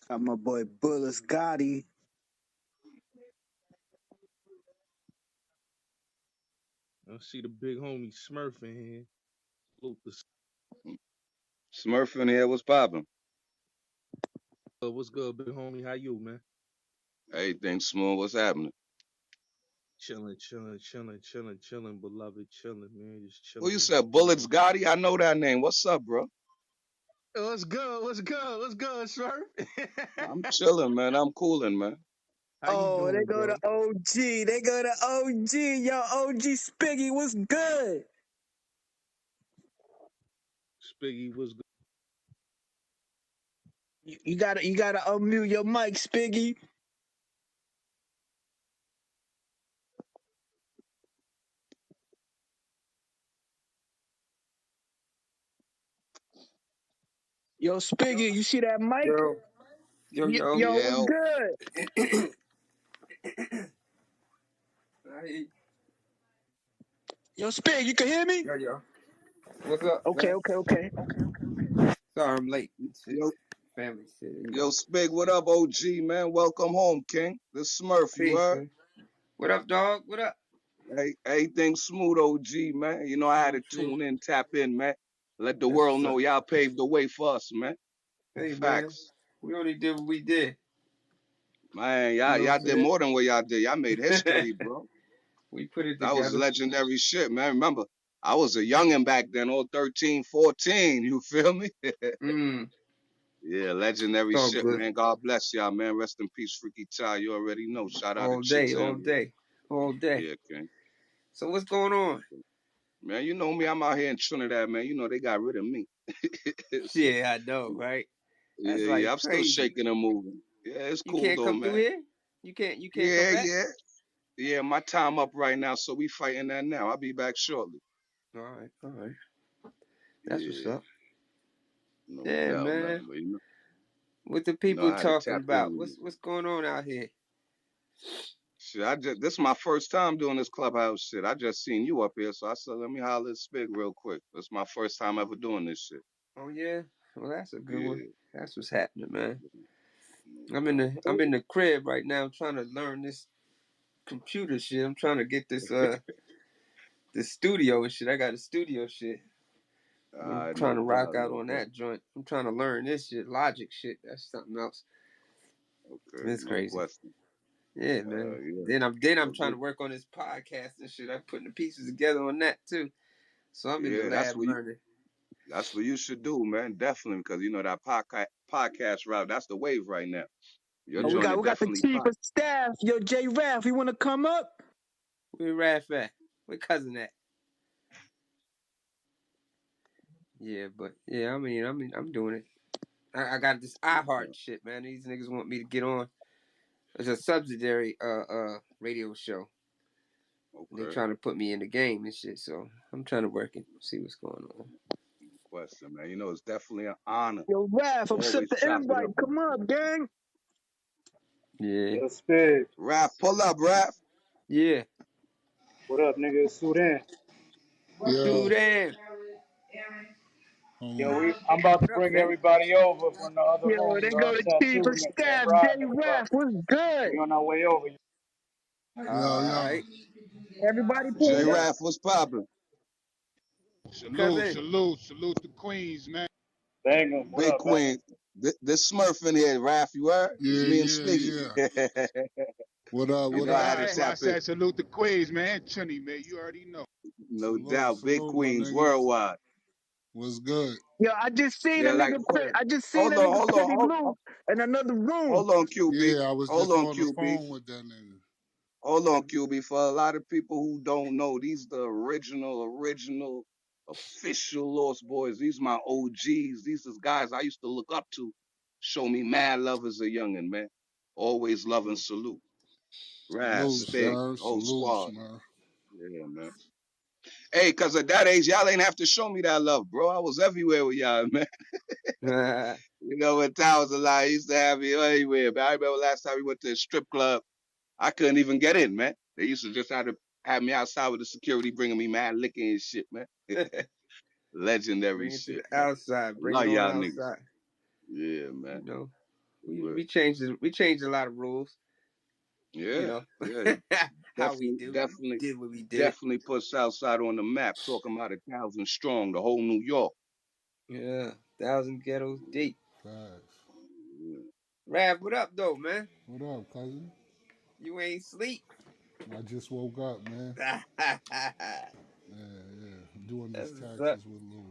Got my boy Bullets Gotti. I see the big homie Smurf in here. Salute the Smurf in here, what's poppin'? what's good, big homie? How you, man? Everything smooth, what's happening? Chilling, chilling, chilling, chilling, chilling, beloved, chilling, man. Just Who chilling you in this said, Bullets beautiful. Gotti? I know that name. What's up, bro? What's good? What's good? What's good, Smurf? I'm chilling, man. I'm coolin', man. How you Oh, they doing, go to bro? OG. They go to OG. Yo, OG Spiggy, what's good? Spiggy, what's good? You gotta unmute your mic, Spiggy. Yo, Spiggy, you see that mic? Yo, yo, yo. Yo, what's Yeah, good? Hey, Yo, Spig, you can hear me? yo, yo. What's up, Okay, man? okay, okay. Sorry I'm late. Shit. yo, Family shit, yo, Spig, what up, OG, man? Welcome home, King. This Smurf, you Peace, heard? man. What up, dog? What up? Hey, everything smooth, OG, man. You know, I had to Smooth shit. tune in, tap in, man. Let the That's world what's know up. y'all paved the way for us, man. Hey, man. Facts. We only did what we did. Man, You y'all know what did more than what y'all did. Y'all made I'm saying? history, bro. We put it That was together. legendary shit, man. Remember, I was a youngin' back then, all 13, 14. You feel me? Mm. Yeah, legendary It's all shit, good. man. God bless y'all, man. Rest in peace, Freaky Ty. You already know. Shout out to All day, all Cheeton. day, all day. Yeah, King. So what's going on? Man, you know me. I'm out here in Trinidad, man. You know they got rid of me. So, Yeah, I know, right? That's yeah. like I'm still crazy. shaking and moving. Yeah, it's You cool can't though, come through man. here? You can't come Yeah, back? yeah. Yeah, my time up right now, so we fighting that now. I'll be back shortly. All right, all right. That's what's Yeah, up. no Yeah, doubt, man. man. But What the you know, people I had to talking tap in about? with you. What's going on out here? Shit, this is my first time doing this clubhouse shit. I just seen you up here, so I said, let me holler at Spig real quick. This is my first time ever doing this shit. Oh yeah, well that's a good one. Yeah, That's what's happening, man. no I'm in doubt. the crib right now, trying to learn this computer shit. I'm trying to get this studio and shit. I got a studio shit. I'm trying No to rock doubt, out no on doubt. that joint. I'm trying to learn this shit, Logic shit. That's something else. Okay, It's no crazy. question. Yeah, man. Yeah. Then I'm Well, trying good. to work on this podcast and shit. I'm putting the pieces together on that too. So I'm in the Yeah, lab learning. that's what you should do, man. Definitely, because you know that podcast route. That's the wave right now. Your Oh, we Yeah. joint got is we got the definitely chief fire. of staff. Yo, J Raff, you wanna come up? Where Raph at? Where cousin at? Yeah, but yeah, I'm doing it. I got this No iHeart doubt. shit, man. These niggas want me to get on. It's a subsidiary radio show. They Okay. trying to put me in the game and shit. So I'm trying to work it, see what's going on. Question, man. You know, it's definitely an honor. Yo, Raff, accept Always the chop it invite. up with Come you. up, gang. Yeah, Yo, Spig, Rap, pull up, rap. yeah. what up, nigga? Sudan. Do Yo, that. hold Yo, on. I'm about to What up, bring fam? everybody over from the other Yo, room. they You know go what to I'm saying? chief of Tattooed and staff, J robbing everybody. Raff. What's good? We on our way over. All Yo, yo. right, Everybody J pulled up. Raff, what's poppin'? Salute, cousin. salute, salute the Queens, man. Bangum. What Big up, Bangum? Queen. This Smurf in here, Raff, you heard? It's Yeah, me and yeah, Spiggy. yeah. What up, You what know, I up? had to That's why I tap in. said salute the Queens, man. Chunny, man, you already know. No Salute, doubt. Big salute, my Queens niggas. worldwide. What's good? Yo, I just seen a They're like, nigga I just seen hold a on, nigga hold on, pretty blue in another room. hold on, QB. Yeah, I was Hold just on, on the QB. phone with that nigga. Hold on, QB. For a lot of people who don't know, these the original, official Lost Boys. These my OGs. These is guys I used to look up to. Show me mad love as a youngin', man. Always love and salute. Raz, Salute, Spig, sir. whole Salute, squad. man. Yeah, man. Hey, cause at that age, y'all ain't have to show me that love, bro. I was everywhere with y'all, man. You know, when Ty was alive, he used to have me everywhere. But I remember last time we went to a strip club, I couldn't even get in, man. They used to just have me outside with the security bringing me mad liquor and shit, man. Legendary Bring it to shit, the man. outside. Bring it Love on y'all niggas. outside. Yeah, You man. know. We changed a lot of rules. Yeah, You know, yeah. how we do. Definitely, We did what we did. definitely put Southside on the map. Talking about 1,000 strong, the whole New York. Yeah, 1,000 ghettos deep. Facts. Rav, what up, though, man? What up, cousin? You ain't sleep. I just woke up, man. That's Yeah. I'm doing these what's up. taxes with Lou.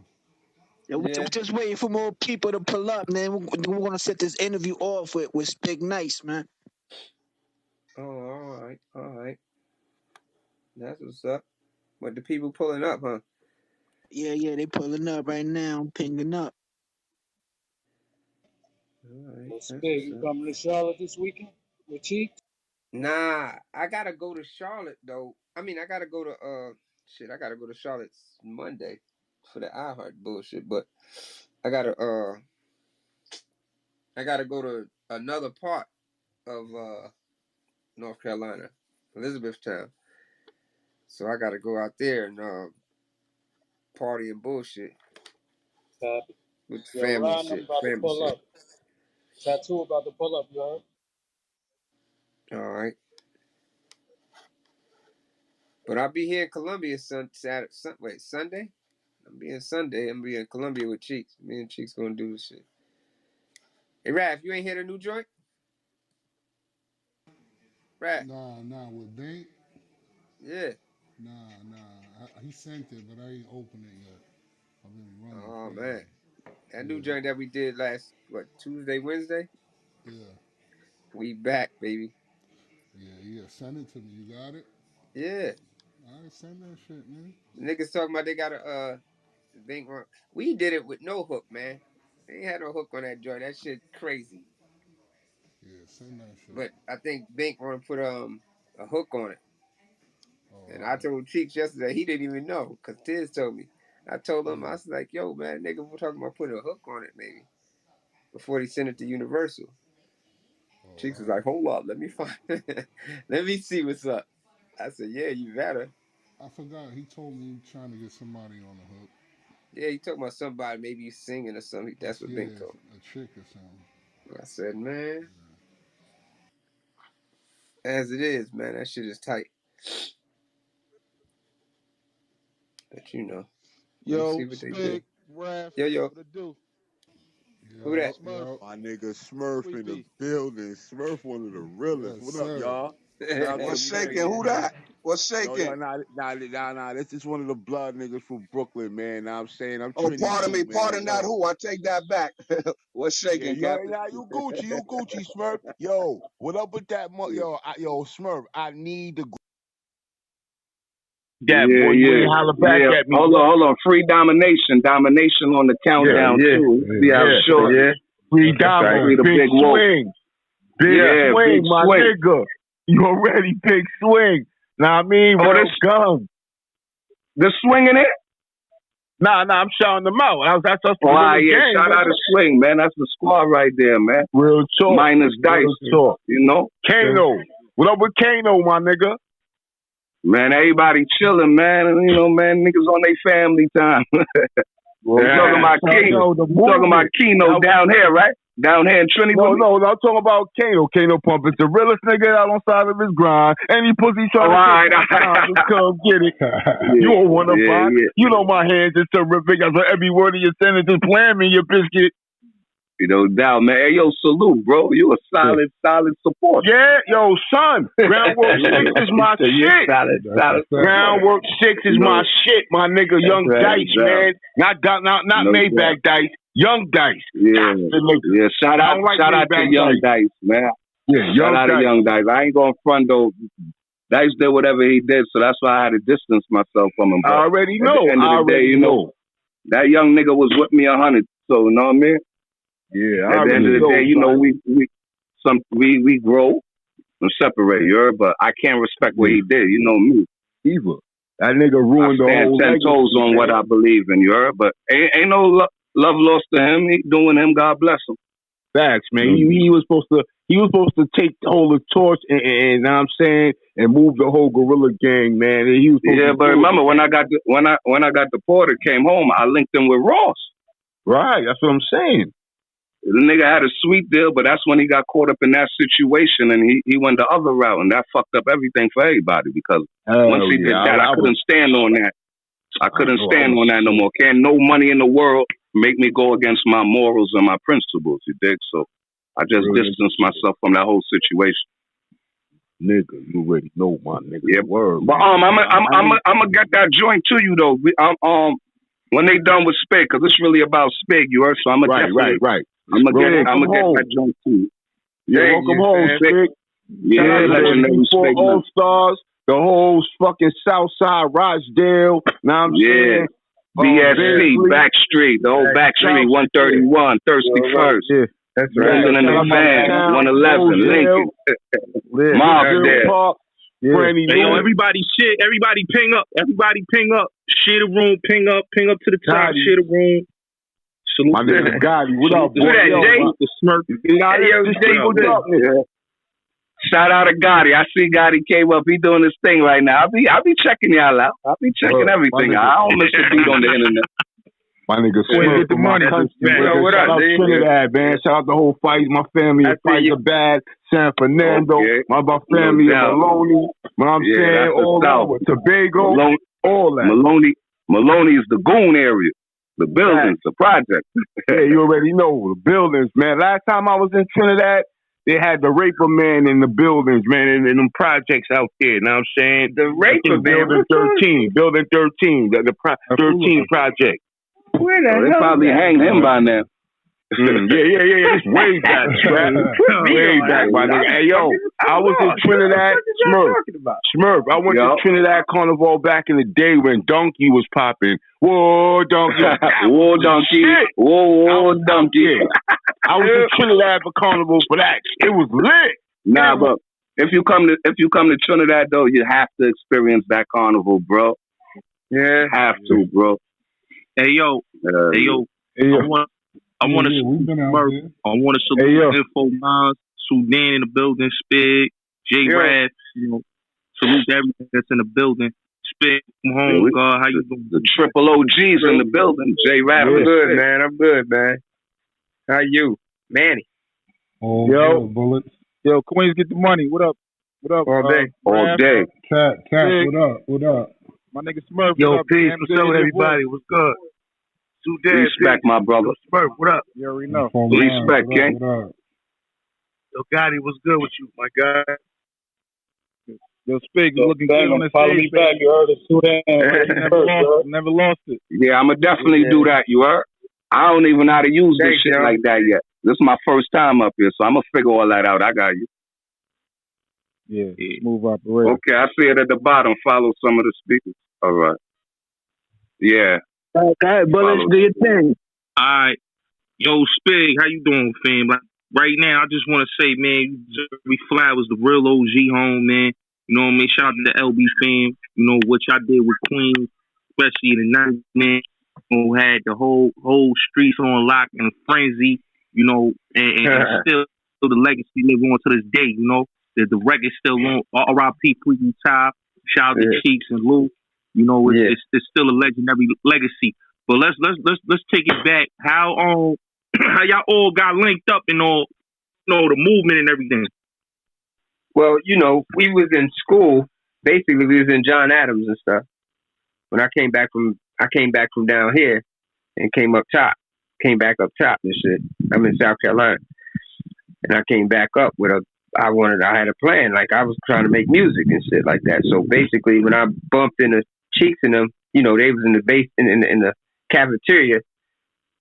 Yeah, we're Yeah. just waiting for more people to pull up, man. We're gonna set this interview off with Spigg Nice, man. Oh, all right. That's what's up. What the people pulling up, huh? Yeah, they pulling up right now. I'm pinging up. All right, Well, that's Spig, what's you up. coming to Charlotte this weekend with Cheeks? Nah, I gotta go to Charlotte though. I mean, I gotta go to I gotta go to Charlotte Monday for the iHeart bullshit. But I gotta go to another part of North Carolina, Elizabethtown. So I gotta go out there and party and bullshit Copy. with Yo, family Ron, I'm shit. about to Family pull shit. up. Tattoo about to pull up, you heard? All right. But I'll be here in Columbia Sunday. I'm being Sunday. I'm be in Columbia with Cheeks. Me and Cheeks gonna do this shit. Hey, Raph, you ain't hear the new joint? Raph. Nah, with Bank? Yeah. Nah. He sent it, but I ain't opened it yet. I've been running Oh, crazy. man. That new Yeah. joint that we did last, Tuesday, Wednesday? Yeah. We back, baby. Yeah. Send it to me. You got it? Yeah. All right, send that shit, man. Niggas talking about they got a Bink run. We did it with no hook, man. They ain't had no hook on that joint. That shit crazy. Yeah, send that shit. But I think Bink run put a hook on it. Oh, And all I right. told Cheeks yesterday, he didn't even know, because Tiz told me. I told him, Yeah. I was like, yo, man, nigga, we're talking about putting a hook on it, maybe, before they send it to Universal. Oh, Cheeks was all right. like, hold up, let me find let me see what's up. I said, yeah, you better. I forgot. He told me he trying to get somebody on the hook. Yeah, he talking about somebody, maybe you singing or something. That's what Bink told me. A chick or something. I said, man, as it is, man, that shit is tight. But you know, we'll see Yo, what they do. Spigg, Raph, Yo, what it do? who that? Smurf, My nigga Smurf Sweet in the B. building. Smurf one of the realest. Yes, What up, sir. y'all? Shout out to What's Meg, shaking? Who man. that? What's No, y'all shaking? nah. This is one of the blood niggas from Brooklyn, man. Now I'm saying I'm Oh, Trinity pardon too, me. man. Pardon that Yo. who. I take that back. What's Yeah, shaking, Captain? you Gucci, Smurf. Yo, what up with that? Yeah, Yo, Smurf. I need the. That boy, you ain't holler back at me. Hold on. Free domination on the countdown too. See how short. Yeah. Free That's right. Damo, Free the big big wolf. swing. Big Yeah, swing, big my swing. nigga. You already big swing. Now I mean, Oh, real this gun. the swinging it. Nah, I'm shouting them out. That's us Oh, the yeah. gang. Shout out to Swing, man. That's the squad right there, man. Real talk. Minus Dice, Real talk. you know. Kano. What up with Kano, my nigga? Man, everybody chilling, man. You know, man, niggas on their family time. Well, talking about Keno. Talking about Keno down here, right? Down here in Trinity. No, I'm talking about Kano. Kano Pump is the realest nigga out on side of his grind. Any pussy trying to just come get it. You don't want to box. Yeah. You know my hands is terrific. I said every word of your sentence is playing me, your biscuit. You know, doubt, man. Hey, yo, salute, bro. You a solid support. Yeah, yo, son. Groundwork 6 is my shit. Solid. Groundwork 6 is my shit, my nigga. Young Dice, man. Not Maybach Dice. Young Dice. Yeah. Shout out to Young Dice, man. Yeah, shout out to Young Dice. I ain't going front though. Dice did whatever he did, so that's why I had to distance myself from him. But I already know. At the end of the day, you know, that young nigga was with me 100. So you know what I mean? Yeah. At the end of the day, you know, we grow and separate. You heard? But I can't respect what he did. You know me. Either. That nigga ruined the whole I stand 10 toes on what I believe in. You heard? But ain't no love lost to him. He doing him. God bless him. Facts, man. He was supposed to take hold of the torch and I'm saying, and move the whole Gorilla Gang, man. And he was but remember when I got the Porter came home, I linked him with Ross. Right, that's what I'm saying. The nigga had a sweet deal, but that's when he got caught up in that situation, and he went the other route, and that fucked up everything for everybody. Because once he did that, I couldn't stand on that. I couldn't stand on that no more. Can't no money in the world make me go against my morals and my principles. You dig? So I just distanced myself from that whole situation. Nigga, you already know my nigga. Yeah, word. But I'm gonna get that joint to you though. When they done with Spigg, because it's really about Spigg, you heard. So I'm gonna right. I'm gonna get that joint to you. Yeah, welcome home, Spigg. Yeah, legendary Spigg. All Stars, the whole fucking Southside, Rochdale. Now I'm saying. BSC, Backstreet, the whole Backstreet, 131, Thirsty First. Yeah. That's right. London and the Van, 111, Lincoln. Mob there. Hey, yo, everybody ping up. Everybody ping up. Share the room, ping up to the top, share the room. Salute my nigga Gotti, what up, boy? The Smirk. Shout out to Gotti. I see Gotti came up. He doing his thing right now. I'll be checking y'all out. I'll be checking everything out. I don't miss a beat on the internet. My nigga Smirk, get the money. What up, Trinidad, man? Shout out the whole fight. My family in Bad, San Fernando. My family in Maloney. What I'm saying, all over Tobago, all that. Maloney is the goon area. The buildings, the project. Yeah, you already know the buildings, man. Last time I was in Trinidad, they had the Raper Man in the buildings, man, in them projects out there. Now I'm saying the Raper Man, Building 13, the 13 project. Where the hell? They probably hanged him by now. Yeah. It's way back, way back, my nigga. Hey, yo, I was in Trinidad. Smurf. I went to Trinidad Carnival back in the day when Donkey was popping. Whoa, Donkey. Whoa, Donkey. Whoa, Donkey. I was in Trinidad for Carnival for that. It was lit. Nah, but if you come to Trinidad though, you have to experience that carnival, bro. Yeah, have to, bro. Hey yo. I want to salute Info Mines, Sudan in the building, Spigg, J-Rab, salute everything that's in the building. Spigg, from home, God, how you doing? The triple OGs in the building, J-Rab. I'm good, man. I'm good, man. How you? Manny. Yo, Bullets. Yo, Queens, get the money. What up? All day. Cat, what up? My nigga Smurf. Yo, peace. What's up, everybody? What's good? Respect, my brother. Smurf, what up? You already know. Respect, gang. Yo, Gotti, what's good with you, my guy? Yo, Spigg, you looking good on the follow stage. Me back. You heard it. Never lost it. Yeah, I'm going to definitely do that, you heard? I don't even know how to use this shit like that yet. This is my first time up here, so I'm going to figure all that out. I got you. Yeah, smooth operation. Okay, I see it at the bottom. Follow some of the speakers. All right. Yeah. All right, Bullets, do your thing. All right. Yo, Spigg, how you doing, fam? Like, right now, I just want to say, man, you deserve me flowers, the real OG home, man. You know what I mean? Shout out to the LB fam. You know, what y'all did with Queens, especially in the 90s, man. Who had the whole streets on lock and frenzy, you know, and still the legacy live on to this day, you know. The record's still on. R.I.P. Queen Top. Shout out to Cheeks and Lou. You know, it's still a legendary legacy. But let's take it back. How y'all all got linked up and all, you know, the movement and everything. Well, you know, we was in school. Basically, we was in John Adams and stuff. When I came back from down here and came back up top and shit. I'm in South Carolina, and I came back up with I had a plan. Like, I was trying to make music and shit like that. So basically, when I bumped into Cheeks and them, you know, they was in the in the cafeteria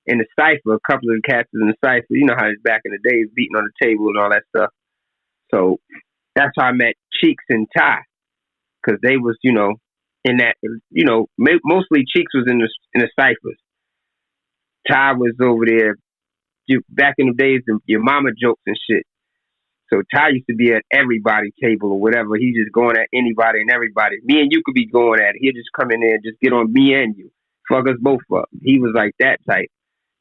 in the cipher. A couple of the cats in the cipher. You know how it's back in the days, beating on the table and all that stuff. So that's how I met Cheeks and Ty, because they was, you know, in that, you know, mostly Cheeks was in the ciphers. Ty was over there. Back in the days, your mama jokes and shit. So Ty used to be at everybody's table or whatever. He's just going at anybody and everybody. Me and you could be going at it. He'll just come in there and just get on me and you. Fuck us both up. He was like that type.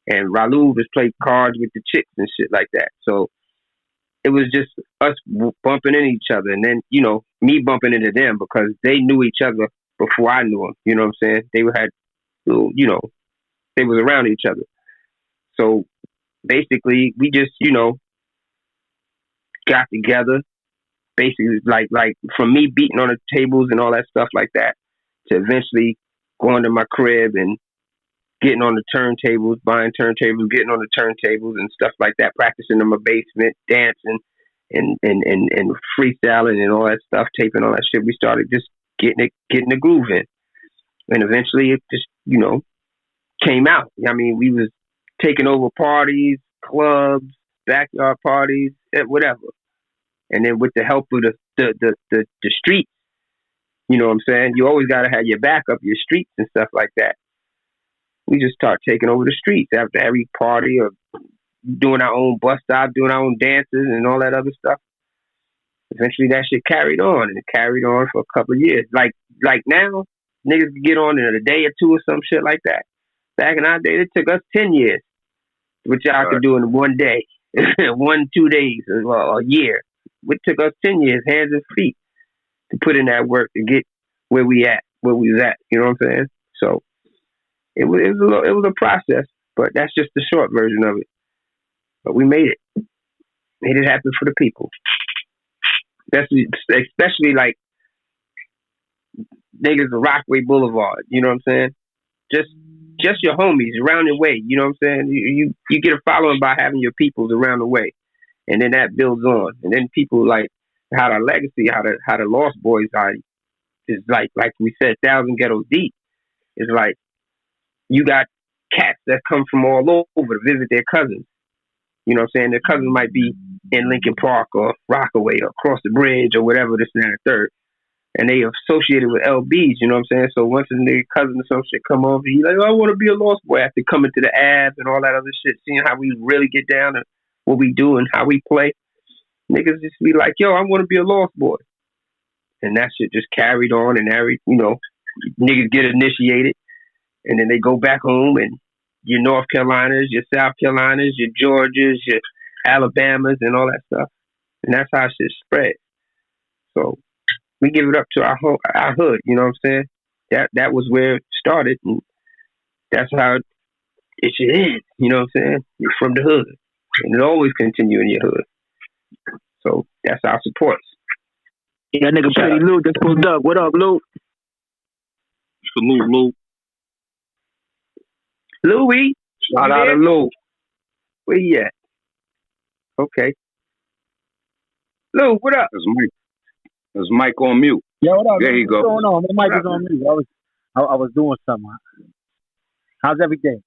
And Raul just played cards with the chicks and shit like that. So it was just us bumping into each other. And then, you know, me bumping into them because they knew each other before I knew them. You know what I'm saying? They had, you know, they was around each other. So basically we just, got together. Basically, like from me beating on the tables and all that stuff like that, to eventually going to my crib and getting on the turntables, buying turntables, getting on the turntables and stuff like that, practicing in my basement, dancing and freestyling and all that stuff, taping all that shit. We started just getting the groove in, and eventually it just came out. I mean, we was taking over parties, clubs, backyard parties, whatever. And then with the help of the streets, you know what I'm saying? You always got to have your backup, your streets and stuff like that. We just start taking over the streets after every party, or doing our own bus stop, doing our own dances and all that other stuff. Eventually that shit carried on, and it carried on for a couple of years. Like now, niggas can get on in a day or two or some shit like that. Back in our day, it took us 10 years, which y'all could do in one day, 2 days, or a year. It took us 10 years, hands and feet, to put in that work to get where we was at. You know what I'm saying? So it was a process, but that's just the short version of it. But we made it happen for the people. Especially like niggas of Rockaway Boulevard. You know what I'm saying? Just your homies around your way. You know what I'm saying? You get a following by having your peoples around the way. And then that builds on, and then people like how the legacy, how the LostBoyz are, is like we said, 1,000 ghettos deep. It's like you got cats that come from all over to visit their cousins. You know what I'm saying? Their cousins might be in Lincoln Park or Rockaway or across the bridge or whatever, this and that and third, and they associated with LBs. You know what I'm saying? So once their cousin or some shit come over, he's like, oh, I want to be a LostBoy, after coming to the Ave and all that other shit, seeing how we really get down and what we do and how we play. Niggas just be like, yo, I want to be a LostBoy. And that shit just carried on, and niggas get initiated, and then they go back home, and your North Carolinas, your South Carolinas, your Georgias, your Alabamas, and all that stuff. And that's how shit spread. So we give it up to our hood, you know what I'm saying? That was where it started, and that's how it should end, you know what I'm saying? You're from the hood. And it always continue in your hood. So that's our support. Yeah, nigga Pretty Lou just pulled up. What up, Lou? Salute, Lou. Louie. Shout out to Lou. Where he at? Okay. Lou, what up? There's Mike on mute. Yo, what up? There you go. What's going on? My mic is on mute. I was doing something. How's everything?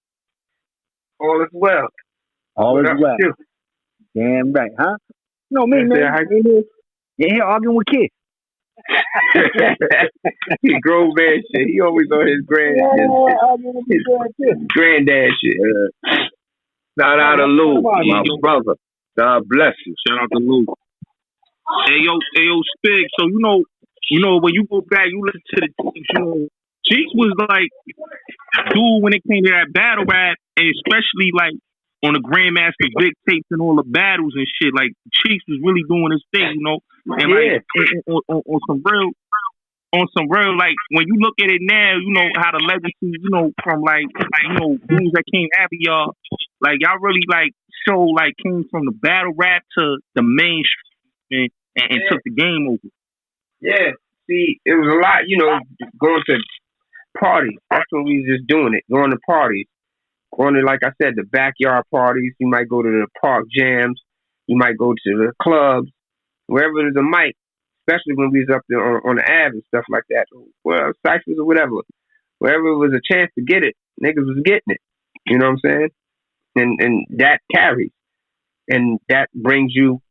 All is well. All is well. Too? Damn right, huh? You know me, man. You're here arguing with kids. He grown man shit. He always on his granddad shit. Shout out to Lou, my brother. God bless you. Shout out to Lou. Hey yo, Spigg. So you know when you go back, you listen to the Cheeks. Cheeks was like dude when it came to that battle rap, and especially like on the Grandmaster Vic tapes and all the battles and shit. Like Cheeks was really doing his thing, and like on some real, like when you look at it now, how the legacy, from like dudes that came after y'all, like y'all really like came from the battle rap to the mainstream and took the game over. Yeah, see, it was a lot, going to parties. That's when we was just doing it, going to parties. Going to, like I said, the backyard parties. You might go to the park jams. You might go to the clubs. Wherever there's a mic, especially when we was up there on the Ave and stuff like that. Well, ciphers or whatever. Wherever it was a chance to get it, niggas was getting it. You know what I'm saying? And that carries. And that brings you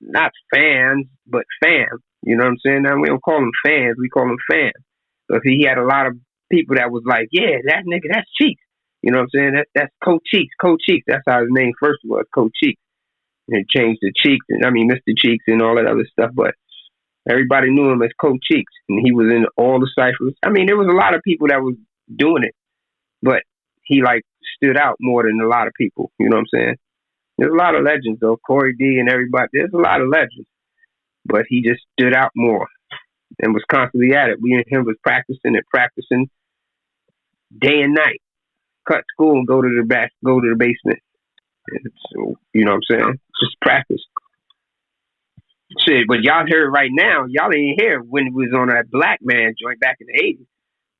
not fans, but fans. You know what I'm saying? Now, we don't call them fans. We call them fans. So he had a lot of people that was like, yeah, that nigga, that's Cheeks. You know what I'm saying? That's Coach Cheeks. Coach Cheeks. That's how his name first was, Coach Cheeks. And it changed to Cheeks, Mr. Cheeks and all that other stuff. But everybody knew him as Coach Cheeks. And he was in all the ciphers. There was a lot of people that was doing it. But he, stood out more than a lot of people. You know what I'm saying? There's a lot of legends, though. Corey D and everybody. There's a lot of legends. But he just stood out more and was constantly at it. We and him was practicing day and night. Cut school and go to the basement. So, you know what I'm saying? Just practice. Shit, but y'all heard right now, y'all ain't hear when it was on that Black Man joint back in the 80s.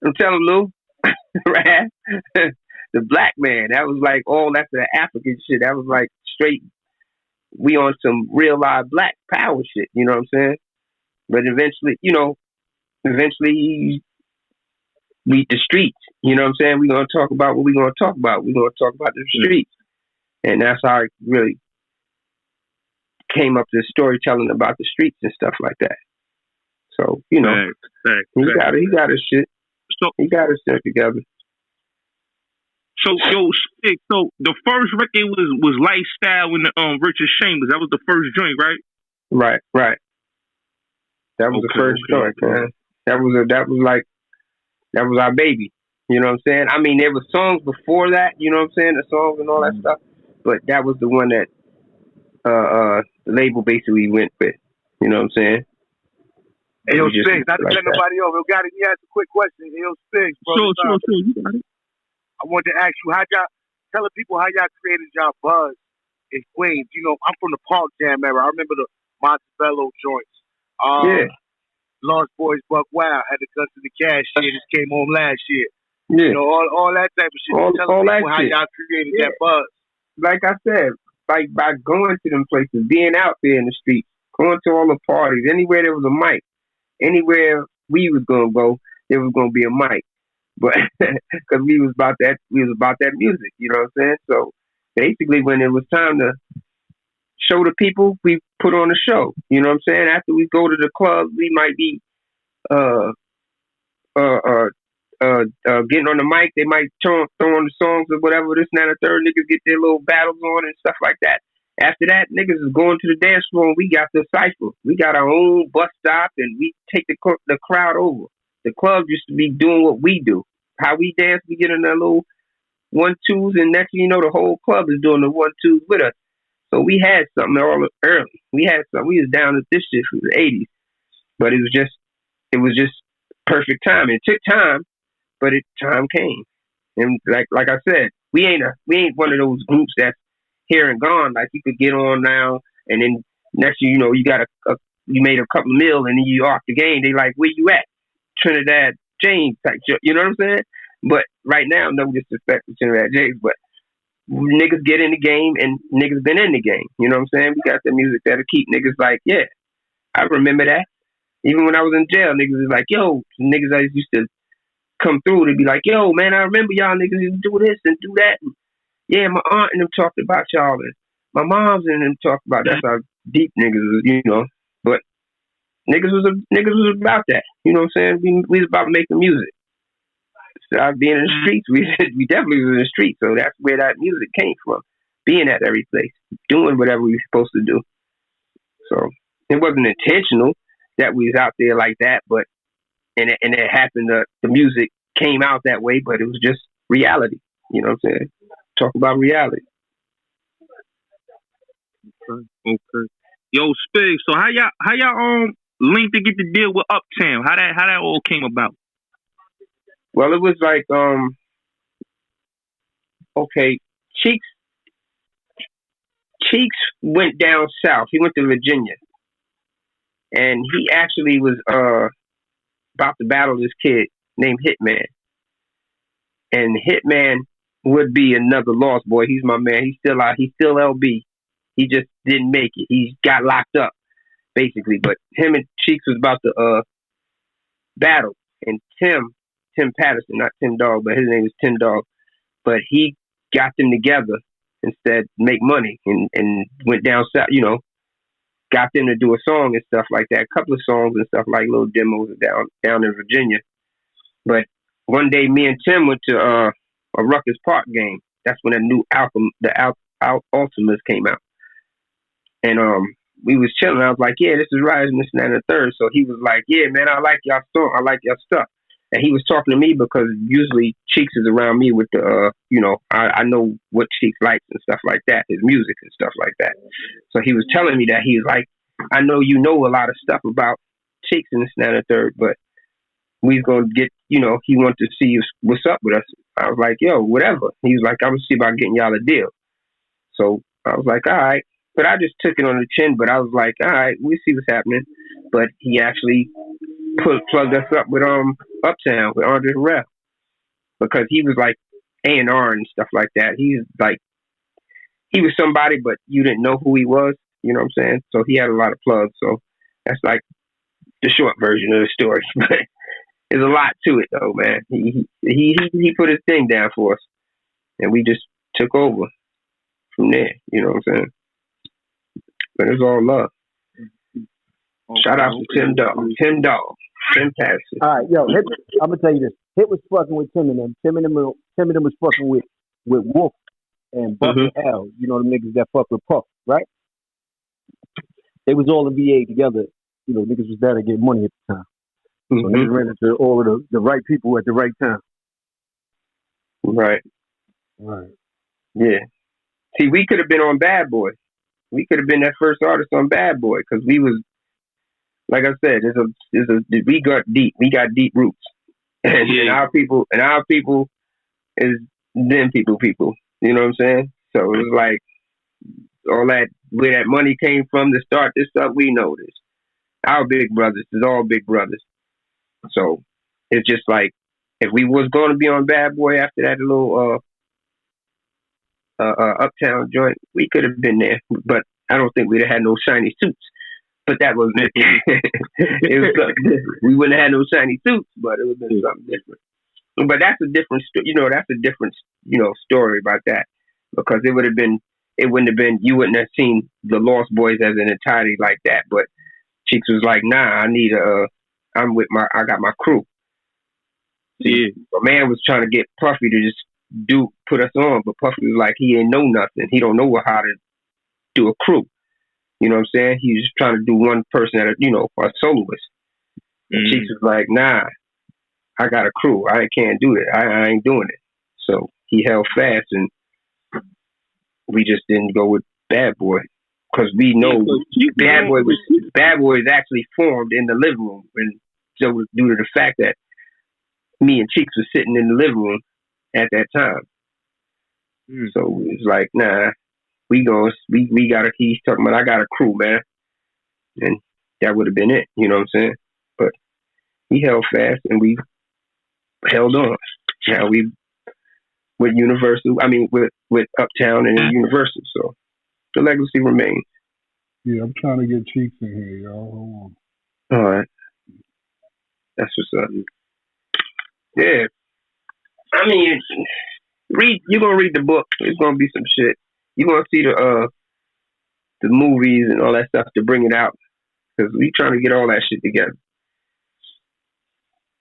I'm telling Lou, right? The Black Man, that was like all that the African shit. That was like straight, we on some real live black power shit, you know what I'm saying? But eventually, we the streets, you know what I'm saying? We're going to talk about what we're going to talk about. We're going to talk about the streets. And that's how I really came up to storytelling about the streets and stuff like that. So, you know, he got his shit. So he got his shit together. So Spigg, so the first record was Lifestyle in the Richard Chambers. That was the first joint, right? Right. That was the first joint, man. That was our baby. You know what I'm saying? I mean, there was songs before that, you know what I'm saying? The songs and all that stuff. But that was the one that the label basically went with. You know what I'm saying? Hey, yo, Spigg, not to cut nobody off. Yo, Gotti, he asked a quick question. Hey, yo, Spigg, bro. Sure. You got it. I wanted to ask you, tell the people how y'all created y'all buzz in Queens. You know, I'm from the Park Jam era. I remember the Montebello joints. LostBoyz, Buck Wild, had the guts of the cash shit. Just came home last year. Yeah. You know, all that type of shit. Tell all people how shit. y'all created that buzz. Like I said, like by going to them places, being out there in the streets, going to all the parties, anywhere there was a mic, anywhere we was gonna go, there was gonna be a mic. But because we was about that music, you know what I'm saying? So basically, when it was time to show the people, we put on a show. You know what I'm saying? After we go to the club, we might be getting on the mic. They might throw on the songs or whatever. This and that and third. Niggas get their little battles on and stuff like that. After that, niggas is going to the dance floor and we got the cypher. We got our own bus stop and we take the crowd over. The club used to be doing what we do. How we dance, we get in that little 1-2s, and next thing you know, the whole club is doing the 1-2s with us. So we had something all early. We was down with this shit from the 80s. But it was just perfect time. It took time, but time came. And like I said, we ain't one of those groups that's here and gone. Like you could get on now, and then next thing you know, you got you made a couple of mil, and then you off the game. They like, where you at? Trinidad James type, you know what I'm saying? But right now, no disrespect to Trinidad James, but niggas get in the game and niggas been in the game. You know what I'm saying? We got the music that'll keep niggas like, yeah, I remember that. Even when I was in jail, niggas was like, yo, niggas I used to come through to be like, yo, man, I remember y'all niggas used to do this and do that. And yeah, my aunt and them talked about y'all, and my moms and them talked about that's how deep niggas was, you know. But niggas was about that. You know what I'm saying? We was about making music. So being in the streets, we definitely was in the streets. So that's where that music came from. Being at every place, doing whatever we were supposed to do. So it wasn't intentional that we was out there like that, but and it happened. The music came out that way, but it was just reality. You know what I'm saying? Talk about reality. Okay. Yo, Spigg. So how y'all linked to get the deal with Uptown? How that all came about? Well, it was like okay, Cheeks went down south. He went to Virginia, and he actually was about to battle this kid named Hitman. And Hitman would be another Lost Boy. He's my man. He's still out. He's still LB. He just didn't make it. He got locked up, basically. But him and Cheeks was about to battle. And Tim Patterson, not Tim Dog, but his name is Tim Dog. But he got them together instead, make money, and went down south, you know, got them to do a song and stuff like that. A couple of songs and stuff, like little demos down in Virginia. But one day, me and Tim went to a Ruckus Park game. That's when a new album, the Ultimas, came out. And we was chilling. I was like, yeah, this is Rising, this and that and the third. So he was like, yeah, man, I like y'all song. I like y'all stuff. And he was talking to me because usually Cheeks is around me with the, you know, I know what Cheeks likes and stuff like that, his music and stuff like that. So he was telling me that he was like, I know you know a lot of stuff about Cheeks and this and that and the third, but we's going to get, you know, he wanted to see what's up with us. I was like, yo, whatever. He was like, I'm going to see about getting y'all a deal. So I was like, all right. But I just took it on the chin. But I was like, all right, we see what's happening. But he actually plugged us up with Uptown with Andre Harrell, because he was like A&R and stuff like that. He's like, he was somebody, but you didn't know who he was. You know what I'm saying? So he had a lot of plugs. So that's like the short version of the story. But there's a lot to it, though, man. He put his thing down for us, and we just took over from there. You know what I'm saying? But it's all love. Okay. Shout out to Tim Patterson. All right, yo, I'm gonna tell you this. Hit was fucking with Tim and them. Tim and them was fucking with Wolf and Buck and L. You know, the niggas that fuck with Puff, right? They was all in VA together. You know, niggas was there to get money at the time. So niggas ran into all of the right people at the right time. Right. Right. Yeah. See, we could have been on Bad Boy. We could have been that first artist on Bad Boy, because we was, like I said, we got deep. We got deep roots. And our people is them people. You know what I'm saying? So it was like all that, where that money came from to start this stuff, we know this. Our big brothers is all big brothers. So it's just like, if we was going to be on Bad Boy after that little Uptown joint, we could have been there. But I don't think we'd have had no shiny suits. But that wasn't it. It was something different. We wouldn't have had no shiny suits, but it would have been something different. But that's a different story. You know, that's a different, story about that. Because it wouldn't have been, you wouldn't have seen the LostBoyz as an entirety like that. But Cheeks was like, nah, I got my crew. See, a man was trying to get Puffy to just put us on, but Puffy was like, he ain't know nothing. He don't know how to do a crew. You know what I'm saying? He was just trying to do one person at a soloist. And Cheeks was like, nah, I got a crew. I can't do it. I ain't doing it. So he held fast, and we just didn't go with Bad Boy, because we know Bad Boy is actually formed in the living room, and so it was due to the fact that me and Cheeks was sitting in the living room at that time. So it was like, nah, we got he's talking about, I got a crew, man. And that would have been it, you know what I'm saying? But he held fast, and we held on. Now we with Universal, with Uptown and Universal, so the legacy remains. Yeah, I'm trying to get Cheeks in here, y'all. Hold on. All right. That's what's up. Yeah. You're gonna read the book. There's gonna be some shit. You're gonna see the movies and all that stuff to bring it out, because we trying to get all that shit together.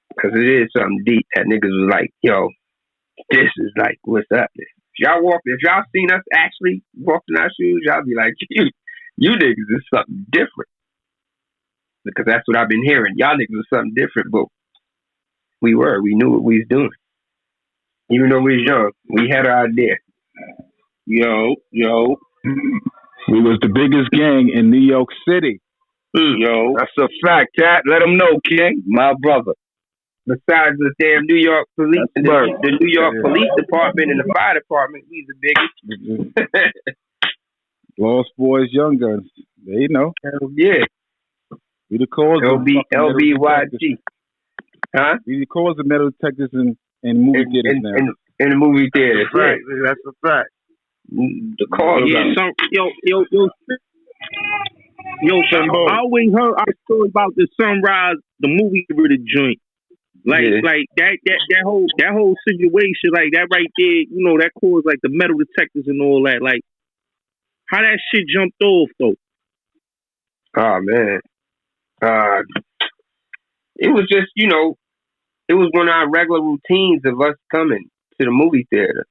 Because it is something deep that niggas was like, yo, this is like, what's up? If y'all seen us actually walk in our shoes, y'all be like, you niggas is something different. Because that's what I've been hearing. Y'all niggas is something different, but we knew what we was doing. Even though we was young, we had our idea. Yo. We was the biggest gang in New York City. Yo, that's a fact, cat. Let them know, King, my brother. Besides the damn New York police, the New York Police Department and the fire department, we the biggest. LostBoyz, Young Guns. They know. Hell yeah. We the cause LBYG. Huh? We the cause of metal detectors in movie theaters now. In the movie theaters, right? That's a fact. The cause. I always heard I story about the Sunrise, the movie with the joint. Like that whole situation, like that right there, that caused like the metal detectors and all that. Like how that shit jumped off though. Oh man. It was just, it was one of our regular routines of us coming to the movie theater.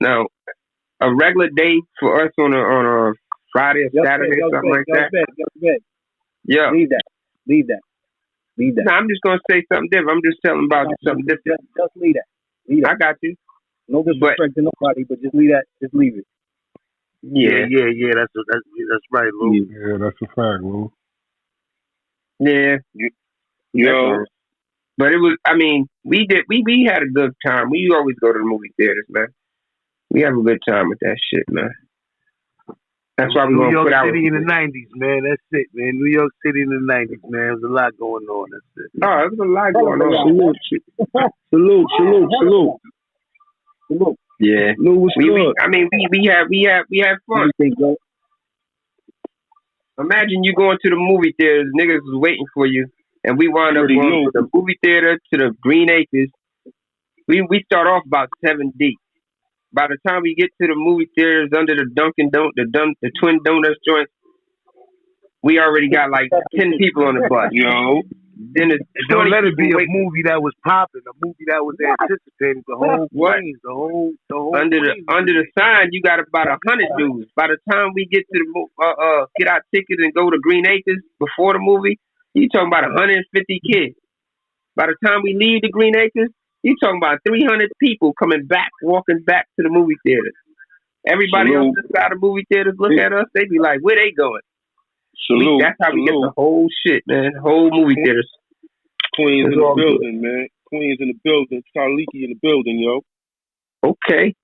Now, a regular day for us on a Friday or Saturday or something like that. Yeah. Leave that. No, I'm just gonna say something different. I'm just telling about something different. Just leave that. I got you. No disrespect to nobody, but just leave that. Just leave it. Yeah. That's right, Lou. Yeah, that's a fact, Lou. Yeah. Yo. But it was, we had a good time. We always go to the movie theaters, man. We have a good time with that shit, man. That's why we're New gonna York put out. City in the '90s, man. That's it, man. New York City in the '90s, man. There's a lot going on. That's it. Oh, there's a lot going on. Salute. Yeah. Salute, what's good? I mean, we have fun. Imagine you going to the movie theaters, niggas was waiting for you, and we wound up going from the movie theater to the Green Acres. We start off about 7 deep. By the time we get to the movie theaters under the the Twin Donuts joint, we already got like 10 people on the bus. Yo. Then don't let it be a movie that was popping, a movie that was anticipated. The whole Queens, the whole under the sign, you got about 100 dudes. By the time we get to the get our tickets and go to Green Acres before the movie, you talking about 150 kids. By the time we leave the Green Acres, you talking about 300 people walking back to the movie theater. Everybody else inside the movie theaters look at us, they be like, where they going? That's how we get the whole shit, man. Whole movie theaters. Queens in the building, man. Queens in the building. Charliki in the building, yo. Okay.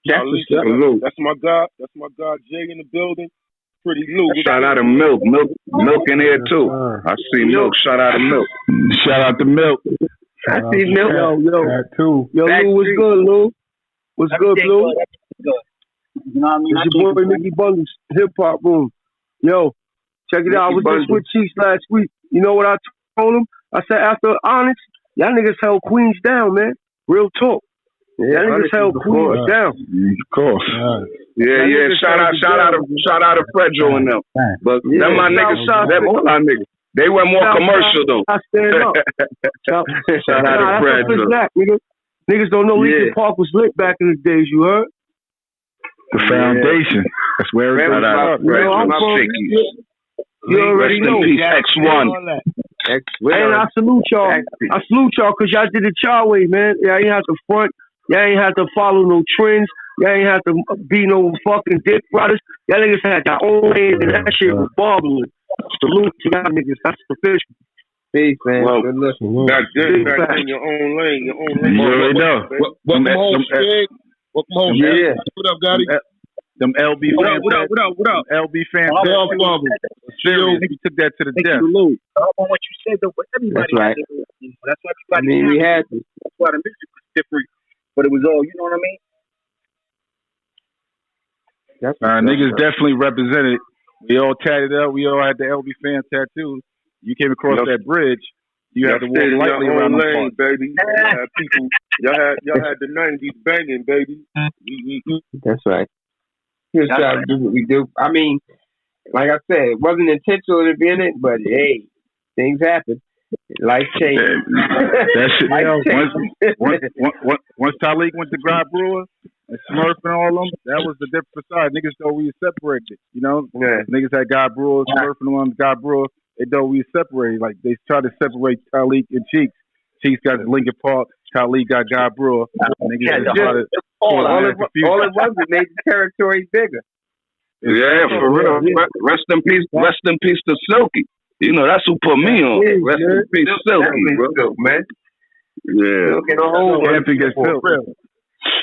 That's my God. That's my God Jay in the building. Pretty Lou. Shout out to Milk. Milk in here too. I see Milk. Shout out to Milk. Shout out to Milk. I see Milk. Yo, Lou, what's good, Lou? What's good, Lou? You know what I mean? It's your boy Nicky Bundles, Hip Hop Room. Yo, check it out. I was just with Cheeks last week. You know what I told him? I said, after Onyx, y'all niggas held Queens down, man. Real talk. Y'all niggas held Queens down. Of course. Yeah. Shout out to Fredro and them. But them my niggas. Them all our niggas. They were more commercial though. I stand up. Shout out to Fredro. Niggas don't know Lincoln Park was lit back in the days. You heard? The foundation. That's where it's at. You already know. X1. And I salute y'all. I salute y'all because y'all did it y'all way, man. Y'all ain't have to front. Y'all ain't have to follow no trends. Y'all ain't have to be no fucking dick brothers. Y'all niggas had your own lane and that shit was bubbling. Salute to y'all niggas. That's official. Peace, man. Well, that's good. Back in your own lane. Your own lane. You already know. Welcome home, Spigg. Welcome home, yeah. What up, Gotti? Them LB fans. What up? LB fans. Serious. You took that to the death. I don't know what you said, though, but everybody That's right. That's why everybody we had to. That's why the music was different, but it was all, you know what I mean? Niggas definitely represented. We all tatted up. We all had the LB fan tattoo. You came across that bridge. You had to walk lightly around the lane, baby. Y'all had people. Y'all had the '90s banging, baby. That's right. Here's how to do what we do. I mean, like I said, it wasn't intentional to be in it, but hey, things happen. Life changed. That shit. Once Talik went to Grab Brewer and Smurf and all them, that was the different side. Niggas thought we were separated. You know, niggas had God Brewer, Smurf and them, God Brewer. They thought we were separated. Like they tried to separate Talik and Cheeks. Cheeks got Lincoln Park. Talik got God Brewer. All it was made the territories bigger. Yeah, for real. Rest in peace to Silky. You know, that's who put me on. Rest in peace, Silky, bro. Man. Yeah.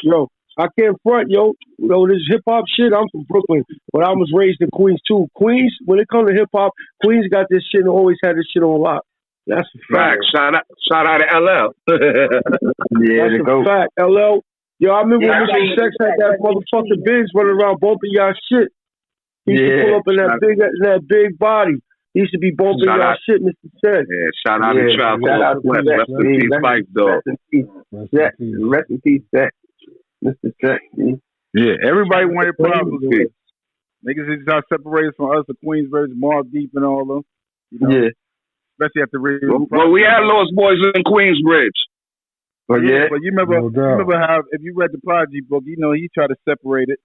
Yo, I can't front, yo. This hip hop shit, I'm from Brooklyn, but I was raised in Queens too. Queens, when it comes to hip hop, Queens got this shit and always had this shit on lock. That's a fact. Shout out to LL. That's a fact. LL. Yo, I remember when Mr. Sex had that motherfucking Benz running around bumping y'all shit. He used to pull up in that big body. He used to be bumping y'all shit, Mr. Sex. Yeah, shout out to Trout. Rest in peace, Spike, dog. Rest in peace, Sex. Mr. Sex. Yeah, everybody wanted problems with it. Niggas is just separated from us, the Queensbridge, Mobb Deep, and all them. You know? Yeah. Especially after Well, we had LostBoyz in Queensbridge. But you remember how if you read the Prodigy book, you know he tried to separate it.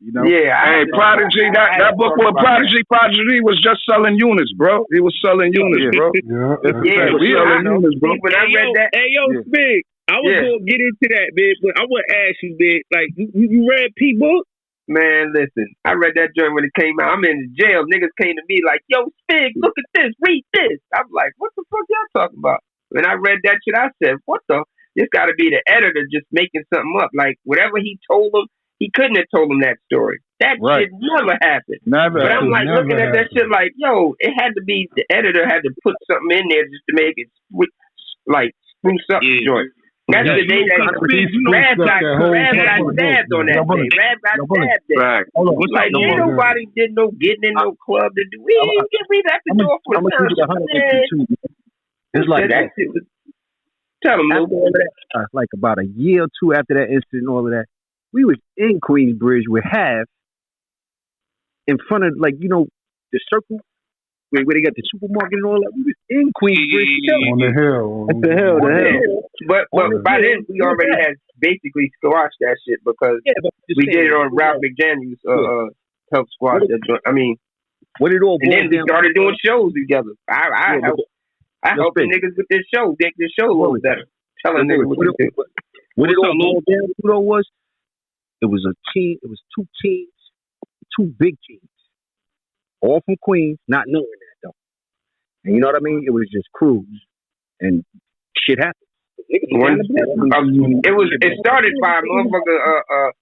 You know? Yeah, hey, Prodigy, that book with Prodigy was just selling units, bro. He was selling units, bro. When I read that, Spigg, I was gonna get into that, man, but I want to ask you, man, like you read P book? Man, listen, I read that joint when it came out. I'm in jail. Niggas came to me like, yo, Spigg, look at this, read this. I'm like, what the fuck y'all talking about? When I read that shit, I said, what the? This got to be the editor just making something up. Like, whatever he told them, he couldn't have told him that story. That shit never happened. Never. But I'm like looking at that happened. shit like, yo, it had to be the editor had to put something in there just to make it like spruce up the joint. That's the day that Rab got stabbed on that day. Rab got stabbed there. Like, ain't nobody did no getting in no club to do. We at the door for the It's like that. Tell them, like about a year or two after that incident and all of that, we was in Queensbridge with Half in front of, like, you know, the circle where they got the supermarket and all that. We was in Queensbridge. On the hill. At the hill. But by then we already had basically squashed that shit because we did it on Ralph McDaniel's Help Squad. I mean, what it all and then we started doing shows together. I helped the niggas with this show, make this show a little better. Telling niggas what to do. What it all boiled down to though was, it was a team. It was two teams, two big teams, all from Queens, not knowing that though. And you know what I mean? It was just crews, and shit happened. It started by a motherfucker.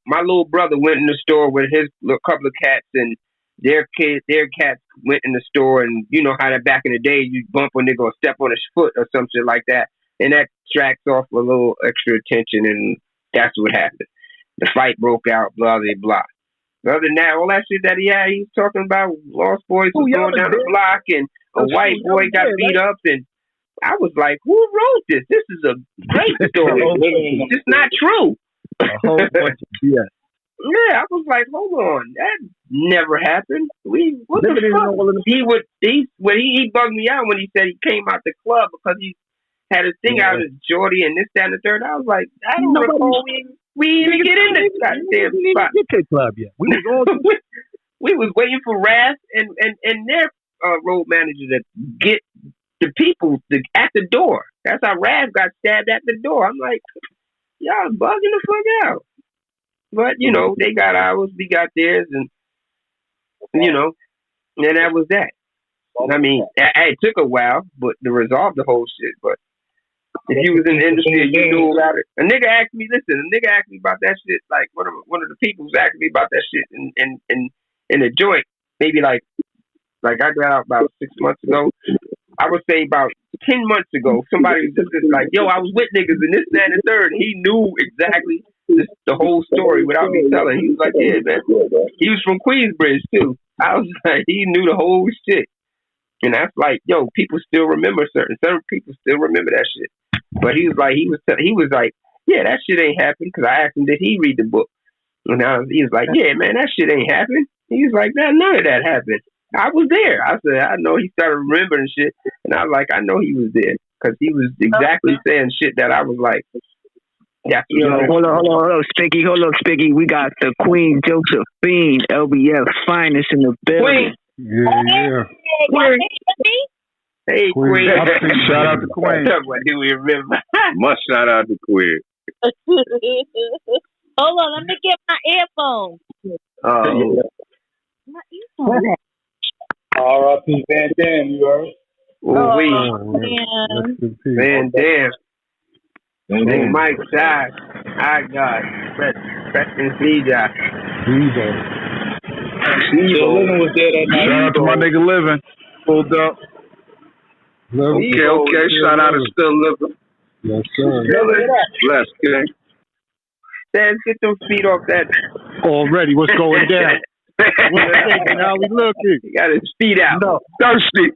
My little brother went in the store with his couple of cats, and their cats went in the store, and you know how that back in the day you bump a nigga or step on his foot or some shit like that, and that tracks off a little extra attention, and that's what happened. The fight broke out, blah blah blah. Other than that, all that shit that he had, he's talking about LostBoyz was going down the block, and a white boy got beat up, and I was like, who wrote this? This is a great story. It's just not true. A whole bunch of BS. Yeah, I was like, hold on, that never happened. What the fuck? He bugged me out when he said he came out the club because he had a thing out of Jordy and this, that, and the third. I was like, I don't recall we even get in this goddamn spot. Club yet. We was waiting for Raz and their road manager to get the people at the door. That's how Raz got stabbed at the door. I'm like, y'all bugging the fuck out. But, you know, they got ours, we got theirs, and, you know, and that was that. I mean, it took a while but to resolve the whole shit, but if you was in the industry and you knew about it. A nigga asked me about that shit, like, one of the people was asking me about that shit in a joint, maybe like I got out about 6 months ago. I would say about 10 months ago, somebody was just like, yo, I was with niggas and this, that, and the third. He knew exactly the whole story without me telling. He was like, yeah, man. He was from Queensbridge, too. I was like, he knew the whole shit. And that's like, yo, people still remember certain people still remember that shit. But he was like, yeah, that shit ain't happened. Because I asked him, did he read the book? And he was like, yeah, man, that shit ain't happened. He was like, none of that happened. I was there. I said, I know. He started remembering shit. And I was like, I know he was there. Because he was exactly saying shit that I was like, that's hold on, Spiggy. We got the Queen Josephine, LBF finest in the building. Yeah. Queen. Hey, Queen. Shout out to Queen. What do we remember? Must shout out to Queen. Hold on, let me get my earphones. Oh. My earphones. R.I.P. Van Dam, you heard? Van Dam. Nigga Mike Shy. I got Preston Seaguy. Living was there that night. Shout out to my nigga Living. Pulled up. Okay. Shout out to Still Living. Yes, sir. Bless, King. Let's get them feet off that. Already, what's going down? How we looking? He got his feet out. No. Thirsty.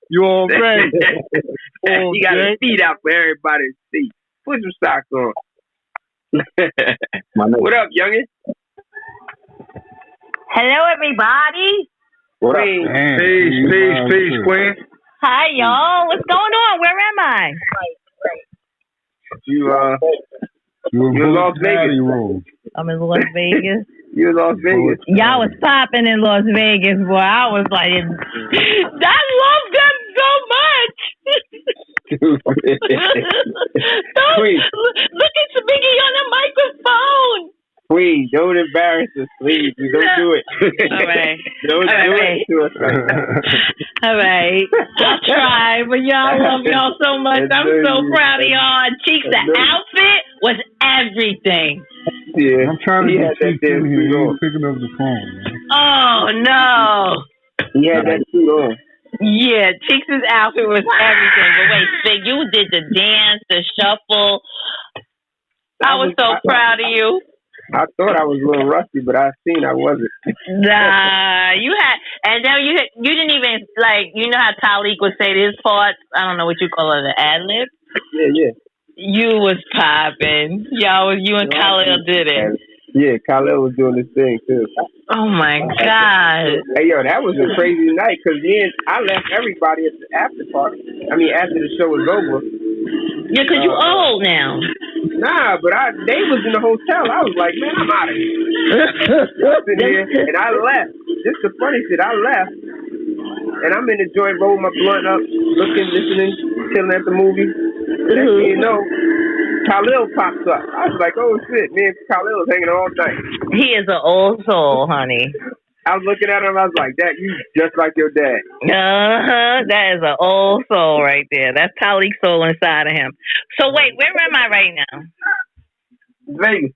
You all ready? He got his feet out for everybody to see. Put some socks on. What up, youngin? Hello, everybody. What up? Peace, Queen. Hi, y'all. What's going on? Where am I? You in Las Vegas. I'm in Las Vegas. You in Las Vegas. Y'all was popping in Las Vegas, boy. I was like, I love them so much. Look at Spiggy on the microphone. Please, don't embarrass us, please. Don't do it. All right. Don't do it to us right now. All right. I'll try, but y'all love y'all so much. I'm so proud of y'all. Chief, the outfit was everything. Yeah. I'm trying to He get had that Cheeks damn in here. suit He on. ain't picking up the phone, man. Oh no. He had that suit on. Yeah, Cheeks' outfit was everything. But wait, Spig, you did the dance, the shuffle. I was so proud of you. I thought I was a little rusty, but I seen I wasn't. Nah, you had, and then you didn't even like. You know how Talik would say his parts. I don't know what you call it, the ad lib. Yeah. You was popping. You and Khalil did it. Yeah, Khalil was doing this thing too. Oh my God. Hey yo, that was a crazy night because I left everybody at the after party. I mean, after the show was over. Yeah, because you old now. Nah, but they was in the hotel. I was like, man, I'm out of here. Sitting here, and I left. This is the funny shit. I left, and I'm in the joint, rolling my blunt up, looking, listening, chilling at the movie. Next thing you know, Khalil pops up. I was like, oh shit, me and Khalil was hanging all night. He is an old soul, honey. I was looking at him, I was like, Dad, you just like your dad. That is an old soul right there. That's Talik's soul inside of him. So wait, where am I right now? Vegas.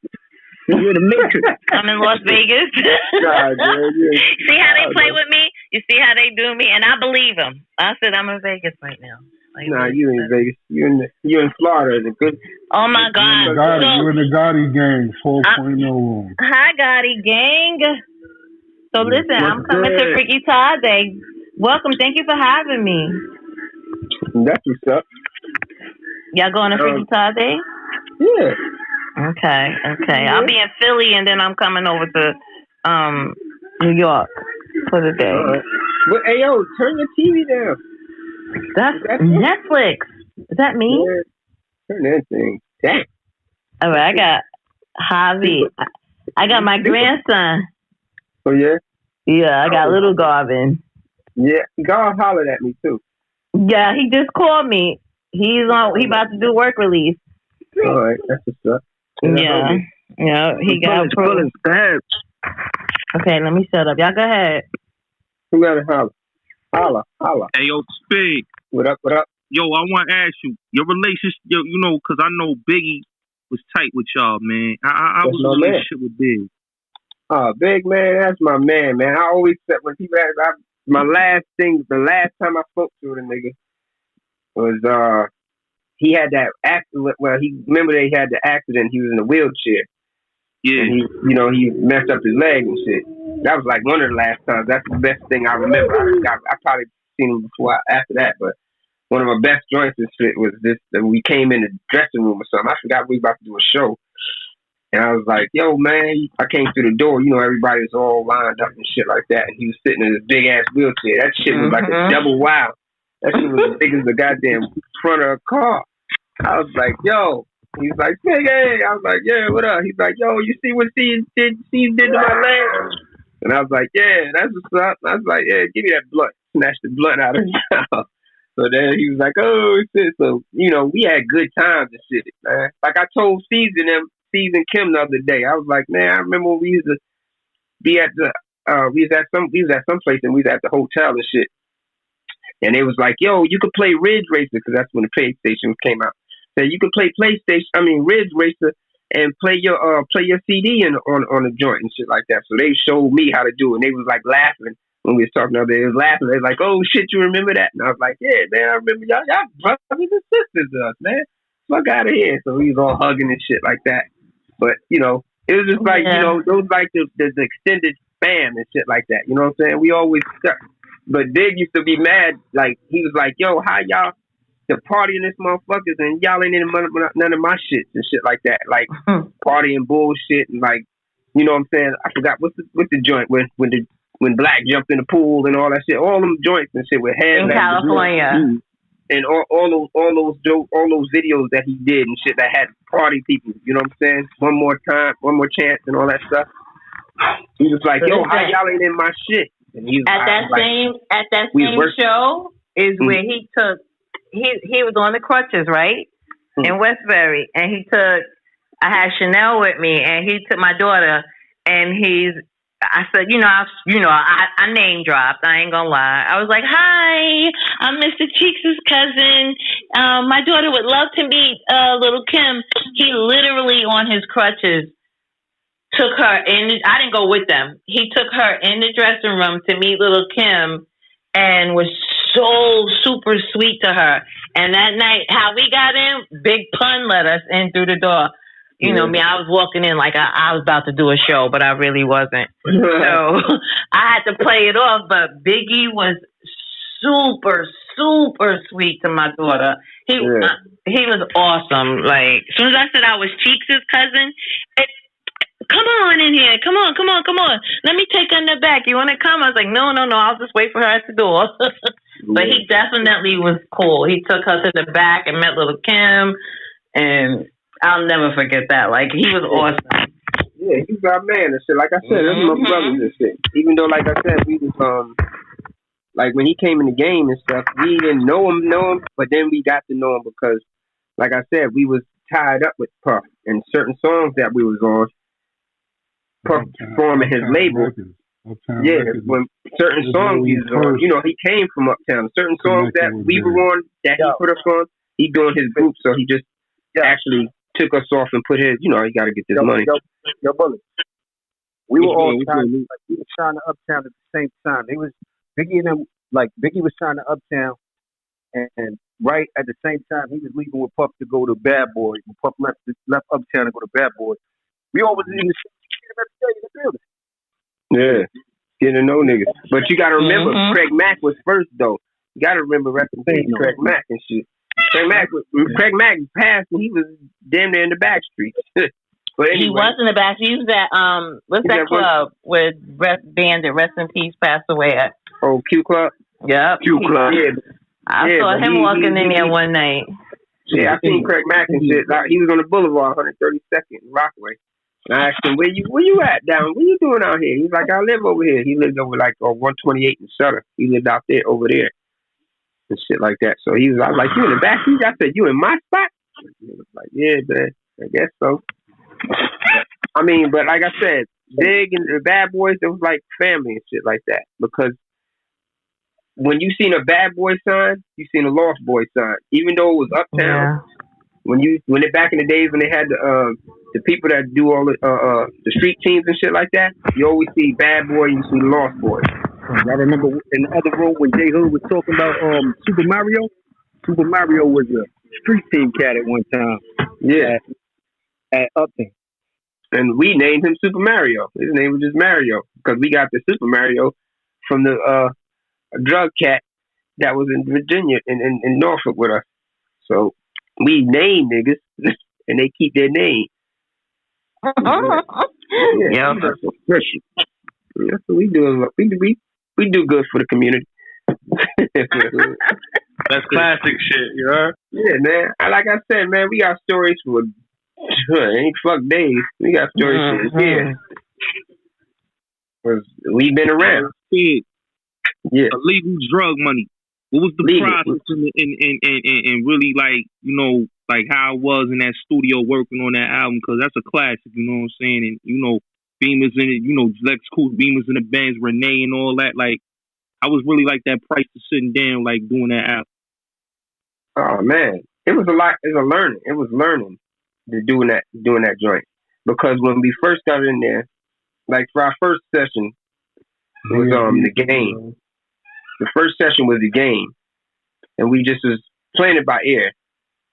You're the Matrix. I'm in Las Vegas. Nah, man, yeah. See how they play with me? You see how they do me? And I believe them. I said I'm in Vegas right now. Like, nah, you in Vegas. You in Florida. The good. Oh my God. You're in the Gotti gang, 4.0 room. Hi, Gotti gang. So listen, I'm coming to Freaky Todd Day. Welcome. Thank you for having me. That's what's up. Y'all going to Freaky Todd Day? Yeah. Okay. Yeah. I'll be in Philly and then I'm coming over to New York for the day. But hey yo, turn your TV down. That's Netflix. Is that me? Yeah. Turn that thing down. All right, I got Javi. I got my grandson. Oh yeah? Yeah, I got little Garvin. Yeah, God hollered at me too. Yeah, he just called me. He about to do work release. All right, that's what's up. Yeah, he got approved. Go ahead. Okay, let me shut up. Y'all go ahead. Who got to holler? Hey, yo, Spigg. What up? Yo, I want to ask you, your relationship, you know, because I know Biggie was tight with y'all, man. I was in a relationship with Big. Oh, Big, man, that's my man. I always said, when people ask, the last time I spoke to the nigga was, he had that accident. Well, remember they had the accident. He was in a wheelchair. Yeah. And he messed up his leg and shit. That was like one of the last times. That's the best thing I remember. I probably seen him before after that, but one of my best joints and shit was this. We came in the dressing room or something. I forgot we were about to do a show. And I was like, yo, man, I came through the door. You know, everybody was all lined up and shit like that. And he was sitting in his big-ass wheelchair. That shit was like a double wow. That shit was as big as the goddamn front of a car. I was like, yo. He's like, hey. I was like, yeah, what up? He's like, yo, you see what Steve did to my leg? And I was like, yeah, that's what's up. I was like, yeah, give me that blunt. Snatched the blunt out of his mouth. So then he was like, oh, shit. So, you know, we had good times and shit, man. Like I told Steve and Kim the other day, I was like, man, I remember when we used to be at the, we was at some place and we was at the hotel and shit. And it was like, yo, you could play Ridge Racer, because that's when the PlayStation came out. So you could play Ridge Racer and play your CD on the joint and shit like that. So they showed me how to do it. And they was like laughing when we was talking the other day. They was laughing. They was like, oh shit, you remember that? And I was like, yeah, man, I remember y'all brothers and sisters to us, man. Fuck out of here. So we was all hugging and shit like that. But, you know, it was just like, you know, those like the extended fam and shit like that. You know what I'm saying? We always stuck. But Dig used to be mad. Like, he was like, yo, how y'all the partying this motherfuckers and y'all ain't in none of my shits and shit like that. Like, partying bullshit and like, you know what I'm saying? I forgot what's the joint when Black jumped in the pool and all that shit. All them joints and shit with head in California. And all those videos that he did and shit that had party people, you know what I'm saying? One more time, one more chance and all that stuff. He was like, yo, how y'all ain't in my shit? And he was at that same show is where he took he was on the crutches, right? In Westbury, and I had Chanel with me, and he took my daughter, and I said, I name dropped. I ain't gonna lie. I was like, hi, I'm Mr. Cheeks' cousin. My daughter would love to meet little Kim. He literally on his crutches took her in. I didn't go with them. He took her in the dressing room to meet little Kim, and was so super sweet to her. And that night, how we got in, Big Pun let us in through the door. You know me, I was walking in like I was about to do a show, but I really wasn't. So I had to play it off. But Biggie was super, super sweet to my daughter. He was awesome. Like, as soon as I said I was Cheeks' cousin, come on in here. Come on. Let me take her in the back. You want to come? I was like, no. I'll just wait for her at the door. But he definitely was cool. He took her to the back and met little Kim. And I'll never forget that. Like, he was awesome. Yeah, he's our man and shit. Like I said, that's my brothers and shit. Even though, like I said, we was, like when he came in the game and stuff, we didn't know him, but then we got to know him because, like I said, we was tied up with Puff and certain songs that we was on. Puff performing his label. When certain songs he was on, you know, he came from Uptown. Certain songs that we were on, that he put us on, he doing his group, so he just actually took us off and put his, you know, he got to get this money. Yo, Bullet. We were all trying, like, we were trying to Uptown at the same time. They was Biggie and them, like Biggie was trying to Uptown, and right at the same time he was leaving with Puff to go to Bad Boy. When Puff left Uptown to go to Bad Boy. We all was in the building. Yeah, getting to know niggas. But you got to remember, Craig Mack was first though. You got to remember representing Craig Mack and shit. Craig Mack passed when he was damn near in the back streets. But anyway, he was in the back. He was at what's that club where Bandit, rest in peace, passed away at? Oh, Q Club. Yep. Q Club. I saw him walking in there one night. Yeah, I seen Craig Mack and shit. Like, he was on the Boulevard, 132nd in Rockaway. And I asked him, where you at down? What you doing out here? He's like, I live over here. He lived over like 128 in Sutter. He lived out there over there and shit like that. So I was like, you in the back? I said, you in my spot? He was like, yeah, man. I guess so. I mean, but like I said, Big and the Bad Boys, it was like family and shit like that. Because when you seen a Bad Boy sign, you seen a LostBoyz sign. Even though it was Uptown, when it back in the days when they had the people that do all the street teams and shit like that, you always see Bad Boy, you see LostBoyz. I remember in the other room when J Hood was talking about Super Mario. Super Mario was a street team cat at one time. Yeah. At Upton. And we named him Super Mario. His name was just Mario because we got the Super Mario from the drug cat that was in Virginia in Norfolk with us. So we name niggas and they keep their name. Yeah, that's so we do. We do good for the community. That's classic shit, you heard? Yeah, man. Like I said, man, we got stories for ain't fuck days. We got stories for years. Cause we've been around. Yeah. Illegal drug money. What was the process in really, like, you know, like how it was in that studio working on that album? Because that's a classic, you know what I'm saying? And, you know, Beamer's in it, you know, Lex Cool, Beamer's in the bands, Renee and all that. Like, I was really like that price to sitting down, like, doing that album. Oh, man. It was a lot. It was a learning. It was learning to doing that joint. Because when we first got in there, like, for our first session, it was the game. The first session was the game. And we just was playing it by ear.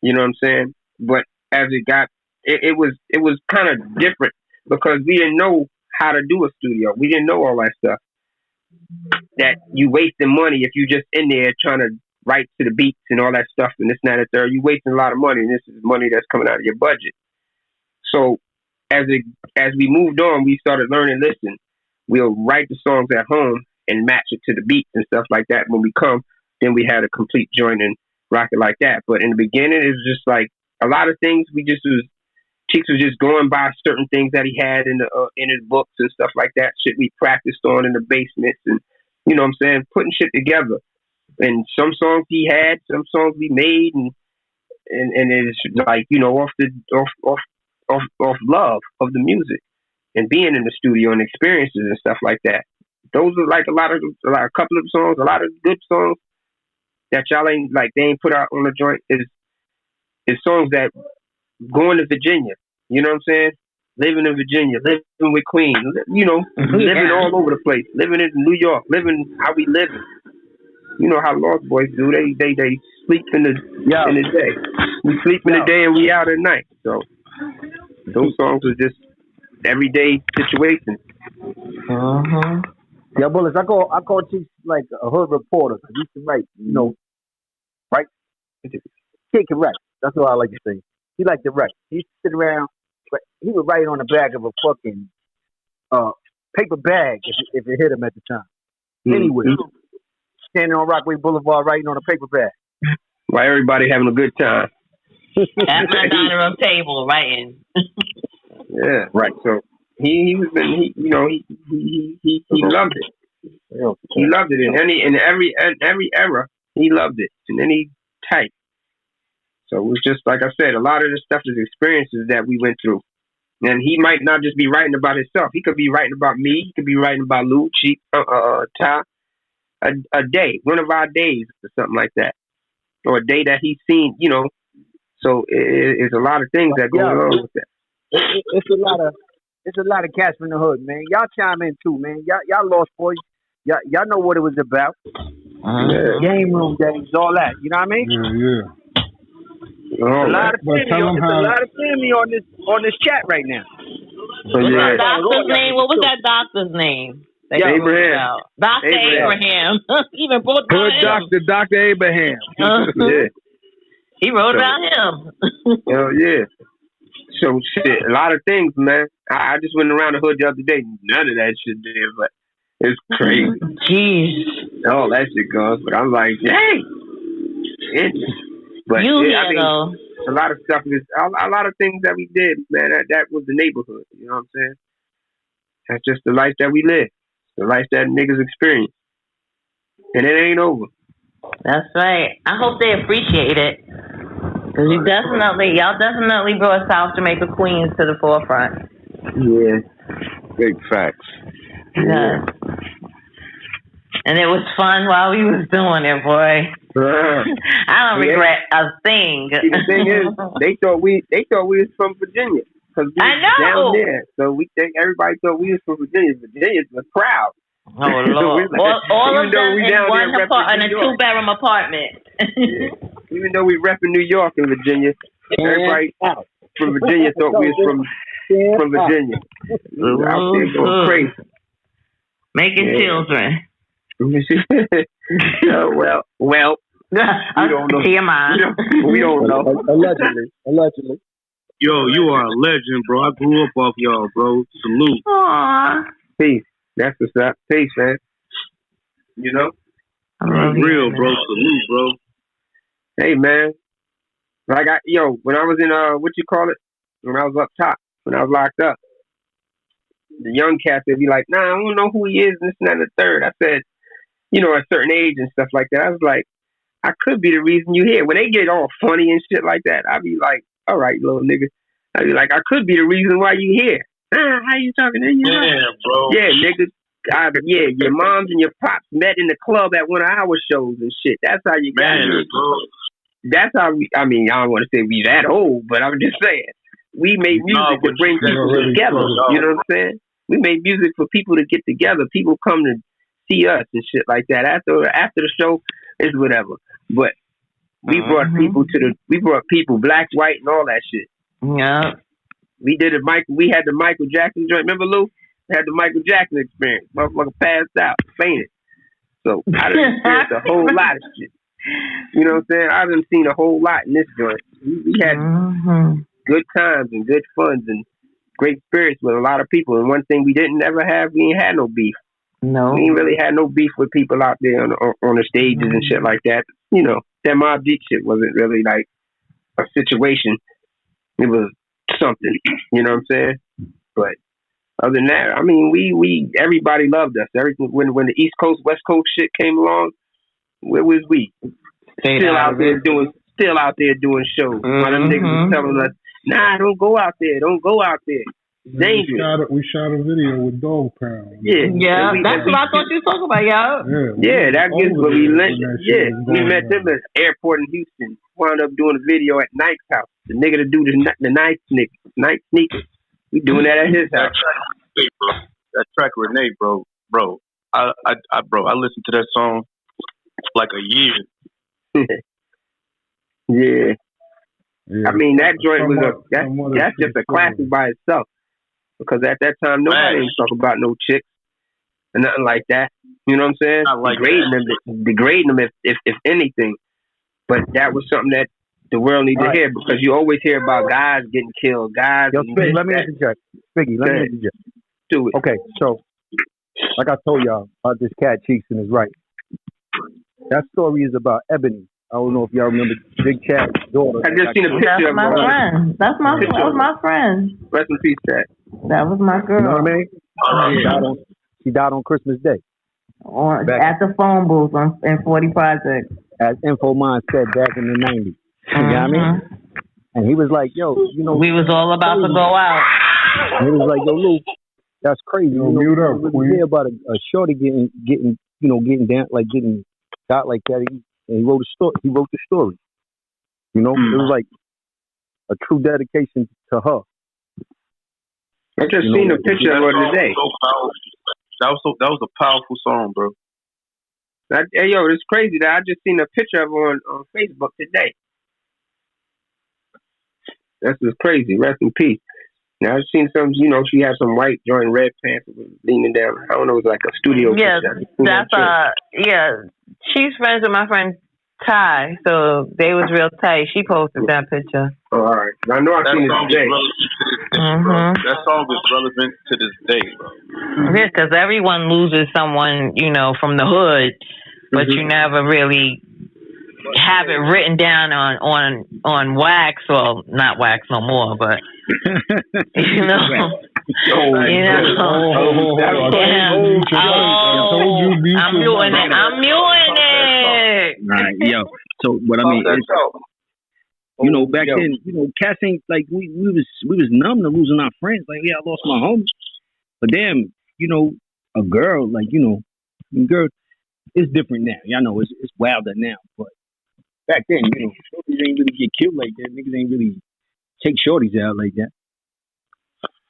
You know what I'm saying? But as it got, it was kind of different because we didn't know how to do a studio. We didn't know all that stuff. That you wasting money if you just in there trying to write to the beats and all that stuff and this and that and third. You wasting a lot of money, and this is money that's coming out of your budget. So as we moved on, we started learning. Listen, we'll write the songs at home and match it to the beats and stuff like that. When we come, then we had a complete joint and rock it like that. But in the beginning, it was just like a lot of things. Cheeks was just going by certain things that he had in his books and stuff like that. Shit we practiced on in the basements and, you know what I'm saying, putting shit together. And some songs he had, some songs we made, and it's like, you know, off love of the music and being in the studio and experiences and stuff like that. Those are like a couple of songs, a lot of good songs that y'all ain't like they ain't put out on the joint is songs that going to Virginia. You know what I'm saying? living in Virginia, living with Queen, living all over the place, living in New York, living how we live. You know how LostBoyz do. They sleep in the day. We sleep in the day and we out at night. So those songs are just everyday situations. Yeah, Bullets. I call Chief like a hood reporter. He used to write, right? He can write. That's what I like to say. He liked to write. He used to sit around. He would write on the back of a fucking paper bag if it hit him at the time. Anyway, standing on Rockaway Boulevard writing on a paper bag. Why everybody having a good time? At my dining room table writing. Yeah, right. So he loved it. He loved it in every era. He loved it in any type. So it was just like I said, a lot of this stuff is experiences that we went through. And he might not just be writing about himself. He could be writing about me. He could be writing about Lou, Chief, Ty. A day, one of our days, or something like that, or a day that he's seen. So it's a lot of things that go along with that. It's a lot of cats from the hood, man. Y'all chime in too, man. Y'all LostBoyz. Y'all know what it was about. Game room days, all that. You know what I mean? Yeah. A lot of family on this chat right now. What's that doctor's name? What was that doctor's name? Abraham. Dr. Abraham. Even brought down Dr. Abraham. Yeah. He wrote about him. Hell yeah. So shit, a lot of things, man. I just went around the hood the other day. None of that shit there, but it's crazy. Jeez. All that shit goes, but I'm like, dang. But I mean, a lot of stuff is a lot of things that we did, man. That was the neighborhood. You know what I'm saying? That's just the life that we live. The life that niggas experience. And it ain't over. That's right. I hope they appreciate it. Because y'all definitely brought South Jamaica Queens to the forefront. Yeah. Big facts. Yeah. And it was fun while we was doing it, boy. I don't regret a thing. See, the thing is, they thought we was from Virginia. Cause we I know. Down there, so we think everybody thought we was from Virginia. Virginia's was proud. Oh Lord! all of them in a 2-bedroom apartment. Even though we repping New York and Virginia, everybody from Virginia thought we was from Virginia. Out there going crazy, making children. Well. We don't know. We don't know. Allegedly. Yo, you are a legend, bro. I grew up off y'all, bro. Salute. Aww. Peace. That's what's up. Peace, man. You know? Real, bro. Salute, bro. Hey, man. Like, when I was in, when I was up top, when I was locked up, the young cats, they'd be like, nah, I don't know who he is, and this and that and the third. I said, at a certain age and stuff like that, I was like, I could be the reason you here. When they get all funny and shit like that, I'd be like, all right, little nigga. I'd be like, I could be the reason why you here. How you talking to you? Yeah, bro. Yeah, nigga. Your moms and your pops met in the club at one of our shows and shit. That's how you got here. Bro. That's how I don't want to say we that old, but I'm just saying. We made music to bring people together. You know what I'm saying? We made music for people to get together. People come to see us and shit like that. After the show, it's whatever. But we brought people, black, white, and all that shit. Yeah. We did it. We had the Michael Jackson joint. Remember, Lou? We had the Michael Jackson experience. Motherfucker passed out, fainted. So I done experienced a whole lot of shit. You know what I'm saying? I done seen a whole lot in this joint. We had good times and good funs and great spirits with a lot of people. And one thing we didn't ever have, we ain't had no beef. No. We ain't really had no beef with people out there on the stages and shit like that. That Mobb Deep shit wasn't really like a situation. It was something, you know what I'm saying? But other than that, I mean, we everybody loved us. Everything when the East Coast, West Coast shit came along, where was we? Still out there doing shows. One of them niggas was telling us, nah, don't go out there. It's dangerous. We shot a video with Dog Pound. Yeah, that's what I thought you were talking about, y'all. Yeah, that gets what we let. Yeah, we met them at the airport in Houston. Wound up doing a video at Nike's house. The nigga to do the night sneakers. We doing that at his That house. track, bro. That track Renee, bro. I listened to that song like a year. Yeah. Yeah. I mean, that joint was that's just a classic by itself. Because at that time, nobody ain't talk about no chicks or nothing like that. You know what I'm saying? Like degrading them if anything. But that was something that the world needs to hear, because you always hear about guys getting killed, guys. Yo, Spiggy, let me interject. Spiggy, let me interject. Do it. Okay, so like I told y'all about this cat Cheeks and his right. That story is about Ebony. I don't know if y'all remember Big Cat's daughter. I just seen a picture of my friend. That was my friend. Rest in peace, Cat. That was my girl. You know what I mean? She died on Christmas Day. At the phone booth in 40 Project. As InfoMind said back in the 90s. You know what I mean? And he was like, yo, you know. We was all about to go out. And he was like, yo, Lou, that's crazy. You know, mute up, we hear about a shorty getting down, like getting got like that. And he wrote a story. He wrote the story. You know, it was like a true dedication to her. I just seen a picture of her today. That was a powerful song, bro. Hey, yo, it's crazy that I just seen a picture of her on Facebook today. That's just crazy. Rest in peace. Now, I've seen some, she had some white joint red pants leaning down. I don't know, it was like a studio picture. She's friends with my friend Ty, so they was real tight. She posted that picture. Oh, all right. I know I've seen it today. That song is relevant to this day, bro. Yeah, because everyone loses someone, from the hood, but you never really have it written down on wax, or not wax no more, but I'm muting it. Right, yo. So what I mean is, back then, cats ain't like we was numb to losing our friends. Like, yeah, I lost my homie, but damn, a girl, like, girl, it's different now. Y'all know it's wilder now, but back then, shorties ain't really get killed like that. Niggas ain't really take shorties out like that.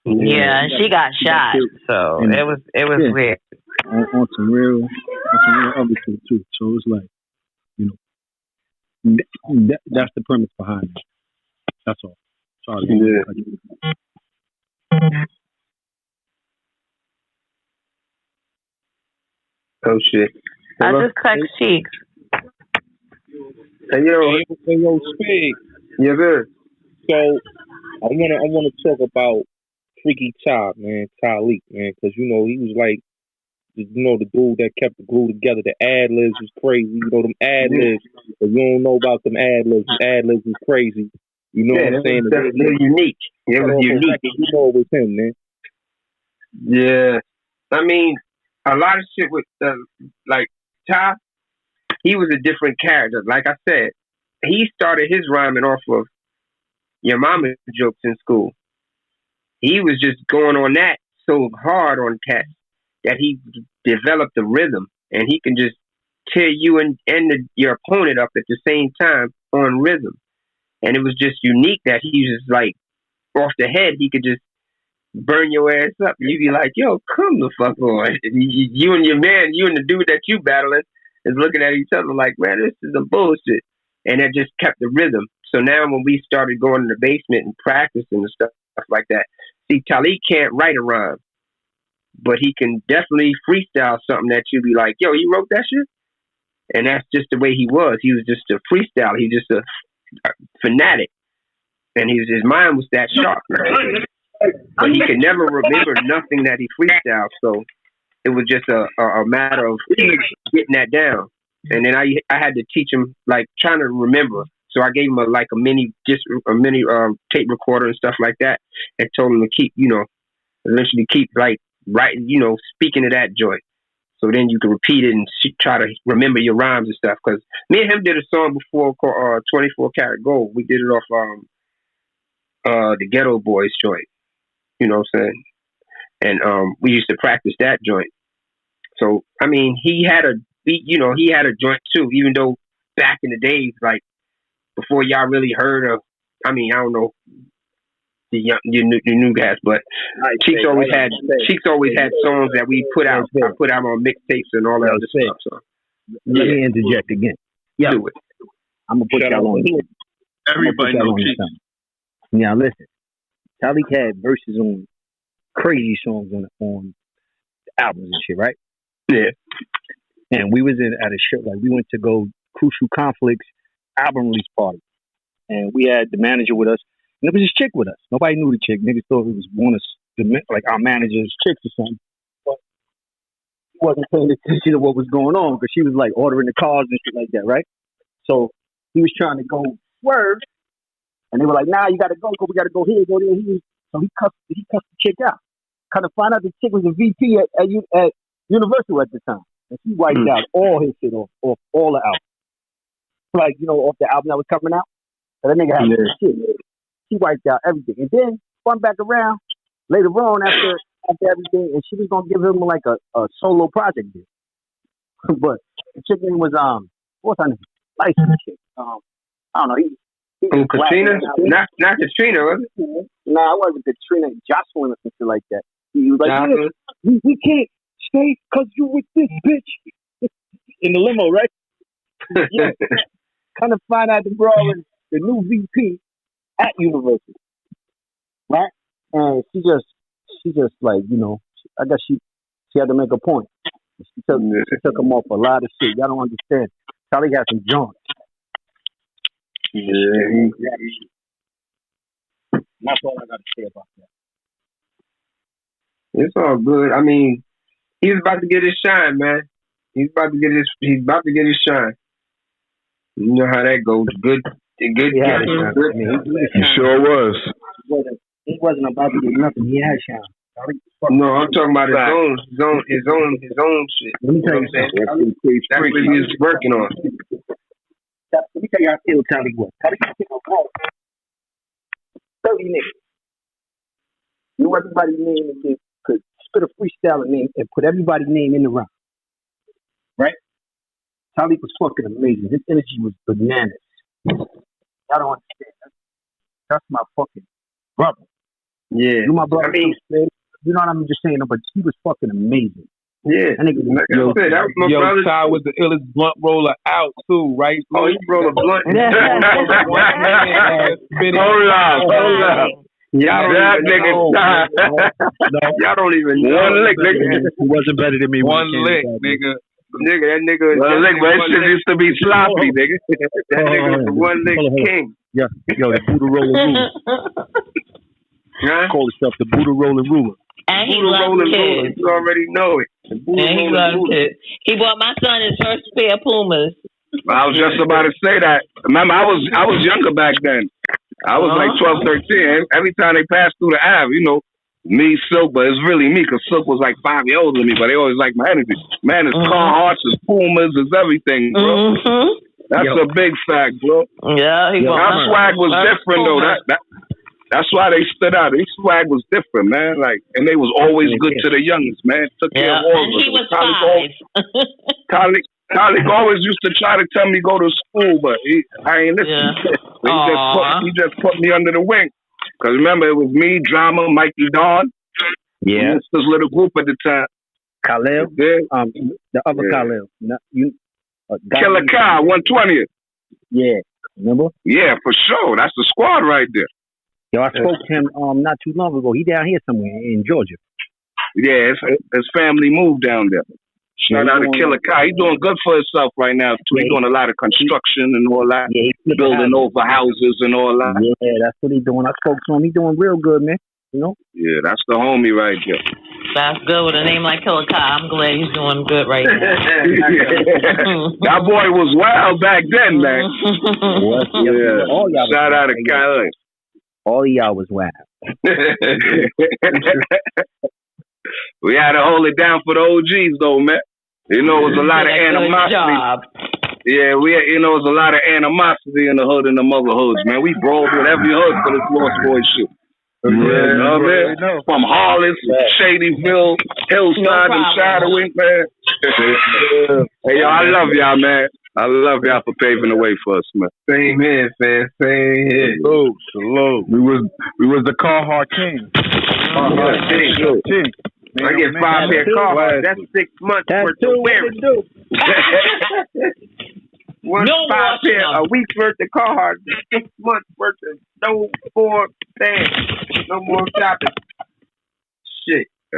Yeah, and she got shot, so it was weird. On some real other shit too. So it's like, that's the premise behind it. That's all. Sorry. Oh shit! I just text Cheeks. Hey yo, Spigg. Yeah, good. So I wanna talk about Freaky Ty, man, Tyleek, man, because he was like, the dude that kept the glue together. The ad libs was crazy. Them ad libs. If you don't know about them ad libs was crazy. You know what I'm saying? They're unique. It was unique. You know it was him, man. Yeah, I mean, a lot of shit with like Ty. He was a different character. Like I said, he started his rhyming off of your mama jokes in school. He was just going on that so hard on cats that he developed a rhythm, and he can just tear you and your opponent up at the same time on rhythm. And it was just unique that he was just like off the head. He could just burn your ass up. You'd be like, yo, come the fuck on. You and your man, you and the dude that you battling is looking at each other like, man, this is some bullshit. And that just kept the rhythm. So now when we started going in the basement and practicing and stuff like that, see, Tyleek can't write a rhyme, but he can definitely freestyle something that you'd be like, yo, you wrote that shit? And that's just the way he was. He was just a freestyle. He's just a fanatic. And his mind was that sharp. Right? But he could never remember nothing that he freestyled. So it was just a matter of getting that down. And then I had to teach him, like, trying to remember. So I gave him a mini tape recorder and stuff like that, and told him to keep, eventually keep writing, speaking to that joint. So then you can repeat it and try to remember your rhymes and stuff. Because me and him did a song before called 24 Karat Gold. We did it off the Ghetto Boys joint. You know what I'm saying? And we used to practice that joint. So I mean, he had a joint too. Even though back in the days, like before y'all really heard of, I mean, I don't know, the new guys. But Cheeks always had songs that we put out on mixtapes and all that other stuff. So let me interject again. Yeah, do it. I'm gonna put y'all on. Everybody knows Cheeks. Now listen, Talik had verses on crazy songs on albums and shit, right? Yeah. And we was at a show, like we went to go Crucial Conflicts album release party, and we had the manager with us, and there was this chick with us. Nobody knew the chick. Niggas thought it was one of like our manager's chicks or something. But he wasn't paying attention to what was going on because she was like ordering the cars and shit like that, right? So he was trying to go swerve, and they were like, "Nah, you gotta go. We gotta go here, go there." So he cussed the chick out. Kind of find out the chick was a VP at Universal at the time. And he wiped out all his shit off all the albums. Like, off the album that was coming out. So that nigga had shit. He wiped out everything. And then spun back around later on after everything, and she was gonna give him like a solo project deal. But the chick name was what's her name? License chick. I don't know. He Katrina? Not Katrina, was it? Nah, it wasn't Katrina. Jocelyn or something like that. He was like, yeah, we can't stay because you with this bitch in the limo, right? Yeah. Kind of find out the bro is the new VP at Universal, right? And she just like, I guess she had to make a point. She took him off a lot of shit. Y'all don't understand. Charlie got some joints. Yeah. That's all I got to say about that. It's all good. I mean, he's about to get his shine, man. He's about to get his shine. You know how that goes. Good. He sure was. He wasn't about to get nothing. He had shine. No, I'm talking about his own shit. Let me tell you something. That's what he was working on. Let me tell you how I feel Tally was. Tally was a bro. 30 niggas. You know everybody's name and could spit a freestyle name and put everybody's name in the round. Right? Talik was fucking amazing. His energy was bananas. Y'all don't understand. That's my fucking brother. Yeah. You my brother. I mean, you know what I'm just saying? But he was fucking amazing. Yeah. That was my brother. Ty was the illest blunt roller out too, right? Oh, he rolled a blunt. Hold up. Y'all don't even know. One lick, nigga. He wasn't better than me. One lick, nigga. Nigga, that nigga. One lick, but that shit used to be sloppy, nigga. That nigga was the one lick king. Yeah, yo, the Buddha Roller Ruler. Call himself the Buddha Roller Ruler. And he loved kids. You already know it. And he loved kids. He bought my son his first pair of Pumas. I was just about to say that. Remember, I was younger back then. I was like 12, 13. Every time they passed through the Ave, me, Silk, but it's really me because Silk was like 5 years older than me, but they always like my energy. Man, it's Carhartts, it's Pumas, it's everything, bro. That's a big fact, bro. Yeah, our swag was different, though. That's why they stood out. Their swag was different, man. Like, and they was always good to the youngest, man. Took care of all of us. And he was 5. Kalik always used to try to tell me go to school, but I ain't listen. He just put me under the wing. Because remember, it was me, Drama, Mikey Dawn. Yeah. This little group at the time. Khalil. The other Khalil. Killer Kai, 120th. Yeah. Remember? Yeah, for sure. That's the squad right there. Yo, I spoke to him not too long ago. He down here somewhere in Georgia. Yeah, his family moved down there. Shout out to Killer Kai. He's doing good for himself right now, too. He's doing a lot of construction and all that. Yeah, he's building over houses and all that. Yeah, that's what he's doing. I spoke to him. He's doing real good, man. Yeah, that's the homie right there. That's good with a name like Killer Kai. I'm glad he's doing good right now. That boy was wild back then, man. Yeah. Shout out to Kai. All of y'all was wild. We had to hold it down for the OGs, though, man. It was a lot of animosity. Yeah, it was a lot of animosity in the hood and the mother hoods, man. We brawled with every hood for this LostBoyz shit. You know what I mean? From Hollis, Shadyville, Hillside, and Shadowing, man. Hey, yo, I love y'all, man. I love y'all for paving the way for us, man. Same here, fam. Same here. Salute. We was the Carhartt King. Carhartt King. I get 5 pair of Carhartt. That's 6 months worth of wearing. One 5 pair, a week's worth of Carhartt. 6 months worth of no more things. No more shopping. Shit. I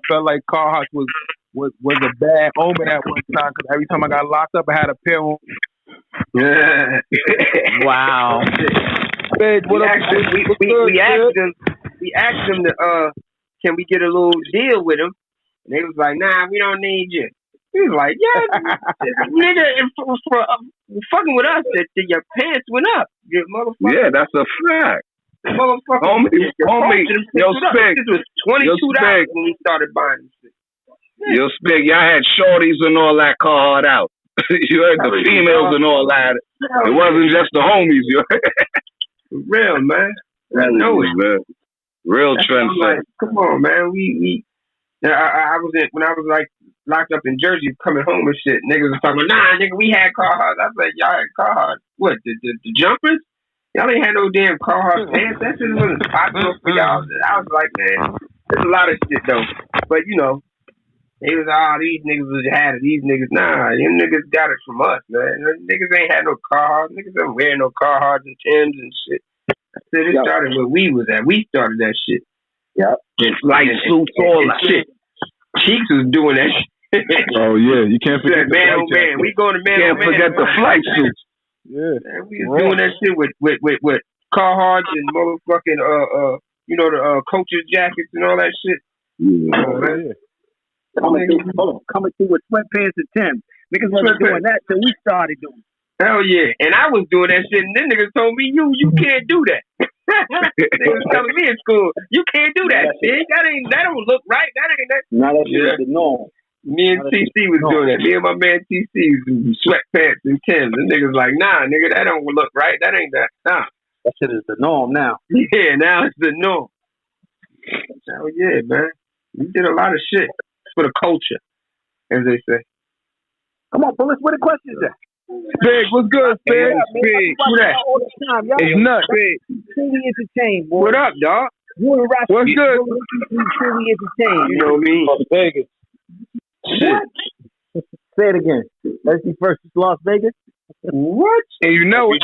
felt like Carhartt was a bad omen at one time because every time I got locked up, I had a pair on. Wow. Spigg, we asked them to can we get a little deal with them? And they was like, nah, we don't need you. He was like, yeah, nigga, for fucking with us, your pants went up. You motherfucker. Yeah, that's a fact. Motherfucker. Homie, yo, Spigg. This was $22 when we started buying this shit. Yo, Spigg, y'all had shorties and all that Carhartt out. You heard the females and all that. It wasn't just the homies, you heard? Real, man. I know it, man. Real trend. Like, come on, man. I was when I was like locked up in Jersey, coming home and shit. Niggas was talking about, nah, nigga, we had Carhartt. I was like, y'all had Carhartt. What? The jumpers? Y'all ain't had no damn Carhartt pants. That shit wasn't popular for y'all. I was like, man, there's a lot of shit though. But you know, they was these niggas was had it. These niggas, nah, them niggas got it from us, man. Niggas ain't had no Carhartt. Niggas ain't wearing no Carhartt and Timbs and shit. I said it started where we was at. We started that shit. Yep. Light suits, all that shit. Cheeks was doing that shit. Oh yeah, you can't forget man. We going to man. Can't forget the flight suits. Yeah, man, we was doing that shit with Carhartt and motherfucking the coaches jackets and all that shit. Yeah. Coming through with sweatpants and Timbs. Niggas wasn't doing that till we started doing. Hell yeah, and I was doing that shit, and then niggas told me you can't do that. Niggas telling me in school, you can't do that shit. That don't look right. That ain't that. Now that shit is the norm. Me and TC was doing that. Me and my man TC was sweatpants and Timbs. And niggas like, nah, nigga, that don't look right. That ain't that. Nah. That shit is the norm now. Yeah, now it's the norm. Hell yeah, man. We did a lot of shit for the culture, as they say. Come on, Bullets, where the questions at? Spigg, what's good, Spigg? Spigg, who that? It's nuts. Truly entertained, boy. What up, dog? What's good? Truly entertained. You know me. Las Vegas. Shit. Say it again. Let's see first. Las Vegas. What? And you know it.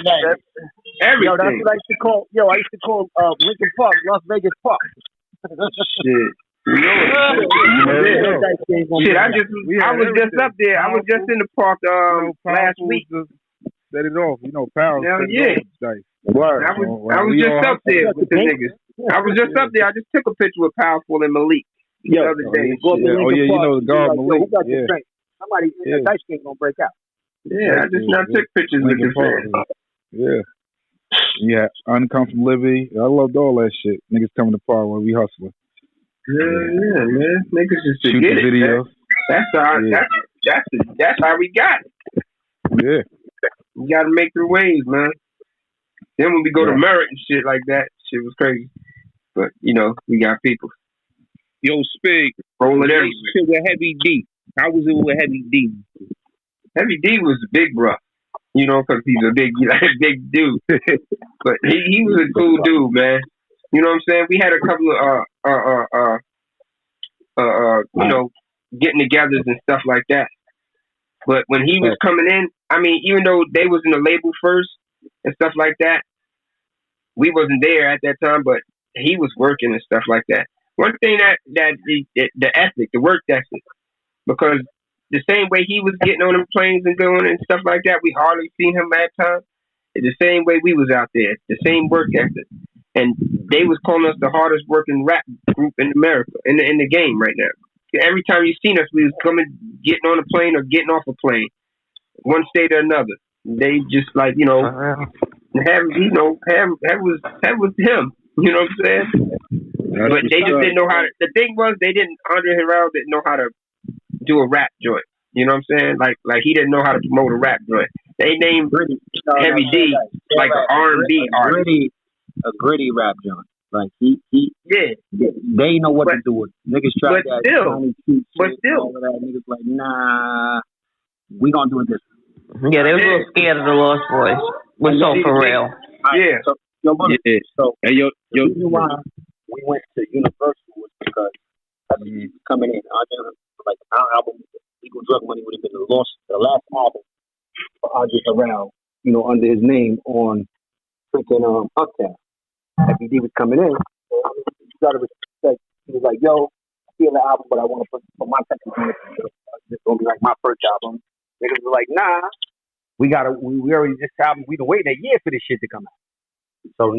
Everything. Yo, that's what I used to call. I used to call Lincoln Park, Las Vegas Park. Shit. Shit, I was just up there. I was just in the park last week. Set it off, power. Hell yeah. Word. I was just up there with the niggas. I was just up there. I just took a picture with Powerful and Malik the other day. The guard Malik. Yeah. Somebody in the dice game gonna break out. Yeah, I took pictures with the fans. Yeah. Yeah, uncomfortable Libby. I loved all that shit. Niggas coming to park when we hustling. Yeah, man. Niggas just shoot forget the it. videos. That's how we got it. Yeah. We gotta make the waves, man. Then when we go to Merit and shit like that, shit was crazy. But we got people. Yo, Spigg. Rolling everywhere. With Heavy D. How was it with Heavy D? Heavy D was a big bro. Because he's a big dude. But he was a cool dude, man. You know what I'm saying? We had a couple of getting-togethers and stuff like that. But when he was coming in, I mean, even though they was in the label first and stuff like that, we wasn't there at that time. But he was working and stuff like that. One thing that the ethic, the work ethic, because the same way he was getting on them planes and going and stuff like that, we hardly seen him at times. The same way we was out there, the same work ethic. And they was calling us the hardest working rap group in America, in the game right now. Every time you seen us, we was coming, getting on a plane or getting off a plane, one state or another. They just have was him. You know what I'm saying? But they just didn't know how to. The thing was, Andre Harrell didn't know how to do a rap joint. You know what I'm saying? Like he didn't know how to promote a rap joint. They named Heavy D like an R&B artist. A gritty rap joint. Like he they know what to do with. Niggas try that. All of that. Niggas like, nah. we gonna do it this way. Yeah, they was a little scared of the Lost Boys. We're so for real. Yeah. So, so hey, yo, the reason why we went to Universal was because he was coming in. Like our album, Legal Drug Money, would have been the last album for Andre Harrell, under his name on freaking Uptown. FED was coming in. So, you gotta respect. He was like, "Yo, I feel the album, but I want to put my second one. This gonna be like my first album." Niggas was like, "Nah, we already this album. We've been waiting a year for this shit to come out." So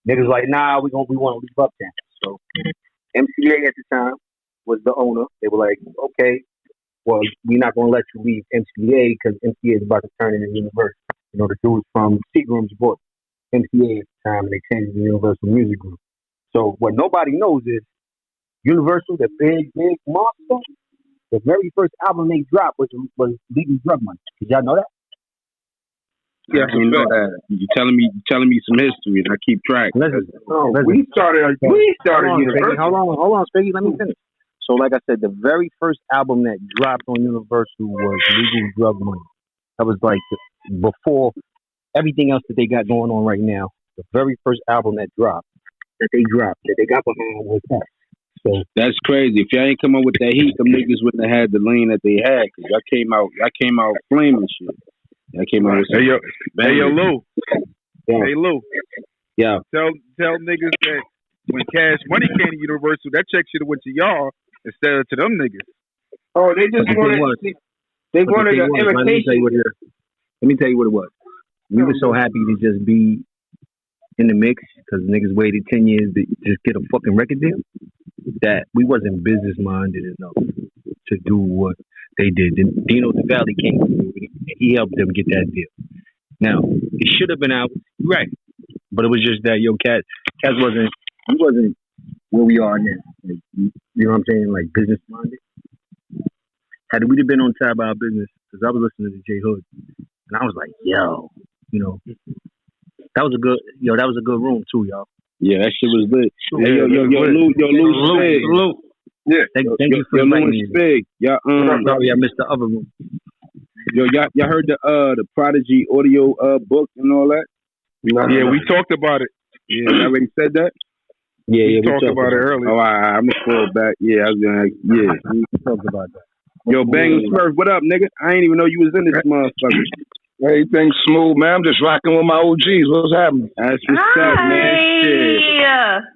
niggas like, "Nah, we want to leave Uptown." So MCA at the time was the owner. They were like, "Okay, well, we're not gonna let you leave MCA because MCA is about to turn into Universal." The dudes from Seagram's bought MCA at the time, and they changed it to Universal Music Group. So what nobody knows is Universal, the big monster. The very first album they dropped was Legal Drug Money. Did y'all know that? Yeah, I know that. You telling me some history, and I keep track. Listen. We started Universal. Hold on, Spiggy. Let me finish. So, like I said, the very first album that dropped on Universal was Legal Drug Money. That was like before everything else that they got going on right now. The very first album that they got behind was that. So that's crazy. If y'all ain't come up with that heat, them niggas wouldn't have had the lane that they had. Cause y'all came out flaming shit. Y'all came out with hey yo, Lou. Yeah. Hey Lou. Yeah. Tell niggas that when Cash Money came to Universal, that check should have went to y'all instead of to them niggas. Oh, they just wanted an imitation. Let me tell you what it was. We were so happy to just be in the mix because niggas waited 10 years to just get a fucking record deal that we wasn't business minded enough to do what they did. Then Dino DeValley came through and he helped them get that deal. Now, it should have been out, right? But it was just that, Cass wasn't where we are now. Like, you know what I'm saying? Like business minded. Had we been on top of our business, because I was listening to J Hood, and I was like, that was a good room too, y'all. Yeah, that shit was lit. Hey, Lou. Yeah. Thank you for inviting me. Spigg. Sorry, I missed the other room. Y'all heard the Prodigy audio book and all that? Yeah, we talked about it. Yeah, I already said that? Yeah, we talked about it earlier. Oh, I'm gonna call back. Yeah, I was gonna. Yeah, we talked about that. Yo, Bang Smurf, what up, nigga? I ain't even know you was in this motherfucker. Everything smooth, man. I'm just rocking with my OGs. What's happening? That's what's up, man. Shit.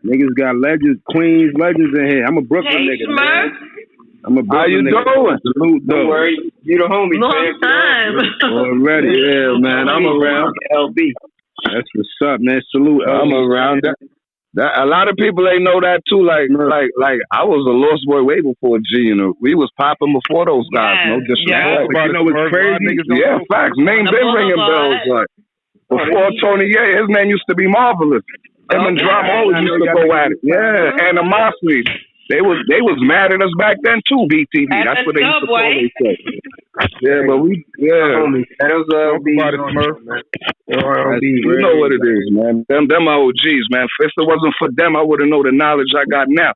Niggas got legends, queens, legends in here. I'm a Brooklyn nigga, man. I'm a Brooklyn How you nigga. doing? Salute, though. Don't worry. You the homie, Long time. Already, yeah, man. I'm around. LB. That's what's up, man. Salute. I'm around. That a lot of people ain't know that too. Like I was a Lost Boy way before G. We was popping before those guys. No disrespect. But you know what's crazy? Yeah, facts. Name been ringing bells. Like before Tony Ye, his name used to be Marvelous. Him and Drum always used to go at it. Yeah, animosity. They was mad at us back then too. BTV. That's what they used to call themselves. Yeah, but that was you know what it is, man. Them OGs, man. If it wasn't for them, I wouldn't know the knowledge I got now.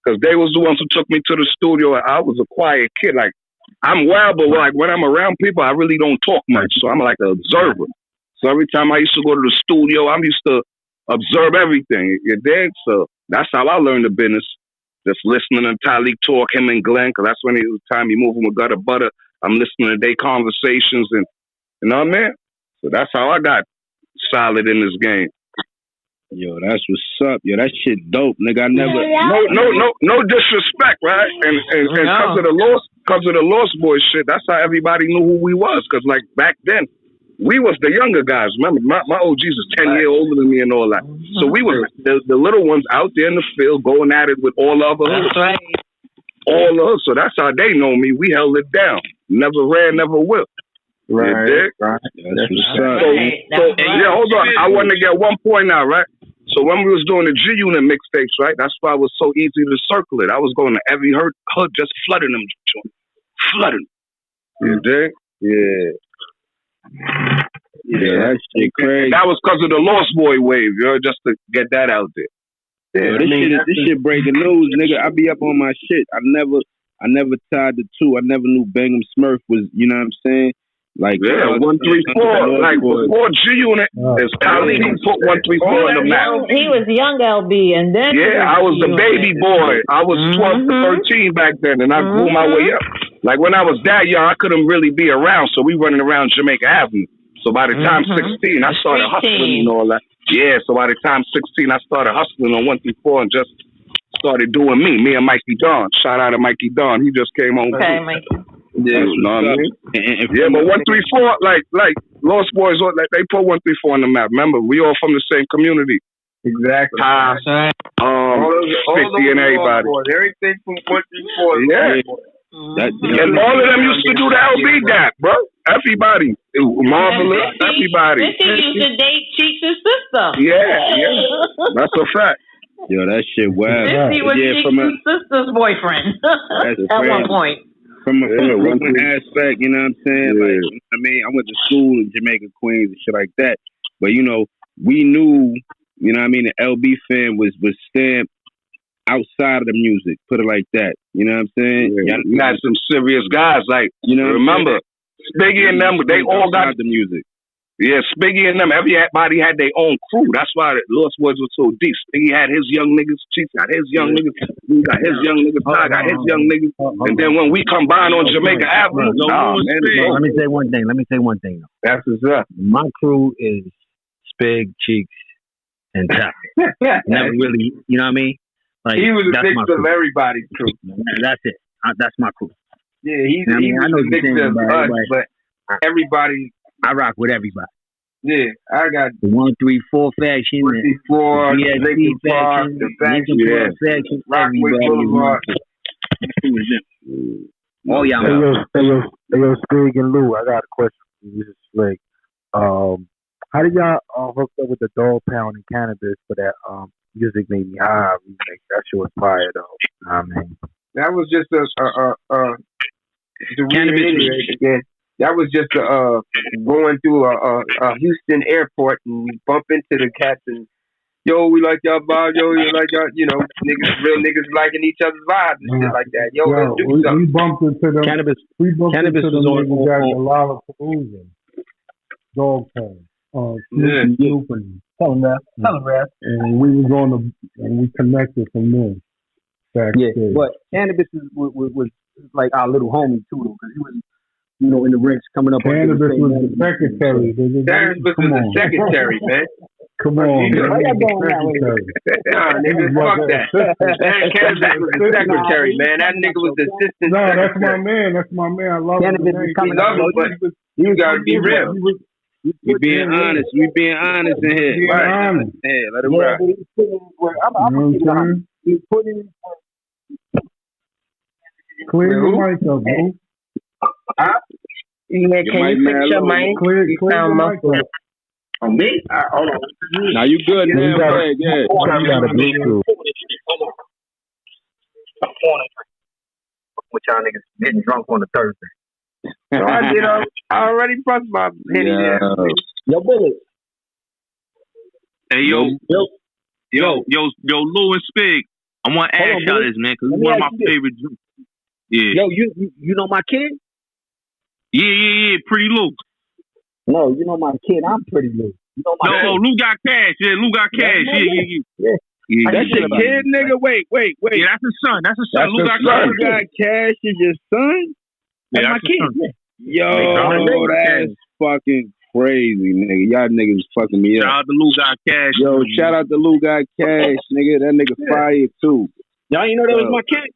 Because they was the ones who took me to the studio. I was a quiet kid. Like, I'm wild, but like when I'm around people, I really don't talk much. So I'm like an observer. So every time I used to go to the studio, I'm used to observe everything. You dig? So that's how I learned the business. Just listening to Talik talk, him and Glenn, because that's when it was time he moving with Gutter Butter. I'm listening to their conversations, and you know what I mean? So that's how I got solid in this game. Yo, that's what's up. Yo, that shit dope, nigga. I never no disrespect, right? And because of the Lost Boys shit, that's how everybody knew who we was. Because like back then, we was the younger guys. Remember, my OGs is 10 years older than me and all that. So we was the little ones out there in the field going at it with all the other hoods. Right. All the hoods. So that's how they know me. We held it down. Never ran, never will. Right. That's what's up. Yeah, hold on. I want to get one point out, right? So when we was doing the G Unit mixtapes, right? That's why it was so easy to circle it. I was going to every hood just flooding them. Flooding. You dig? Yeah. Yeah, that shit crazy. That was because of the Lost Boy wave, just to get that out there. Yeah, this shit breaking news, nigga. I be up on my shit. I never I never tied the two. I never knew Bangham Smurf was, you know what I'm saying? Like, 134, like before G Unit, is Khalid who put 134 in the map. He was young LB, and then I was the baby boy. I was 12 to 13 back then, and I grew my way up. Like when I was that young, I couldn't really be around, so we running around Jamaica Avenue. So by the time 16, I started hustling and all that. Yeah, so by the time 16, I started hustling on 134 and just started doing me and Mikey Don. Shout out to Mikey Don. He just came home. Okay, Mikey. Yeah, you know what I mean? Yeah, but 134, like LostBoyz, like they put 134 on the map. Remember, we all from the same community. Exactly. Spigg and everybody. Everything from 134. Yeah. And all of them used to do the LB dap, bro. Everybody. Marvelous. Everybody. Spigg used to date Cheeks' sister. Yeah. That's a fact. Yo, that shit wild. He was Cheeks' sister's boyfriend at one point. From a Brooklyn aspect, you know what I'm saying? Like, I mean, I went to school in Jamaica, Queens, and shit like that. But you know, we knew, you know what I mean, the LB fan was stamped outside of the music. Put it like that. You know what I'm saying? Yeah. You got some serious guys, like, you know, remember, Spiggy and them, they all got the music. Yeah, Spiggy and them, everybody had their own crew. That's why LostBoyz was so deep. Spiggy had his young niggas, Chief got his young niggas, we got his young niggas, Ty got his young niggas. And then when we combine on Jamaica Avenue, let me say one thing. That's what's up. My crew is Spigg, Cheeks, and Ty. Never really, you know what I mean? Like, he was a mix of everybody's crew. That's it. That's my crew. Yeah, he was a mix of us, but everybody. I rock with everybody. Yeah, I got the 134 faction, 134, the faction, the faction, Rockaway Boulevard. Oh yeah. Hey yo, Spigg and Lou, I got a question for you. This is Spigg. How did y'all hook up with the Dog Pound and Cannabis for that Music Made Me High remake? That shit was fire though. I mean, that was just again. That was just going through a Houston airport and we bump into the cats and yo, we like y'all vibe, yo, you like y'all, you know, real niggas liking each other's vibes and shit like that. Yo, let's do something. We bumped into them. We bumped into them niggas at the Lollapalooza. Dog Pound. Snoop and tell him that. And we was and we connected from there. But Cannabis was like our little homie too, though, because he was, you know, in the ranks coming up. Cannabis was the secretary. Cannabis was the secretary, man. Come on, man. How y'all going that way? Nah, nigga, fuck that. Cannabis was the secretary, man. That nigga was the assistant secretary. That's my man. That's my man. I love Cannabis him. Coming love him, but you gotta be real. We being honest. We being honest in here. Being honest. Hey, let him rock. I'm gonna keep it honest. He put in. Clear your mic up, bro. Yeah, can you fix your mic? Clear your mic up. On me? Hold on. Now you good now? You got a Bluetooth. With y'all niggas getting drunk on a Thursday. So I already pressed my penny there. Yo, Billy. Hey, yo, Lou and Spigg. I want to ask y'all this, man, because it's one of my favorite drinks. Yeah. Yo, you know my kid? Yeah, Pretty Lou. No, you know my kid. I'm Pretty Lou. You know my kid. Lou got cash. Yeah, Lou got cash. Yeah. That's your kid, nigga. Wait. Yeah, that's his son. Lou got cash. Lou got cash is your son? Yeah, that's my kid. Yo, that's fucking crazy, nigga. Y'all niggas fucking me up. Shout out to Lou got cash. Yo, shout out to Lou got cash, nigga. That nigga fire too. Y'all ain't know that was my kid?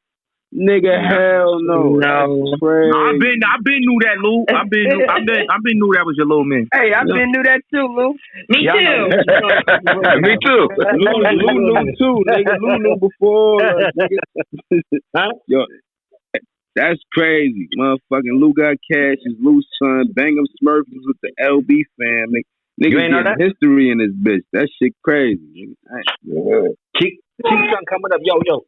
Nigga, hell no. I've been knew that, Lou. I've been knew that was your little man. Hey, I've been knew that too, Lou. Me too. Me too. Lou knew too, nigga. Lou knew before, nigga. Yo, that's crazy. Motherfucking Lou got cash is Lou's son. Bangham Smurf is with the LB fam. Nigga ain't know that? History in this bitch. That shit crazy. Keep something coming up. Yo, y'all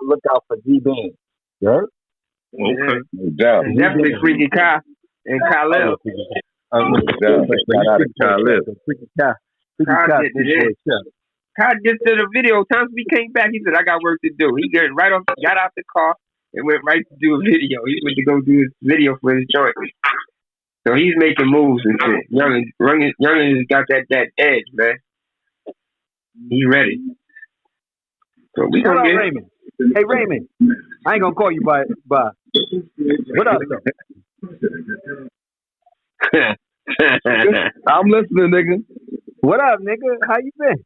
look out for D-Band. Yeah? Okay. No doubt. Definitely Freaky Kai and Khalil. Shout out to Khalil. Freaky Kai. just did a video. Times we came back, he said, "I got work to do." He got out the car and went right to do a video. He went to go do his video for his joint. So he's making moves and shit. Youngin has got that edge, man. He ready. So we gonna get Raymond. Hey Raymond, I ain't gonna call you by. What up, though? I'm listening, nigga. What up, nigga? How you been?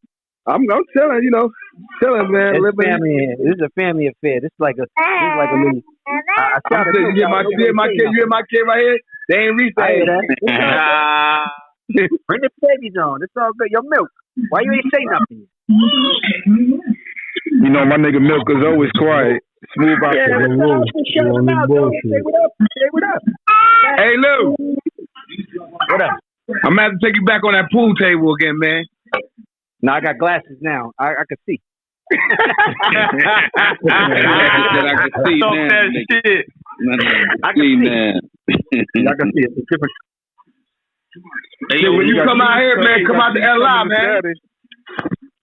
I'm chilling, chilling, man. This is a family affair. This is like a little. You hear my kid right here? They ain't reached that. Bring the babies on. It's all good. Your Milk. Why you ain't say nothing? My nigga Milk is always quiet. Smooth out the room. Say what up. Hey, Lou. What up? I'm gonna have to take you back on that pool table again, man. No, I got glasses now. I can see. I can see now. That shit. I can see now. I can see it. It's different. Hey, when you come out here, man, come out to LI, man.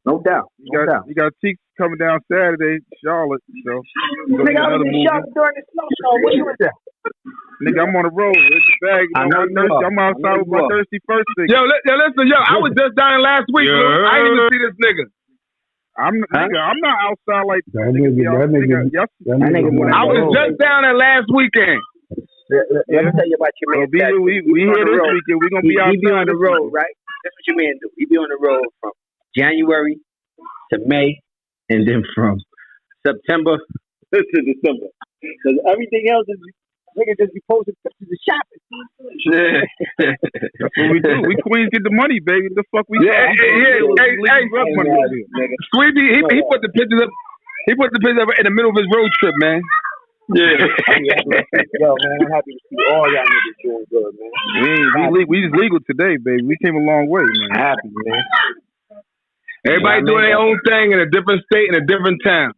No doubt. You got Cheeks coming down Saturday, Charlotte. So nigga, I was in Charlotte during the snowstorm. Where you was at? Nigga, I'm on the road. It's the bag. I'm outside with my thirsty first thing. Yo, listen, I was just down last week, bro. I didn't even see this nigga. I'm not outside like that nigga. I was just down there last weekend. Let me tell you about your man. We here this weekend. We gonna be outside. He be on the road, right? That's what your man do. He be on the road from January to May, and then from September to December. Because everything else is niggas just be posting pictures of shopping. That's what we do. We Queens get the money, baby. The fuck we Hey, Squeeby, he put the pictures up. He put the pictures up in the middle of his road trip, man. Yeah. Yo, man, I'm happy to see all y'all niggas doing good, man. We just legal today, baby. We came a long way, man. Happy, man. Everybody doing their own thing in a different state, in a different town.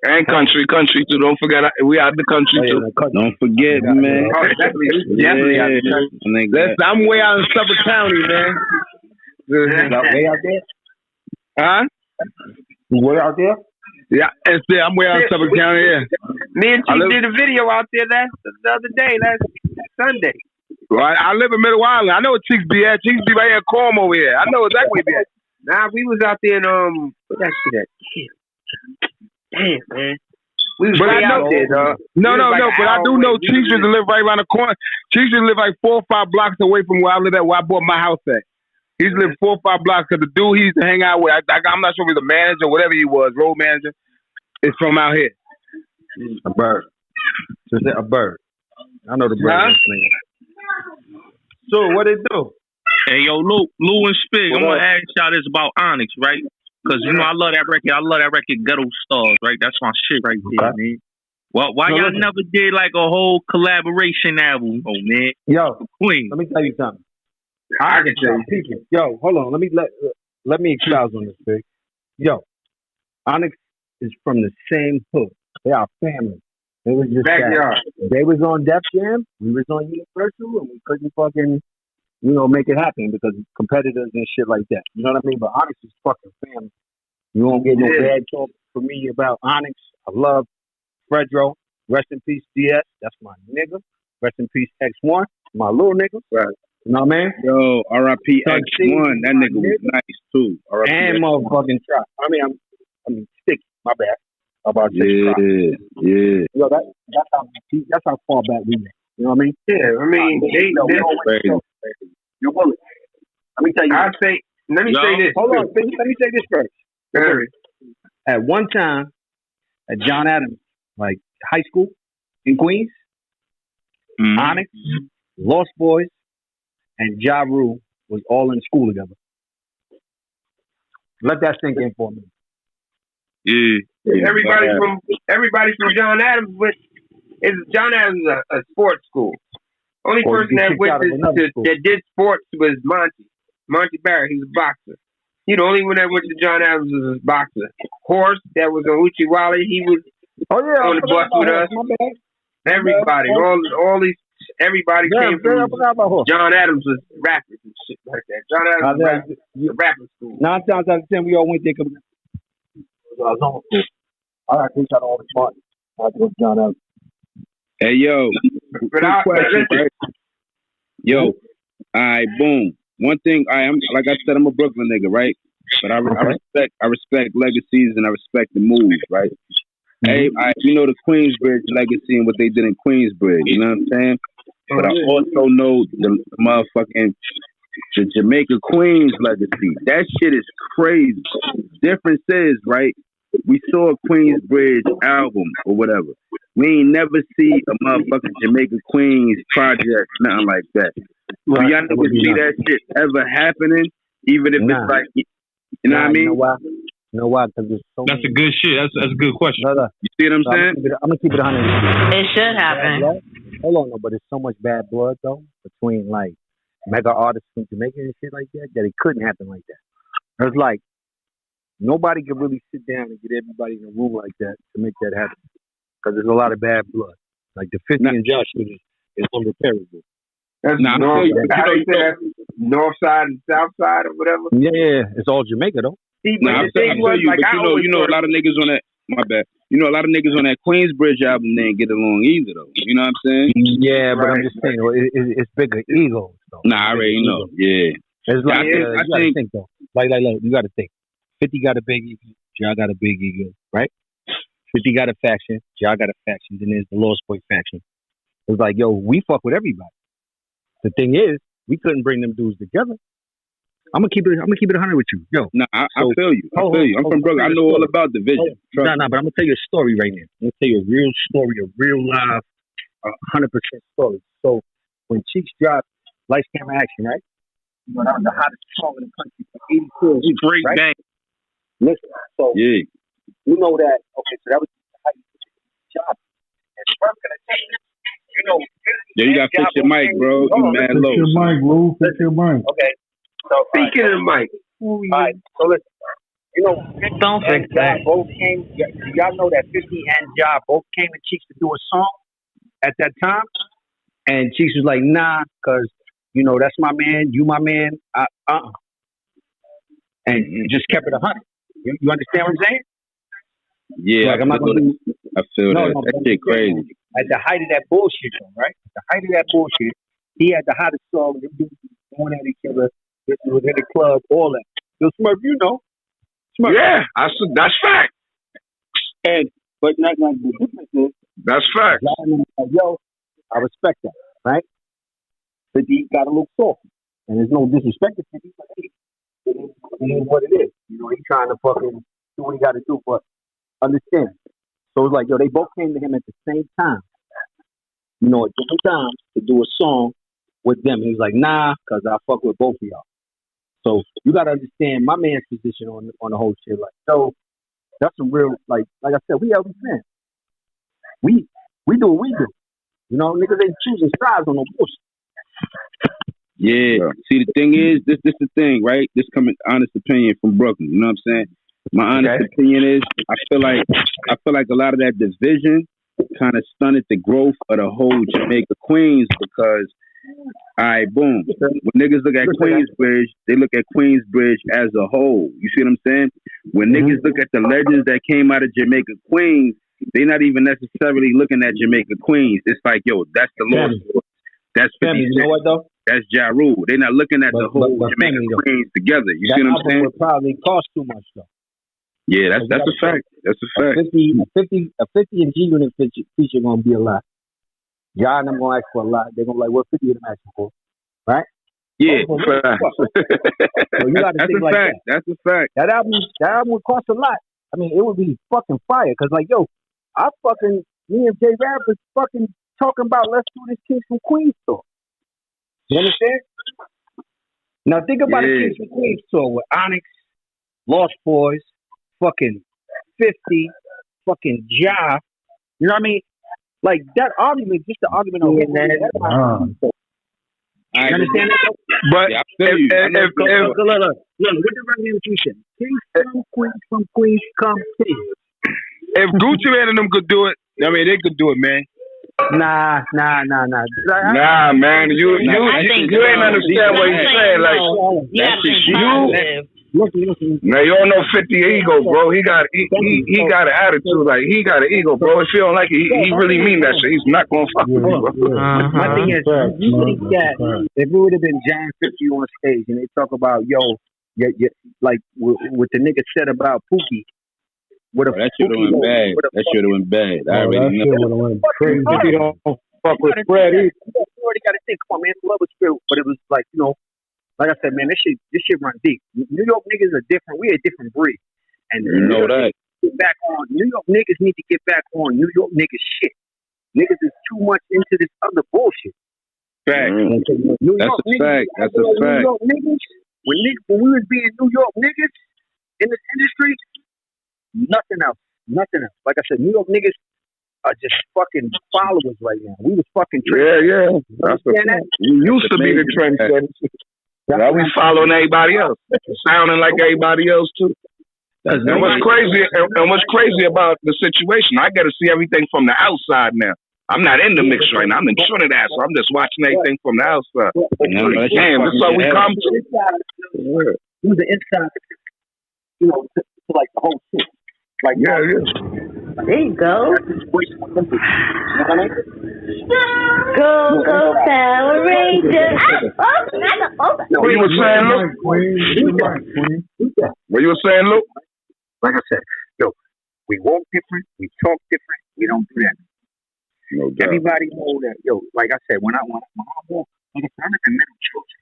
And country too. Don't forget, we out the country too. Don't forget, man. Oh, definitely out the country. I'm way out in Suffolk County, man. Way out there? Huh? Way out there? Yeah, I'm way out in Suffolk County, yeah. Me and Chief did a video out there the other day, last Sunday. Well, I live in Middle Island. I know where Cheeks be at. Cheeks be right here in Corm over here. I know exactly where he be at. Nah, we was out there in, what that shit at? Damn, man. We was way out there, dog. No, but I do know Cheeks used to live right around the corner. Cheeks used to live like 4 or 5 blocks away from where I live at, where I bought my house at. He used to live 4 or 5 blocks, because the dude he used to hang out with, I'm not sure if he was a manager or whatever he was, road manager, is from out here. A bird. Just a bird. I know the bird. So, what it do? Hey, yo, Lou and Spigg, I'm going to ask y'all this about Onyx, right? Because, I love that record. I love that record, Ghetto Stars, right? That's my shit right there, man. Well, why y'all never did, like, a whole collaboration album? Oh, man. Yo, Queen. Let me tell you something. I can tell you. Yo, hold on. Let me expound on this, Spigg. Yo, Onyx is from the same hood. They are family. It was just backyard. They was on Def Jam. We was on Universal, and we couldn't fucking, make it happen because competitors and shit like that. You know what I mean? But Onyx is fucking family. You won't get no bad talk from me about Onyx. I love Fredro. Rest in peace, DS. That's my nigga. Rest in peace, X1. My little nigga. Right. You know what I mean? Yo, R.I.P. X1. That nigga was nice too. R.I.P. And motherfucking Trap. I mean, Sticky. My bad. About Trap. Yeah. Yo, that's how far back we went. You know what I mean? Yeah, I mean, You're bullet. Let me tell you. Let me say this. Hold on. Let me say this first. Sure. At one time, at John Adams, like high school in Queens, Onyx, LostBoyz, and Ja Rule was all in school together. Let that sink in for a minute. Yeah. Everybody from John Adams John Adams is a sports school. Only person that went that did sports was Monty Barrett. He was a boxer. He the only one that went to John Adams was a boxer. Horse that was on Uchi Wally. He was on the bus with us. Everybody, all these, everybody came from John Adams was rappers and shit like that. John Adams the rapping school. 9 times out of 10, we all went there. I got kicked out all the parties. I go John Adams. Hey, yo. Quick question, right? Yo. Alright, boom. One thing, I'm like I said, I'm a Brooklyn nigga, right? But I respect legacies and I respect the moves, right? Hey, you know the Queensbridge legacy and what they did in Queensbridge, you know what I'm saying? But I also know the motherfucking the Jamaica Queens legacy. That shit is crazy. Difference is, right? We saw a Queensbridge album or whatever. We ain't never see a motherfucking Jamaica Queens project, nothing like that. Do y'all never see that shit ever happening? Even if it's like, you know what I mean? You know why? Because there's so That's a good shit. That's a good question. You see what I'm saying? I'm gonna keep it 100. It should happen. Hold on, no, but there's so much bad blood though between like mega artists from Jamaica and shit like that it couldn't happen like that. There's like nobody can really sit down and get everybody in a room like that to make that happen because there's a lot of bad blood. Like the 50 and Josh is unrepairable. That's north side and south side or whatever. Yeah, it's all Jamaica though. See, but you know a lot of niggas on that. My bad. You know a lot of niggas on that Queensbridge album they ain't get along either though. You know what I'm saying? Yeah, but I'm just saying it's bigger egos. Though. Nah, I already know. Yeah. It's like you gotta think though. Like you gotta think. 50 got a big ego. Y'all got a big ego, right? 50 got a faction. Y'all got a faction. Then there's the LostBoyz faction. It's like, yo, we fuck with everybody. The thing is, we couldn't bring them dudes together. I'm gonna keep it 100 with you, yo. Nah, I feel you. I feel you. I'm from Brooklyn. I know all about the vision. But I'm gonna tell you a story right now. I'm gonna tell you a real story, a real live, 100% story. So when Cheeks dropped Lights Camera Action, right? You know, that was the hottest song in the country for 84 weeks. Great right? bang. Listen, so you know that. Okay, so that was how you did the job. And first gonna take it. You know, you gotta fix your mic, bro. You mad low. Fix your mic, Lou. Fix your mic. Okay. So speaking of the mic. Alright, so listen. You know, 50 Don't fix that. Both came. Y'all know that 50 and Ja both came to Cheeks to do a song at that time, and Cheeks was like, "Nah, cause you know that's my man. You my man. And just kept it 100. You understand what I'm saying? Yeah, like, I'm not gonna do, I feel that. That shit crazy. At the height of that bullshit, though, right? At the height of that bullshit, he had the hottest song. Them dudes going at each other. This was in the club, all that. So Smurf, you know. Smurf. Yeah, that's fact. But not the difference is. That's fact. Yo, I respect that, right? 50 got a little soft. And there's no disrespect to 50, but hey, it is what it is. You know, he's trying to fucking do what he got to do, but understand. So it's like, yo, they both came to him at the same time. You know, at different times to do a song with them. He was like, nah, because I fuck with both of y'all. So you got to understand my man's position on the whole shit. Like, so that's some real, like I said, we LB fans. We do what we do. You know, niggas ain't choosing sides on no bullshit. Yeah. See, the thing is, this the thing, right? This coming honest opinion from Brooklyn. You know what I'm saying? My honest opinion is, I feel like a lot of that division kind of stunted the growth of the whole Jamaica Queens because, all right, boom. When niggas look at Queensbridge, they look at Queensbridge as a whole. You see what I'm saying? When niggas look at the legends that came out of Jamaica Queens, they're not even necessarily looking at Jamaica Queens. It's like, yo, that's the Lord. That's 50 you know what though? That's Ja Rule. They're not looking at the whole Jamaica Queens together. You see what I'm saying? Would probably cost too much though. Yeah, that's a fact. That's a fact. A 50 and G Unit feature gonna be a lot. Ja and them gonna ask for a lot. They're gonna be like, what 50 of them asking for? Right? Yeah, so you gotta think like fact. That. That's a fact. That album would cost a lot. I mean, it would be fucking fire. Cause like, yo, me and J Rap was fucking talking about let's do this Kings from Queens tour. You understand? Now think about a Kings from Queens tour with Onyx, LostBoyz, fucking 50, fucking Ja. You know what I mean? Like that argument, just the argument of you understand that? But look, what the right hand said? Kings from Queens, come Kings. If Gucci Man and them could do it, I mean, they could do it, man. Nah. Nah, man, you ain't understand what he's saying. Like, Listen. now you don't know 50 ego, bro. He got an attitude. Like, he got an ego, bro. If you don't like it, he really mean that shit. He's not gonna fuck with you, bro. My thing is, you think that if it would have been John 50 on stage and they talk about like what the nigga said about Pookie. That should have went bad. That should have went bad. I already know. That would have went crazy. If you don't fuck with Fred, you already got to think. Come on, man. Love was spirit, but it was like, like I said, man, this shit run deep. New York niggas are different. We a different breed, and you know that. Get back on New York niggas need to get back on New York niggas shit. Niggas is too much into this other bullshit. Fact. That's a fact. That's a fact. New York niggas, when we was being New York niggas in this industry. Nothing else. Like I said, New York niggas are just fucking followers right now. We was fucking trendsetters. Yeah. That's we used to be the trendsetters. Now we following everybody else, sounding like everybody else too. And what's crazy about the situation? I got to see everything from the outside now. I'm not in the mix right now. I'm in Trinidad, so I'm just watching everything from the outside. Damn, that's how we come to. It was the inside, to like the whole shit. Like, there you go. Go, Power Rangers. What you were saying, Luke? What you were saying, Luke? Like I said, we walk different, we talk different, we don't do that. No doubt. Everybody know that, like I said, when I walk, like I said, I'm in the middle children.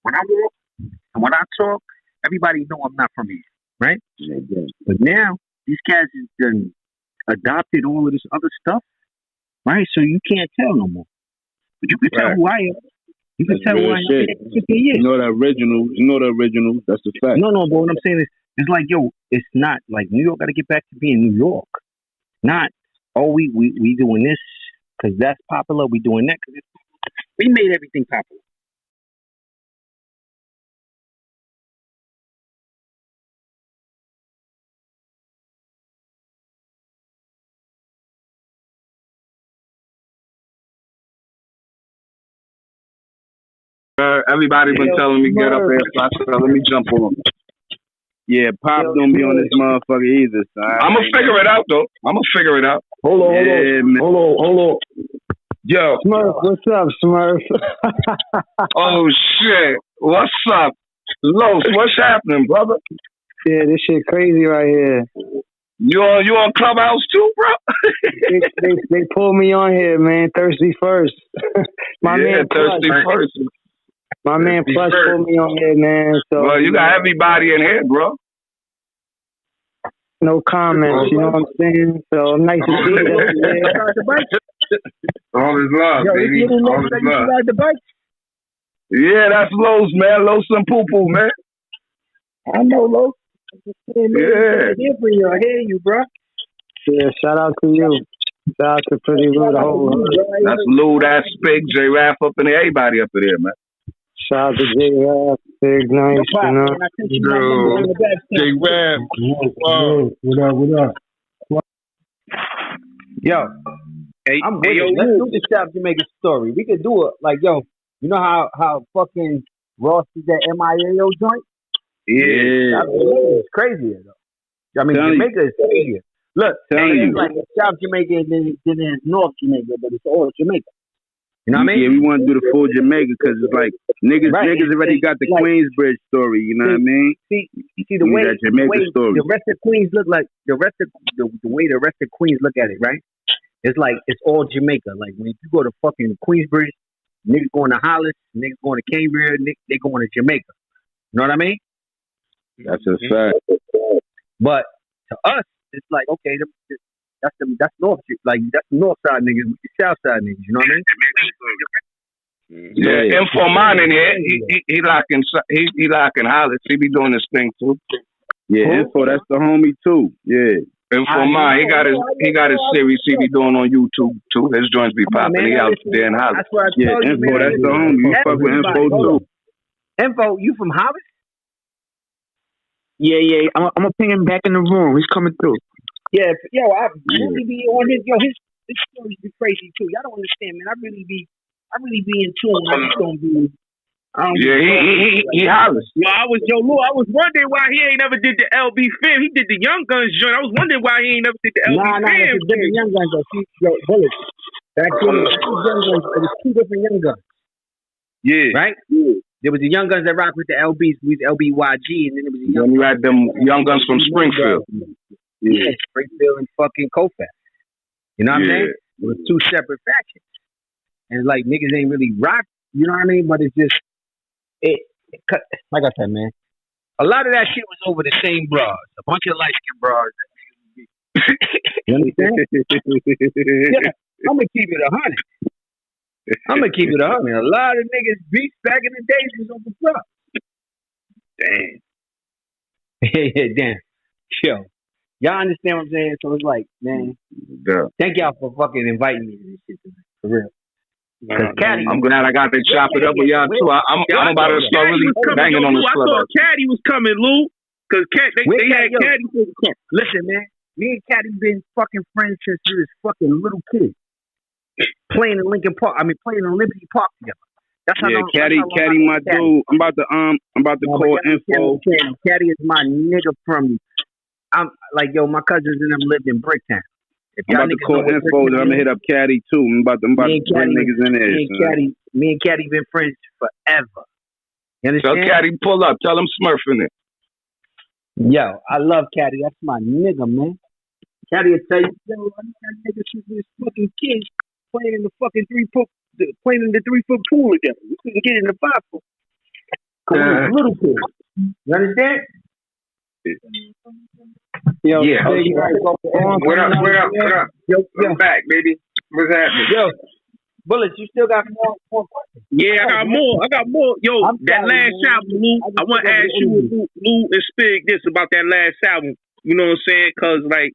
When I walk and when I talk, everybody know I'm not from here, right? But now, these cats has done adopted all of this other stuff, right? So you can't tell no more. But you can tell who I am. You can tell who I am. You know the original. That's the fact. No, but what I'm saying is, it's like, it's not like New York got to get back to being New York. Not, we doing this because that's popular. We doing that because we made everything popular. Everybody been telling me get up there, so I said, let me jump on. Yeah, Pop don't be on this motherfucker either. So I'm gonna figure it out though. Hold on. Yo, Smurf, what's up, Smurf? Oh shit, what's up, Los? What's happening, brother? Yeah, this shit crazy right here. You on Clubhouse too, bro? they pulled me on here, man. Thirsty first. Thirsty first. My man Plush pulled me on here, man. So well, you got everybody in here, bro. No comments, you know what I'm saying? So nice to see you. All is love, baby. All is love. Ride the bike? Yeah, that's Los, man. Los and Poo Poo, man. I know, Los. Yeah. I hear you, bro. Yeah, shout out to you. Shout out to Pretty Lou, the whole That's Lou, that's Spigg, J-Raff up in there. Everybody up in there, man. Shout out to J-Raff, Big Nice, you know. J-Raff. What up? Yo, I'm with it. Let's do the South Jamaica story. We could do it like, you know how fucking Ross is that MIAO joint? Yeah. It's crazier though. I mean, Jamaica is crazier. Look, it's like South Jamaica and then there's North Jamaica, but it's all Jamaica. You know what I mean? Yeah, we want to do the full Jamaica because it's like niggas already got the Queensbridge story. You know what I mean? See the way the rest of Queens look like the way the rest of Queens look at it, right? It's like it's all Jamaica. Like when you go to fucking Queensbridge, niggas going to Hollis, niggas going to Cambria, they going to Jamaica. You know what I mean? That's a fact. But to us, it's like, okay, that's north, like that's the north side niggas, with the south side niggas. You know what I mean? Yeah, Informan in here. He locking Hollis. He be doing this thing too. Yeah, Info, that's the homie too. Yeah. Informan, he got his series he be doing on YouTube too. His joints be popping. He out there in Hollis. Yeah, Info, that's the homie. You fuck with Info too. Info, you from Hollis? Yeah. I'm gonna ping him back in the room. He's coming through. Yeah, yo, I really be on his this stories be crazy too. Y'all don't understand, man. I really be in tune. I just don't be. He hollers. Lou, I was wondering why he ain't never did the LB Fam. He did the Young Guns joint. I was wondering why he ain't never did the LB Fam. Nah, it's a different Young Guns though. See, yo, Bullets. Back then, it was two different Young Guns. Yeah. Right? Yeah. There was the Young Guns that rock with the LBs, with LBYG, and then there was the Then you had them Young Guns from Springfield. Yeah, Springfield and fucking Colfax. You know what I'm saying? It was two separate factions. And it's like niggas ain't really rock, you know what I mean? But it's just, like I said, man, a lot of that shit was over the same bras. A bunch of light-skinned bras. You understand? Yeah, I'm going to keep it 100. I'm going to keep it 100. A lot of niggas beats back in the days was over bras. Damn. Yeah, damn. Yo. Y'all understand what I'm saying? So it's like, man, thank y'all for fucking inviting me to this shit tonight. For real. I'm glad I got to chop it up with y'all too. I'm about to start really banging on this club. I thought Caddy was coming, Lou. Because they had Caddy. Listen, man. Me and Caddy been fucking friends since we was fucking little kids. Playing in Lincoln Park. Playing in Liberty Park together. That's how Caddy, my dude. I'm about to call info. Caddy is my nigga from. I'm like, yo, my cousins and them lived in Bricktown. I'm about to call info. I'm gonna hit up Caddy too. I'm about to bring niggas in there. Me and Caddy been friends forever. You understand? Tell Caddy pull up. Tell him Smurfing it. Yo, I love Caddy. That's my nigga, man. Caddy will tell you, yo, I'm that nigga since we was fucking kids playing in the fucking 3-foot pool together. We couldn't get in the 5-foot. Cause we was little kids. You understand? Yo, yeah. What up? Yo, I'm back, baby. What's happening? Yo, Bullets, you still got more questions? Yeah, I got more. Yo, that last album, Lou, I want to ask you, Lou and Spigg, this about that last album. You know what I'm saying? Because, like,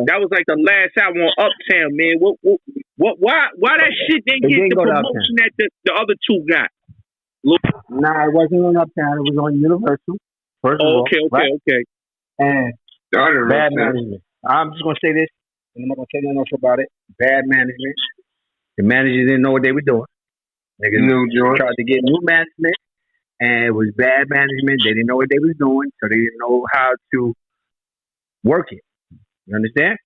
that was like the last album on Uptown, man. Why that shit didn't get the promotion that the other two got? Lou? Nah, it wasn't on Uptown. It was on Universal. Okay. And bad management. I'm just gonna say this, and I'm not gonna say nothing else about it. Bad management. The managers didn't know what they were doing. Niggas tried to get new management, and it was bad management. They didn't know what they was doing, so they didn't know how to work it. You understand?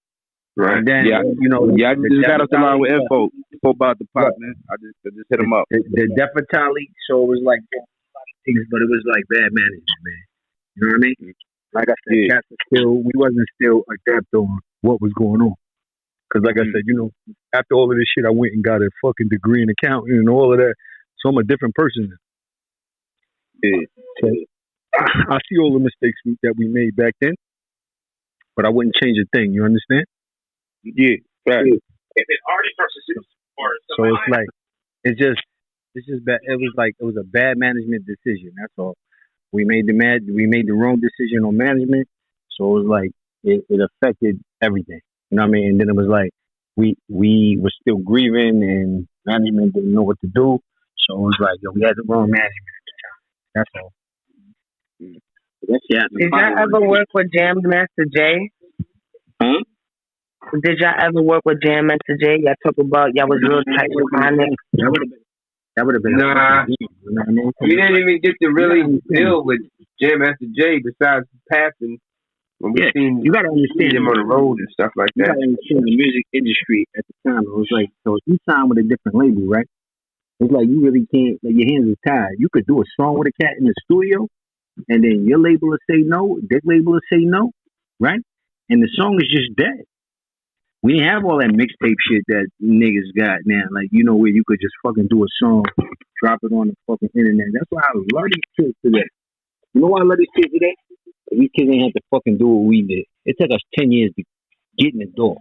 Right. And then, I just got us along with info about the pop, man. I just hit them up. The Defatali, so it was like a lot of things, but it was like bad management, man. You know what I mean? Like I said, we wasn't still adept on what was going on. Because like I said, after all of this shit, I went and got a fucking degree in accounting and all of that. So I'm a different person now. Yeah. So I see all the mistakes that we made back then, but I wouldn't change a thing. You understand? Yeah. Right. So it's like, it's just bad. It was a bad management decision. That's all. We made the wrong decision on management, so it was like it affected everything. You know what I mean? And then it was like we were still grieving, and management didn't know what to do. So it was like, we had the wrong management at the time. That's all. Did y'all ever work with Jam Master Jay? Huh? Did y'all ever work with Jam Master Jay? Y'all talk about y'all was real tight with Onyx. That would have been. Nah, we didn't even get to really deal with Jam Master Jay besides passing when we seen you gotta understand him on the road and stuff like you that. gotta understand the music industry at the time. It was like, so you signed with a different label, right? It's like you really can't, like your hands are tied. You could do a song with a cat in the studio, and then your label will say no, their label will say no, right? And the song is just dead. We didn't have all that mixtape shit that niggas got now. Like, where you could just fucking do a song, drop it on the fucking internet. That's why I love these kids today. You know why I love these kids today? These kids ain't have to fucking do what we did. It took us 10 years to get in the door.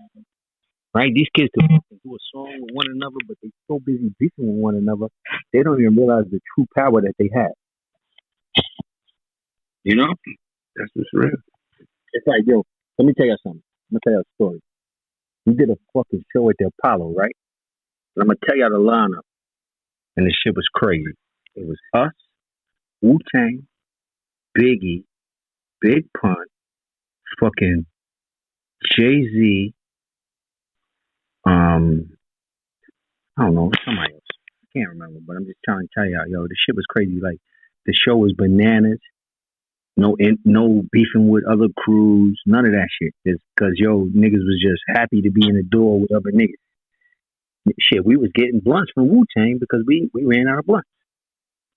Right? These kids could fucking do a song with one another, but they're so busy beefing with one another, they don't even realize the true power that they have. You know? That's what's real. It's like, yo, let me tell you something. I'm going to tell you a story. We did a fucking show at the Apollo, right? And I'm going to tell y'all the lineup. And the shit was crazy. It was us, Wu-Tang, Biggie, Big Pun, fucking Jay-Z, I don't know, somebody else. I can't remember, but I'm just trying to tell y'all, yo, the shit was crazy. Like the show was bananas. No beefing with other crews, none of that shit. Just cause niggas was just happy to be in the door with other niggas. Shit, we was getting blunts from Wu-Tang because we ran out of blunts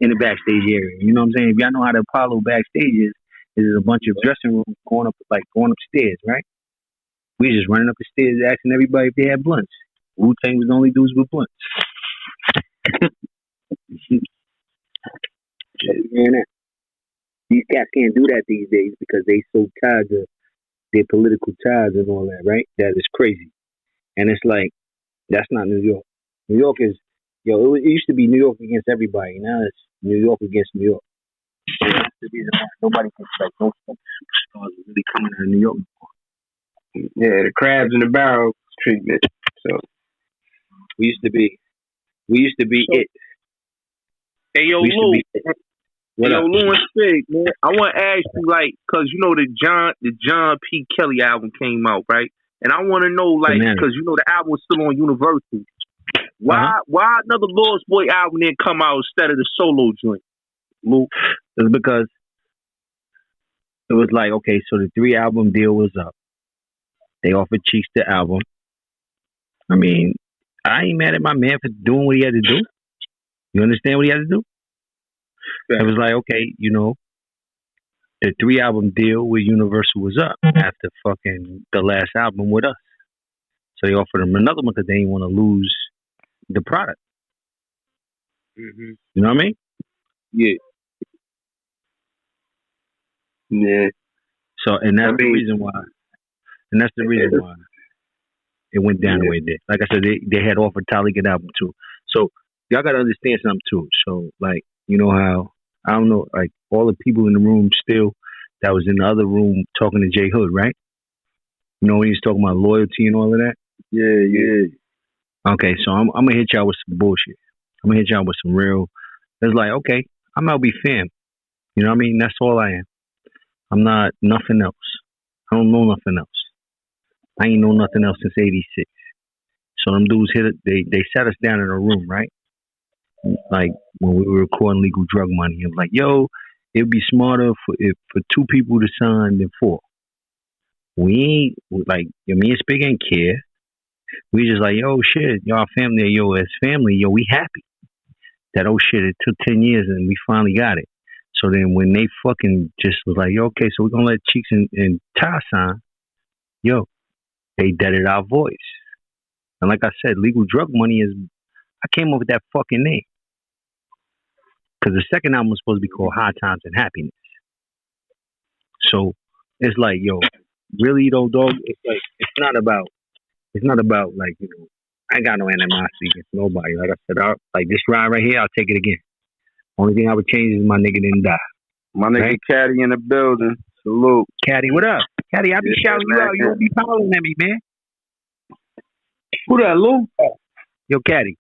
in the backstage area. You know what I'm saying? If y'all know how the Apollo backstage is, there's a bunch of dressing rooms going upstairs, right? We was just running up the stairs asking everybody if they had blunts. Wu-Tang was the only dudes with blunts. These cats can't do that these days because they so tied to their political ties and all that, right? That is crazy. And it's like, that's not New York. New York is, it used to be New York against everybody. Now it's New York against New York. And that's the reason why nobody can, like, no stars are really coming out of New York. Yeah, the crabs in the barrel treatment. So we used to be it. Hey, yo, Lou. Yo, Lou and Spigg, man, I want to ask you, like, because you know the John P. Kelly album came out, right? And I want to know, like, because you know the album was still on Universal. Why another LostBoyz album didn't come out instead of the solo joint, Lou? It's because it was like, okay, so the 3-album deal was up. They offered Cheeks the album. I mean, I ain't mad at my man for doing what he had to do. You understand what he had to do? It was like, okay, the 3-album deal with Universal was up after fucking the last album with us. So they offered him another one because they didn't want to lose the product. Mm-hmm. You know what I mean? Yeah. Yeah. So, and that's the reason why. And that's the reason why it went down the way it did. Like I said, they had offered Talik an album too. So y'all got to understand something too. So, like, you know how, I don't know, like all the people in the room still that was in the other room talking to J Hood, right? You know when he's talking about loyalty and all of that? Yeah. Okay, so I'm going to hit y'all with some bullshit. I'm going to hit y'all with some real, it's like, okay, I'm LB fam. You know what I mean? That's all I am. I'm not nothing else. I don't know nothing else. I ain't know nothing else since 86. So them dudes they sat us down in a room, right? Like when we were recording Legal Drug Money. It was like, yo, it'd be smarter for 2 people to sign than 4. We ain't, like, me and Spigg ain't care. We just like, yo, shit, y'all family, yo, as family, yo, we happy. That, oh shit, it took 10 years and we finally got it. So then when they fucking just was like, yo, okay, so we're gonna let Cheeks and Ty sign, yo, they deaded our voice. And like I said, Legal Drug Money I came up with that fucking name. Because the second album was supposed to be called High Times and Happiness. So it's like, yo, really though, dog, it's like, it's not about like, I ain't got no animosity against nobody. Like I said, like this ride right here, I'll take it again. Only thing I would change is my nigga didn't die. My nigga Caddy in the building. Salute. Caddy, what up? Caddy, I be shouting you out. You don't be following at me, man. Who that, Lou? Yo, Caddy,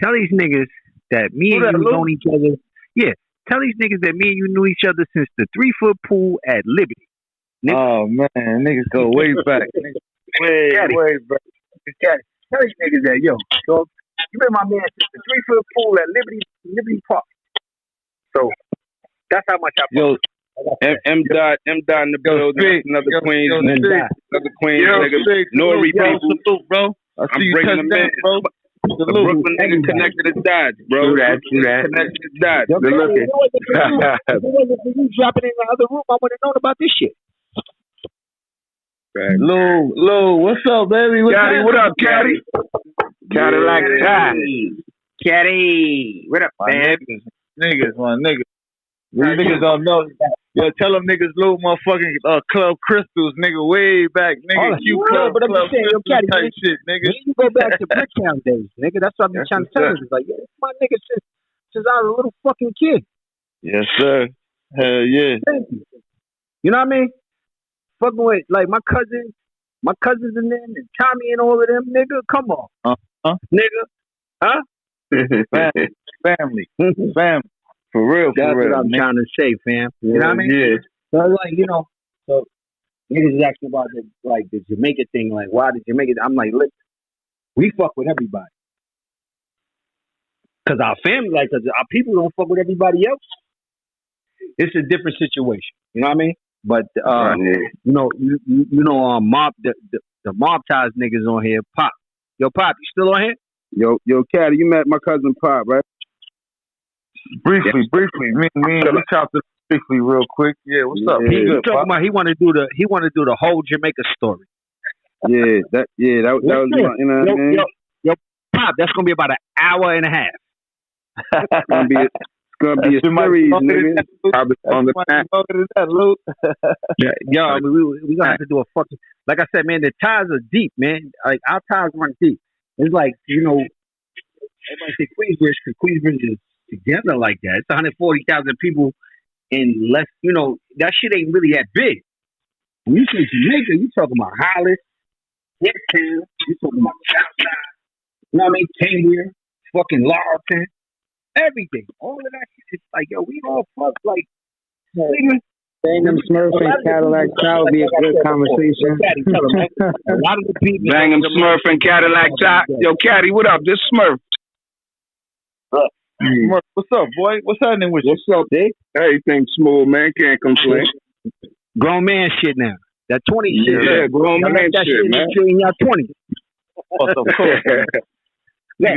tell these niggas that me and you known each other. Yeah, tell these niggas that me and you knew each other since the 3-foot pool at Liberty. Nigga. Oh, man, niggas go way back. way back. Caddy, tell these niggas that, yo, dog, you been my man since the 3-foot pool at Liberty Park. So, that's how much I Yo, M. Dot in the building. Another Queens nigga. Another Queens nigga. Nori people. Salute, bro. I'm bringing them in. Bro. The Brooklyn nigga connected to Dodge, bro. Do that. Connected to Dodge. Good looking. If it wasn't for you dropping in the other room, I would have known about this shit. Right. Lou, what's up, baby? Caddy, what up, Caddy? Cadillac Ty. Caddy, what up, man? Niggas. These niggas don't know. Yo, tell them niggas Lou motherfucking Club Crystals, nigga, way back, nigga. Q Club, but I'm just saying, yo, Caddy, type shit, nigga. You go back to Bricktown days, nigga. That's what I've been trying to tell you. It's like, yeah, my nigga since I was a little fucking kid. Yes, sir. Hell yeah. Thank you. You know what I mean? Fucking with, like, my cousins and them, and Tommy and all of them, nigga. Come on. Nigga. Huh? Family. For real, That's what I'm trying to say, fam. You know what I mean? Yeah. So, like, so niggas is asking about the Jamaica thing, like, why did Jamaica? I'm like, listen, We fuck with everybody. Cause our family, like, cause our people don't fuck with everybody else. It's a different situation. You know what I mean? But mob the mob ties niggas on here. Pop, yo, Pop, you still on here? Yo, Caddy, you met my cousin Pop, right? Briefly. Me, we chopped it briefly real quick. Yeah, what's up? He talking about he want to do the whole Jamaica story. That was you know what I mean? Yo, Pop, that's gonna be about an hour and a half. It's gonna be a series, nigga. Probably on the time. Yo, I mean, we gonna have to do a fucking, like I said, man. The ties are deep, man. Like our ties run deep. It's like, everybody say Queensbridge because Queensbridge is together like that. It's 140,000 people in less. That shit ain't really that big. When you say Jamaica, you talking about Hollis, Hicktown, you talking about Southside. You know what I mean? Cambria, fucking Lawton. Everything, all of that shit. It's like, yo, we all fuck like. Bangum Smurf and Cadillac Child would be a good conversation. A lot of the people. Bangum Smurf and Cadillac Child. Yo, Caddy, what up? This Smurf. Smurf, what's up, boy? What's happening with you? What's up, Dick? Everything smooth, man. Can't complain. Grown man shit now. That 20 shit. Yeah, grown man shit, man. In your 20. Of course. I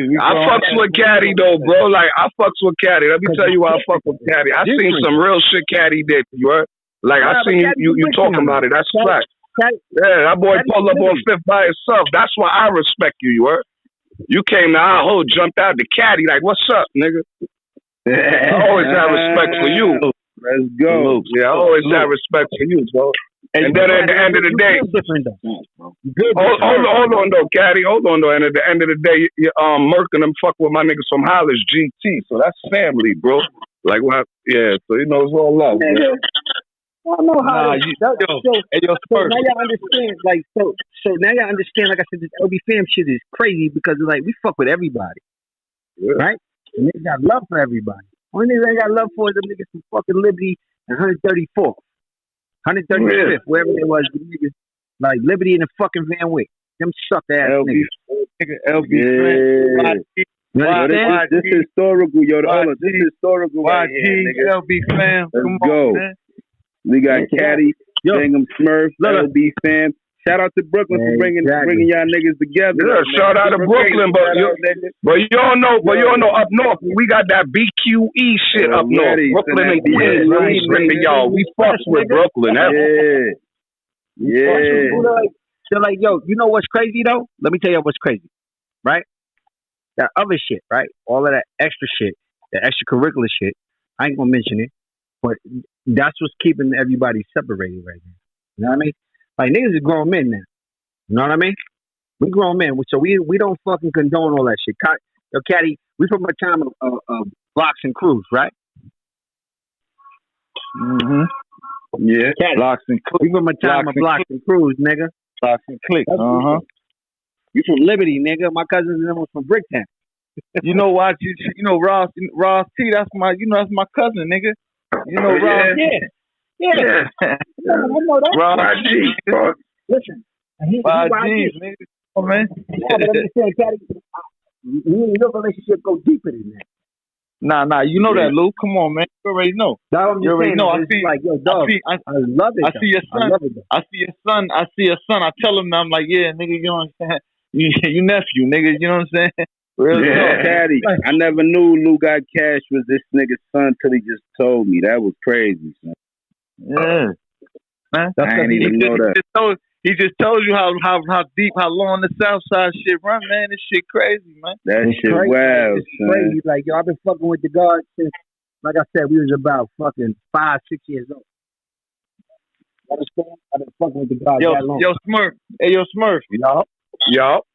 fucks with Caddy though, bro. Like I fucks with Caddy. Let me tell you why I fuck with Caddy. I seen some real shit Caddy did. You heard? Like I seen you talking about it. That's fact. Yeah, that boy pulled up on Fifth by himself. That's why I respect you. You heard? You came to our hole, jumped out the Caddy. Like, what's up, nigga? I always have respect for you. Let's go. Yeah, I always have respect for you, bro. And then at the end of the day, hold on though, Caddy, hold on though. And at the end of the day, Merc and them fuck with my niggas from Hollis GT, so that's family, bro. Like what? Yeah, so it's all love. Man. I know how. So now y'all understand. Like so now y'all understand. Like I said, this LB fam shit is crazy because like we fuck with everybody, right? And they got love for everybody. Only niggas ain't got love for is them niggas from fucking Liberty and 134th. 135th, wherever it was, the niggas like Liberty and the fucking Van Wyck. Them suck ass niggas. LB, this is historical, yo. This is historical. Right here, LB fam. Let's go. Man. We got Caddy, Bangum Smurf, LB fam. Shout out to Brooklyn for bringing y'all niggas together. Yeah, shout out to Brooklyn, but you don't know. But you don't know up north. We got that BQE shit up north. Brooklyn and Queens, we stripping y'all. We fucks with Brooklyn. Yeah. So like, yo, you know what's crazy though? Let me tell you what's crazy, right? That other shit, right? All of that extra shit, the extracurricular shit. I ain't gonna mention it, but that's what's keeping everybody separated right now. You know what I mean? Like niggas are grown men now. You know what I mean? We grown men, so we don't fucking condone all that shit. Yo, Caddy, we from a time of blocks and crews, right? Mm-hmm. Yeah. Caddy, blocks and crews. We from a time of blocks and crews, nigga. Blocks and clicks. You from Liberty, nigga. My cousins and them was from Bricktown. You know why? You know Ross T. That's my cousin, nigga. You know Ross. Yeah. I know that. Ross G. Listen. He nigga. Oh, man. Yeah, but I'm saying, Caddy, me and your relationship go deeper than that. Nah. You know that, Lou. Come on, man. You already know. You already know. I see. Like, yo, dog. I love it. I see your son. I see your son. I tell him, I'm like, yeah, nigga. You know what I'm saying? You nephew, nigga. You know what I'm saying? Caddy. I never knew Lou Got Cash was this nigga's son till he just told me. That was crazy, son. Yeah. Man, I didn't even know that. He just told you how deep, how long the South Side shit run, man. This shit crazy, man. That shit wild, son. Crazy. Like, yo, I've been fucking with the guard since, like I said, we was about fucking 5-6 years old. Understand? I've been fucking with the guard that long. Yo, Smurf. Hey, yo, Smurf. Yup.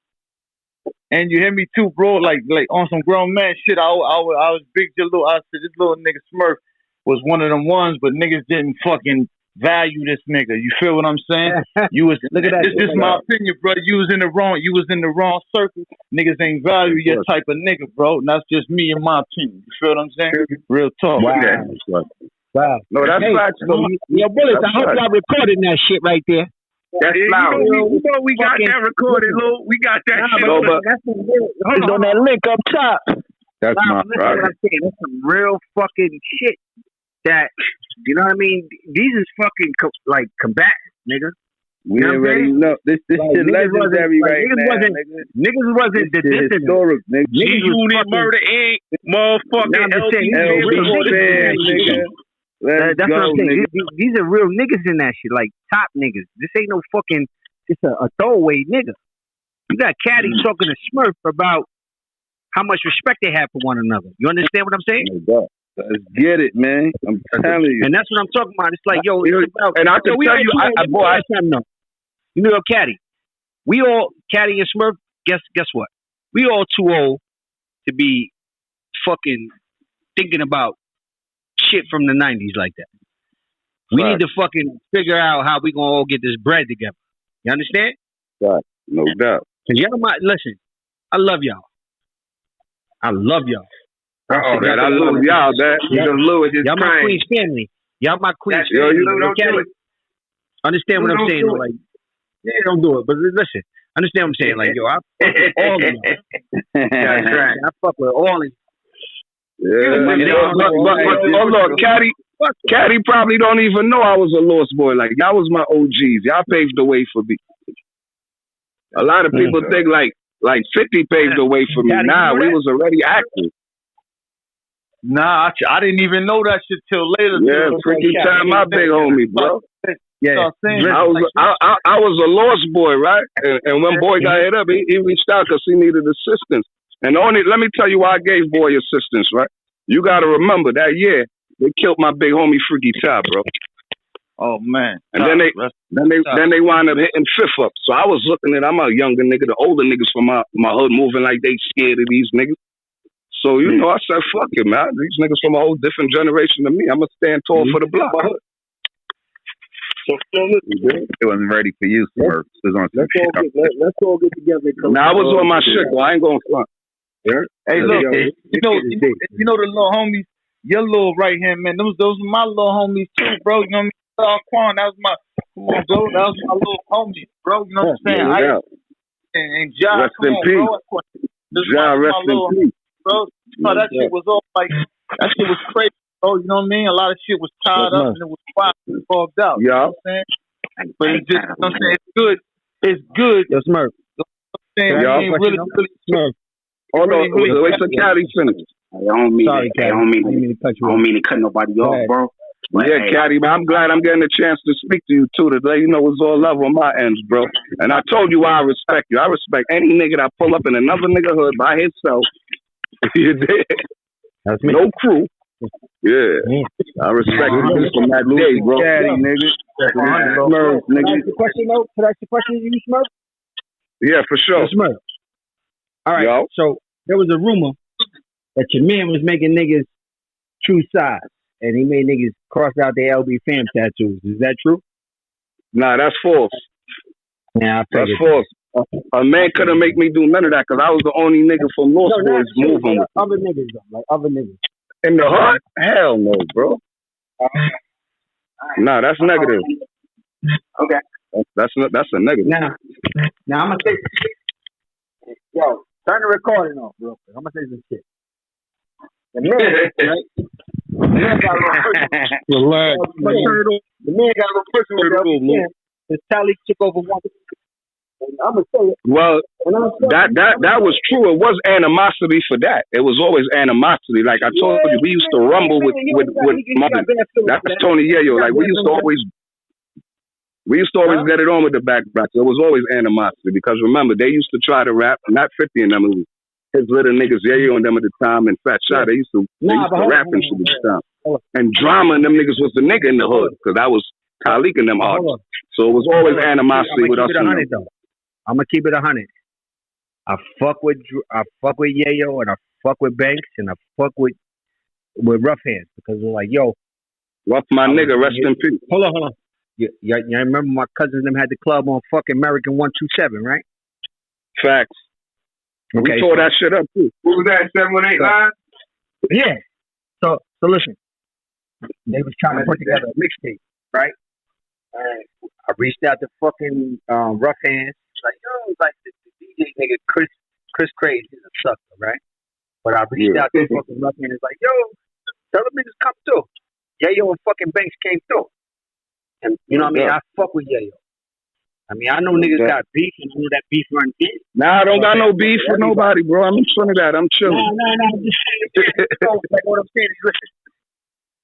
And you hear me too, bro. Like on some grown man shit. I was big Jalou. I said this little nigga Smurf was one of them ones, but niggas didn't fucking value this nigga. You feel what I'm saying? You was look at that. This is my opinion, bro. You was in the wrong circle. Niggas ain't value your type of nigga, bro. And that's just me and my opinion. You feel what I'm saying? Real talk. Wow. No, that's facts. Yo, Bullets, I hope y'all recording that shit right there. That's flowers. We got that recorded, Lou. We got that shit. It's on that link up top. That's my what I'm saying. That's some real fucking shit. That you know what I mean? These is fucking combatants, nigga. We already know this shit legendary right now. Niggas wasn't the historic. G-Unit Murder Inc. Motherfucking LB. That's what I'm saying. These are real niggas in that shit, like top niggas. This ain't no fucking. It's a throwaway nigga. You got Caddy talking to Smurf about how much respect they have for one another. You understand what I'm saying? Let's get it, man. I'm telling you. And that's what I'm talking about. It's like, yo, it's about, and I can tell you, you know, Caddy. We all, Caddy and Smurf. Guess what? We all too old to be fucking thinking about shit from the 90s like that. We need to fucking figure out how we gonna all get this bread together. You understand? Right. No doubt. Cause y'all might listen. I love y'all. I love y'all. I love y'all, that. Y'all my Queen's family. Y'all my Queen's family. Don't do it. Understand what I'm saying? Like, don't do it. But listen, understand what I'm saying? Like, yo, I fuck with all of y'all. That's right. I fuck with all of you. But look, Caddy probably don't even know I was a Lost Boy. Like, y'all was my OGs. Y'all paved the way for me. A lot of people think like 50 paved the way for me. Nah, we was already active. Nah, I didn't even know that shit till later. Yeah, Freaky Time, my big homie, bro. Yeah, I was a Lost Boy, right? And when Boy got hit up, he reached out because he needed assistance. And let me tell you why I gave Boy assistance, right? You got to remember that year they killed my big homie Freaky Top, bro. Oh man! And then they wound up hitting Fifth up. So I was looking at, I'm a younger nigga, the older niggas from my hood moving like they scared of these niggas. So you know, I said, fuck it, man. These niggas from a whole different generation than me. I'm gonna stand tall for the block. It wasn't ready for you, Smurf. Let's all get together. Now I was on my shit, though. I ain't gonna front. Yeah. Hey, look, you know the little homies, your little right hand man. Those are my little homies too, bro. You know what I mean? Quan, that was my come on, bro. That was my little homie, bro. You know what I'm saying? And John, rest in peace. John, rest in peace, bro. That shit was all like that shit was crazy, bro. You know what I mean? A lot of shit was tied up and it was wild and fogged out. Yeah. You know what I'm saying? But it's just, you know what I'm saying? It's good. It's good. Yo, Smurf. You know what I'm saying? Really Smurf. Hold on, wait till Caddy finish. I don't mean to cut nobody off, bro. But, yeah, Caddy, man, I'm glad I'm getting a chance to speak to you too today. You know, it's all love on my ends, bro. And I told you why I respect you. I respect any nigga that pull up in another nigga hood by himself. You did. That's me. No crew. Yeah. I respect you from that day, bro. Caddy, nigga. Smurf, nigga. Can I ask the question, though? Can I ask the question to you, Smurf? Yeah, for sure. Smurf. All right. So there was a rumor that your man was making niggas true size, and he made niggas cross out their LB fam tattoos. Is that true? Nah, that's false. Yeah, that's false. A man couldn't make me do none of that because I was the only nigga from LostBoyz moving. Like other niggas, though. Like other niggas. In the hood? Hell no, bro. Nah, that's negative. Okay. That's a negative. Now I'm gonna say, yo, turn the recording off, real quick. I'm gonna say some shit. The man, right? The man got a little relax. The man got a little personal. His tally took over one. I'm gonna say it. Well, that was true. It was animosity for that. It was always animosity. Like I told you, we used to rumble with Mother. That's Tony Yayo. Like we used to always get it on with the back bracket. It was always animosity because remember they used to try to rap. Not 50 in them. It was his little niggas Yayo and them at the time and Fat Shot. They used to rap and shit at the time. And Drama and them niggas was the nigga in the hood because that was Talik and them artists. So it was always animosity with us. I'm gonna keep it 100. I fuck with Yayo and I fuck with Banks and I fuck with Rough Hands because we're like, yo, Rough my nigga, rest in peace. Hold on. You remember my cousins them had the club on fucking American 127, right? Facts. Okay, we tore that shit up too. What was that? 718 Live? Yeah. So listen, they was trying to put together a mixtape, right? I reached out to fucking Rough Hands. Like, yo, like the DJ nigga Chris Crazy is a sucker, right? But I reached out to fucking Rough Hands. Like, yo, tell them niggas come through. Yayo and fucking Banks came through. And you know what I mean? I fuck with Yayo. I mean, I know niggas got beef and all that beef run deep. Nah, I don't got no beef with nobody, bro. I'm in Trinidad. I'm chilling. No. I'm just saying, like what I'm saying is, listen,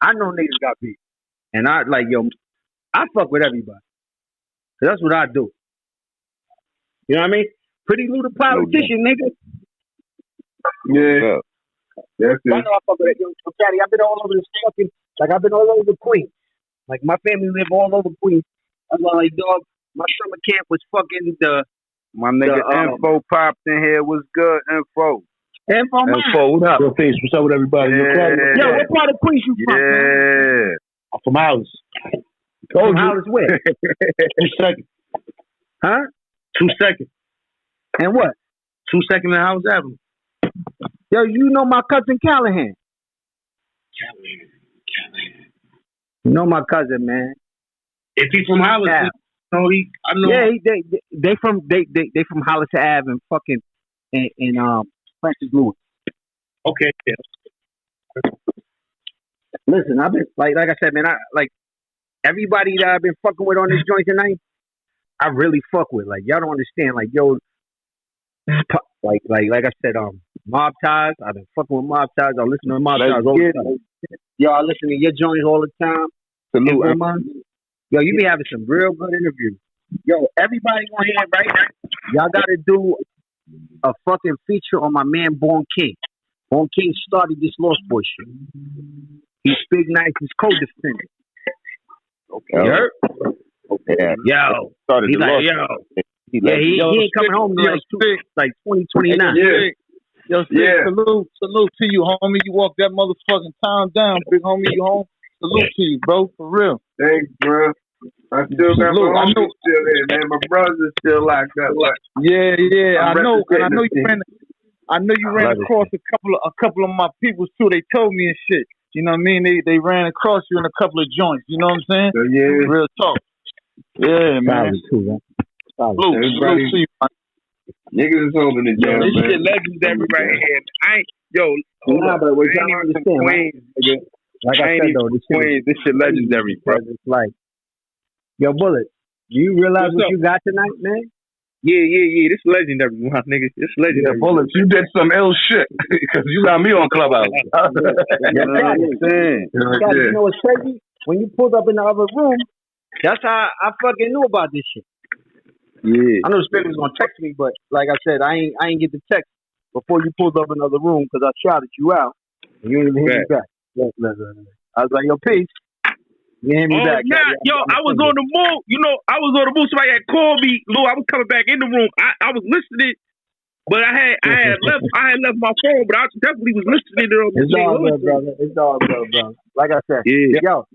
I know niggas got beef. And I, like, yo, I fuck with everybody. Cause that's what I do. You know what I mean? Pretty Lou the politician, nigga. Yeah. That's it. I know I fuck with it. Yo, Caddy, I've been all over this fucking, like, I've been all over Queens. Like, my family live all over Queens. I'm like, dog, my summer camp was fucking my nigga Info popped in here. What's good, Info? Info, what up? Yo, peace. What's up with everybody? Yo, what part of Queens you from, man? I'm from Hollis. From Hollis where? 2 seconds. Huh? 2 seconds. And what? 2 seconds in Hollis Avenue. Yo, you know my cousin Callahan. You know my cousin, man. If he's from Hollis, I know. Yeah, they from Hollis Ave and fucking in Francis Lewis. Okay. Yeah. Listen, I've been like I said, man. I like everybody that I've been fucking with on this joint tonight. I really fuck with. Like, y'all don't understand. Like, yo, like I said, Mob Ties. I've been fucking with Mob Ties. I listen to Mob Ties all the time. Yo, I listen to your joints all the time. Salute. Yo, you be having some real good interviews. Yo, everybody on here, right? Y'all got to do a fucking feature on my man Born King. Born King started this LostBoyz shit. He's Spigg Nice's co-defendant. Okay. You heard? Okay. Yo. Started He's like, yo. He ain't coming home till like 2029. Yo, salute to you, homie. You walk that motherfucking town down, big homie. You home? Salute to you, bro. For real. Thanks, bro. I still got my homies still there, man. My brother's still locked up. Yeah. I know. And I know you ran. I know you ran across a couple of my people too. They told me and shit. You know what I mean? They ran across you in a couple of joints. You know what I'm saying? So, yeah. Real talk. Yeah, man. Salute to you, man. Niggas is holding it down, this man. shit legendary right here. But what y'all understand, right? Like I said, though, this shit legendary, bro. It's like, yo, Bullet, do you realize what you got tonight, man? Yeah. This legendary, my nigga. This legendary. Yeah, Bullets, you did some ill shit because you got me on Clubhouse. You know what's crazy? When you pulled up in the other room, that's how I fucking knew about this shit. Yeah. I know Spigg was gonna text me, but like I said, I ain't get the text before you pulled up in the other room because I shouted you out and you didn't even hit me back. I was like, yo, peace. You hit me back. I was on the move. You know, I was on the move. Somebody had called me. Lou, I was coming back in the room. I was listening, but I had left my phone, but I definitely was listening to them. It's all good, brother. It's all good, brother. Like I said, yo,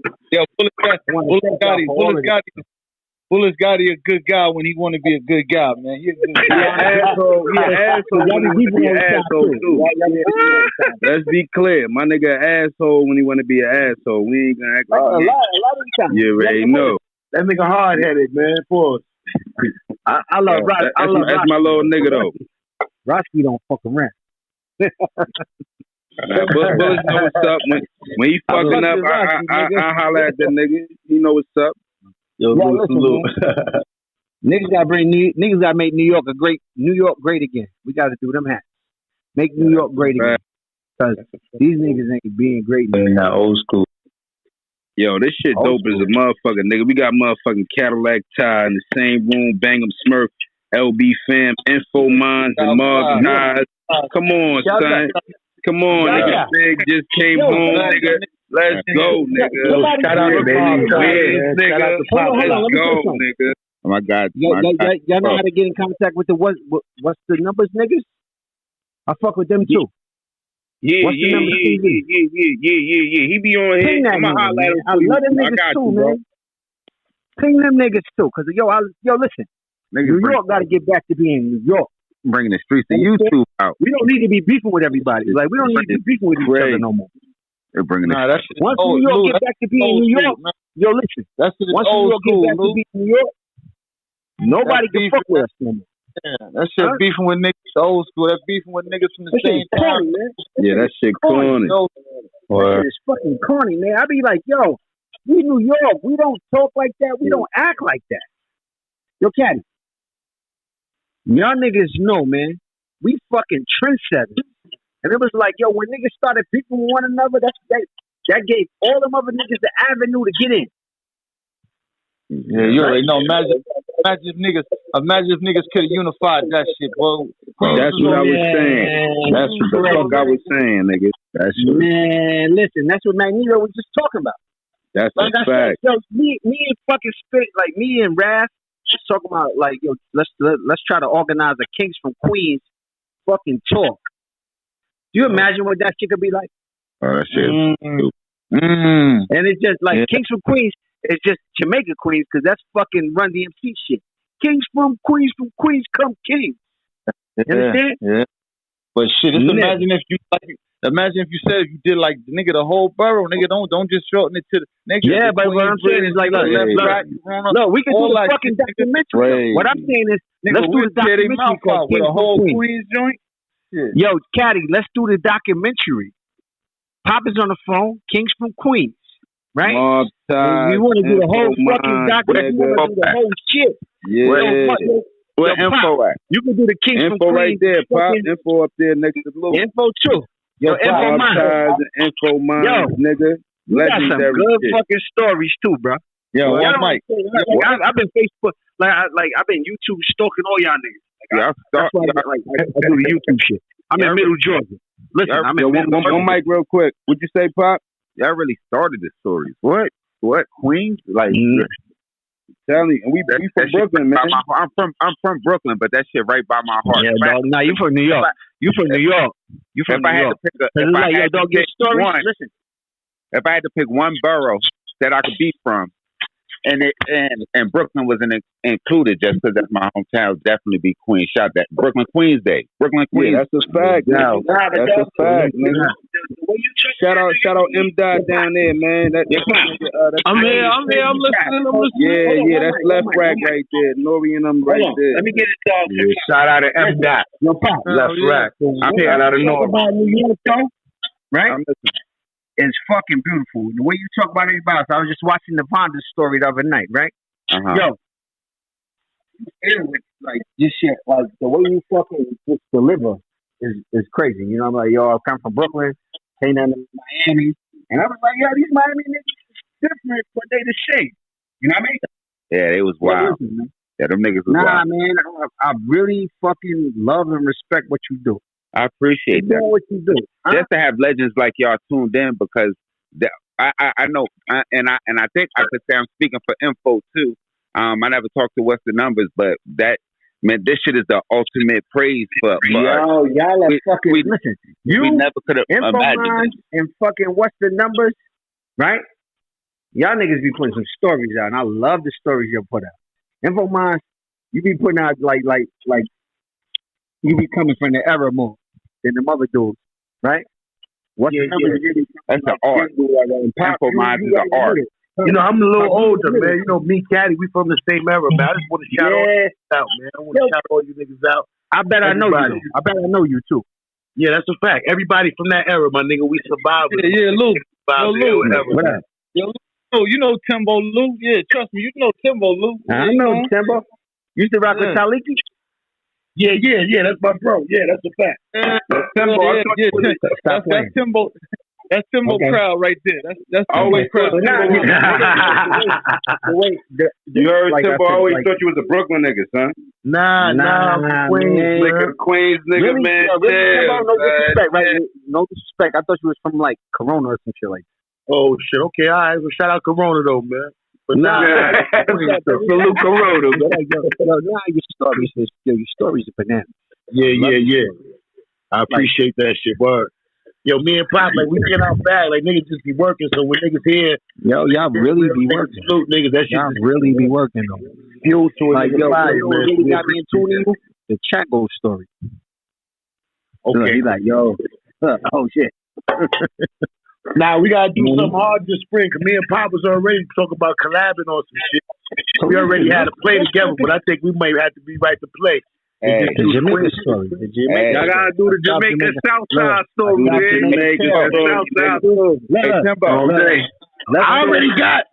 Bullet's Gotti a good guy when he want to be a good guy, man. He a good guy. Asshole too. Let's be clear. My nigga asshole when he want to be an asshole. We ain't gonna act like a lot of the time. You already know. That nigga hard headed, man. Pause. I love Rocky. That's my little nigga though. Rocky don't fuck around. Bullets know what's up. When he fucking up, I holler at that nigga. He know what's up. Yo, listen, niggas gotta make New York great again. We gotta do them hats. Make New York great again. Cause these niggas ain't being great. They're not old school. Yo, this shit dope as a motherfucker, nigga. We got motherfucking Cadillac Tie in the same room, Bang'em Smurf, LB Fam, Info Minds, and Mob Ties. Come on, son. Come on, nigga. Spigg just came home, nigga. Let's go, nigga. Shout out to baby. Let's go, nigga. Oh my God. Y'all know how to get in contact with the what's the numbers, niggas? I fuck with them too. Yeah. He be on here. I'm gonna highlight him. I love them niggas too, man. Ping them niggas too, cause listen. New York got to get back to being New York. Bringing the streets to YouTube out. We don't need to be beefing with everybody. Like, we don't need to be beefing with each other no more. They're bringing once New York get back to being New York, Yo, listen. That shit is Once New old York school, get back to Lou. being New York, nobody That can fuck with us no more. Yeah, that shit beefing with niggas, the old school. That beefing with niggas from the That shit same is corny, time. man. Yeah, that shit corny. That shit is fucking corny, man. I be like, yo, we New York. We don't talk like that. We don't act like that. Yo, Caddy, y'all niggas know, man. We fucking trendsetters. And it was like, yo, when niggas started beefing with one another, that gave all them other niggas the avenue to get in. Yeah, you already know. Imagine if niggas could have unified that shit, bro. That's what I was saying. That's what the fuck I was saying, nigga. That's Man, listen, that's what Magneto was just talking about. That's Like a I said, fact. yo, me and fucking Spigg, like me and Raph, just talking about like, yo, let's try to organize a Kings from Queens fucking talk. Do you imagine what that shit could be like? Oh, that shit. And it's just like Yeah. Kings from Queens. It's just Jamaica Queens because that's fucking Run DMC shit. Kings from Queens come Kings. You understand? Yeah. But shit, just imagine if you said if you did like nigga the whole borough, nigga don't just shorten it to the nigga. Yeah, but what I'm saying is like, look, we can do the fucking documentary. What I'm saying is, let's do the documentary called with Kings a whole from Queens joint. Shit. Yo, Caddy, let's do the documentary. Pop is on the phone. Kings from Queens, right? We want to do the whole fucking documentary. We want to do the whole shit. Yeah. Where info at? You can do the Kings from Info right Queens. there, Pop. Info up there next to Blue. Info too. Yo, Info Minds. Info Minds, nigga. You got some Legendary good shit. fucking stories too, bro. Yo, Y'all Mike. I've been Facebook, I've been YouTube stalking all y'all niggas. That's why I do the YouTube shit. I'm in Middle Georgia. Listen, I'm in Middle Georgia. One mic real quick. What'd you say, Pop? Y'all really started the stories. What? Queens? Like, Tell me, we from Brooklyn, man. I'm from Brooklyn, but that shit right by my heart. Yeah, dog. Nah, you from New York. You from New York. You from New York. If I had to pick stories, one, listen. if I had to pick one borough that I could be from, and Brooklyn wasn't included just because that's my hometown, definitely be Queens. Shout that Brooklyn Queens Day. Brooklyn Queens. Yeah, that's a fact. Yeah. That's a fact, nigga. Shout out M. Dot down there, man. I'm here. I'm listening. Yeah, that's left rack right there. Nori and them right there. Let me get it, dog. Yeah, shout out to M. Dot. Yo, Pop. Left rack. I'm here out of Nori. Right? It's fucking beautiful. The way you talk about everybody else, I was just watching the Vonda story the other night, right? Yo, like this shit, like the way you fucking just deliver is crazy. You know, I'm like, yo, I come from Brooklyn, came down to Miami, and I was like, yo, these Miami niggas is different, but they the same. You know what I mean? Yeah, they was wild. Yeah, them niggas was wild. Man, I really fucking love and respect what you do. I appreciate that. What you do. Just to have legends like y'all tuned in, because I know, and I think I could say I'm speaking for Info too. I never talked to What's the Numbers, but that, man, this shit is the ultimate praise for yo, us. y'all are fucking listen. We never could have Info imagined it. and fucking What's the Numbers, right? Y'all niggas be putting some stories out, and I love the stories you put out. Info Minds, you be putting out like you be coming from the era more than the mother dudes, right? What's the Numbers? That's an art. Info Minds is an art. You know, I'm a little older, man. You know, me, Caddy, we from the same era, man. I just want to shout all you out, man. I want to shout all you niggas out. I bet I know you. I bet I know you too. Yeah, that's a fact. Everybody from that era, my nigga, we survived. Yeah, Lou. Lou, you know Timbo Lou. Yeah, trust me, you know Timbo Lou. I know Timbo. You used to rock with Taliki? Yeah, that's my bro. Yeah, that's a fact. Timbo, that's Timbo. That's Timbo crowd right there. That's Timbo crowd. You heard Timbo always thought you was a Brooklyn nigga, son. Nah, Queens nigga, really, man. No disrespect, right? No disrespect. I thought you was from like Corona or some shit like that. Oh shit. Okay, all right. Well, shout out Corona though, man. But salute Corona, man. Your stories are bananas. Yeah. I appreciate that shit, word. Yo, me and Pop, like, we get out back. Like, niggas just be working. So when niggas here... Yo, y'all really be working. Salute, niggas. That shit y'all really be working, though. Fuel to it. Like, yo, fire, man. Really got me in tuning you? The Chaco story. Okay. He's like, yo. Oh, shit. Now we gotta do something hard this spring. Cause me and Pop was already talking about collabing on some shit. We already had to play together, but I think we might have to be right to play. The Jamaica story. The Jamaica. I gotta do the Jamaica Southside story, man. Jamaica Southside story. I already got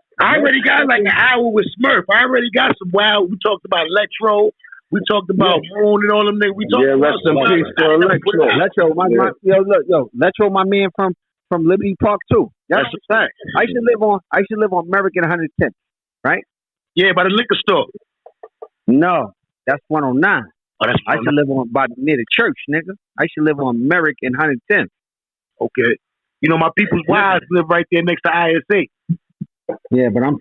like an hour with Smurf. I already got some wild. We talked about Electro. We talked about Moon and all them niggas. We talked about some peace for Electro. Electro, my man from Liberty Park too. That's a fact. I used to live on American 110th, right? Yeah, by the liquor store. No, that's 109. Oh, that's I used to live near the church, nigga. I used to live on American 110th. Okay. You know, my people's wives live right there next to ISA. Yeah, but I'm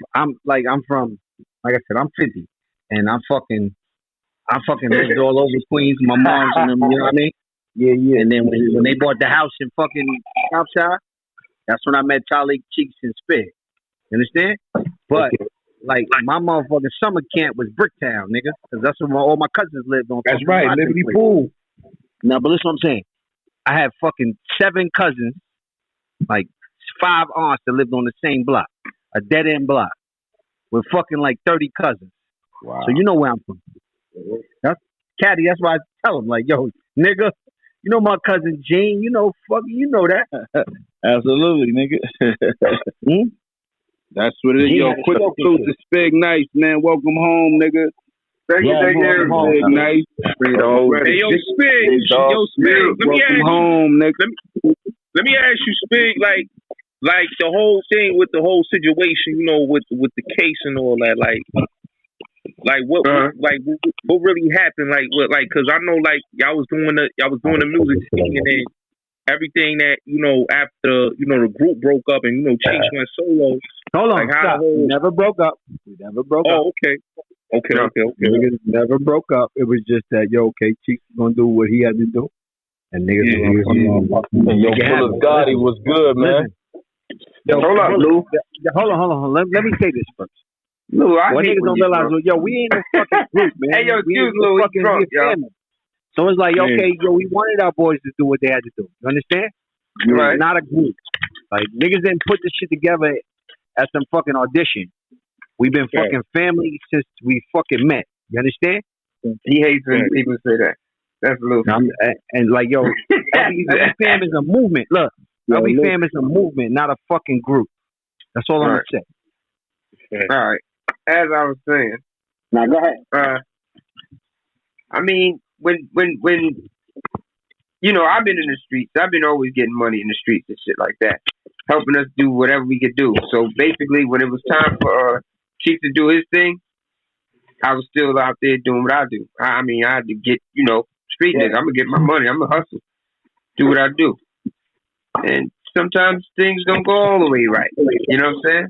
from, like I said, I'm 50, and I fucking lived all over Queens. My mom's and them, you know what I mean? Yeah. And then when they bought the house in fucking Southside, that's when I met Charlie Cheeks and Spigg. You understand? But like my motherfucking summer camp was Bricktown, nigga, because that's where all my cousins lived on. That's right, Liberty Pool. Now, but listen, what I'm saying. I had fucking 7 cousins, like 5 aunts that lived on the same block, a dead end block, with fucking like 30 cousins. Wow. So you know where I'm from. That's Caddy. That's why I tell him, like, yo, nigga, you know my cousin Gene. You know, fucking, you know that. Absolutely, nigga. That's what it is. Yo, quick salute to Spigg Nice, man. Welcome home, nigga. Thank you, Spigg Nice. Hey, yo, Spigg. Let me ask home, nigga. Let me ask you, Spigg, like the whole thing with the whole situation, you know, with the case and all that, like what really happened, because I know, like, y'all was doing the music scene, and then everything that, you know, after, you know, the group broke up and, you know, Cheeks went solo. Hold on, stop. We never broke up. We never broke up. Oh, okay. Niggas never broke up. It was just that, yo, okay, Cheeks was gonna do what he had to do, and niggas and yo, full of Gotti was good, man. Yo, hold on, Lou. Hold on. Let me say this first. Lou, what niggas don't realize, yo, we ain't no fucking group, man. Hey, yo, excuse Lou, he's drunk, yo. So it's like, okay, yo, we wanted our boys to do what they had to do. You understand? Right. Not a group. Like, niggas didn't put this shit together at some fucking audition. We've been fucking family since we fucking met. You understand? He hates when people say that. That's Lou. And like, yo, every fam is a movement. Look, every fam is a movement, not a fucking group. That's all I'm going to say. All right. As I was saying. Now, go ahead. I mean, when you know, I've been in the streets. I've been always getting money in the streets and shit like that, helping us do whatever we could do. So basically, when it was time for Cheeks to do his thing, I was still out there doing what I do. I mean, I had to get, you know, street nigga. I'm gonna get my money. I'm gonna hustle, do what I do. And sometimes things don't go all the way right. You know what I'm saying?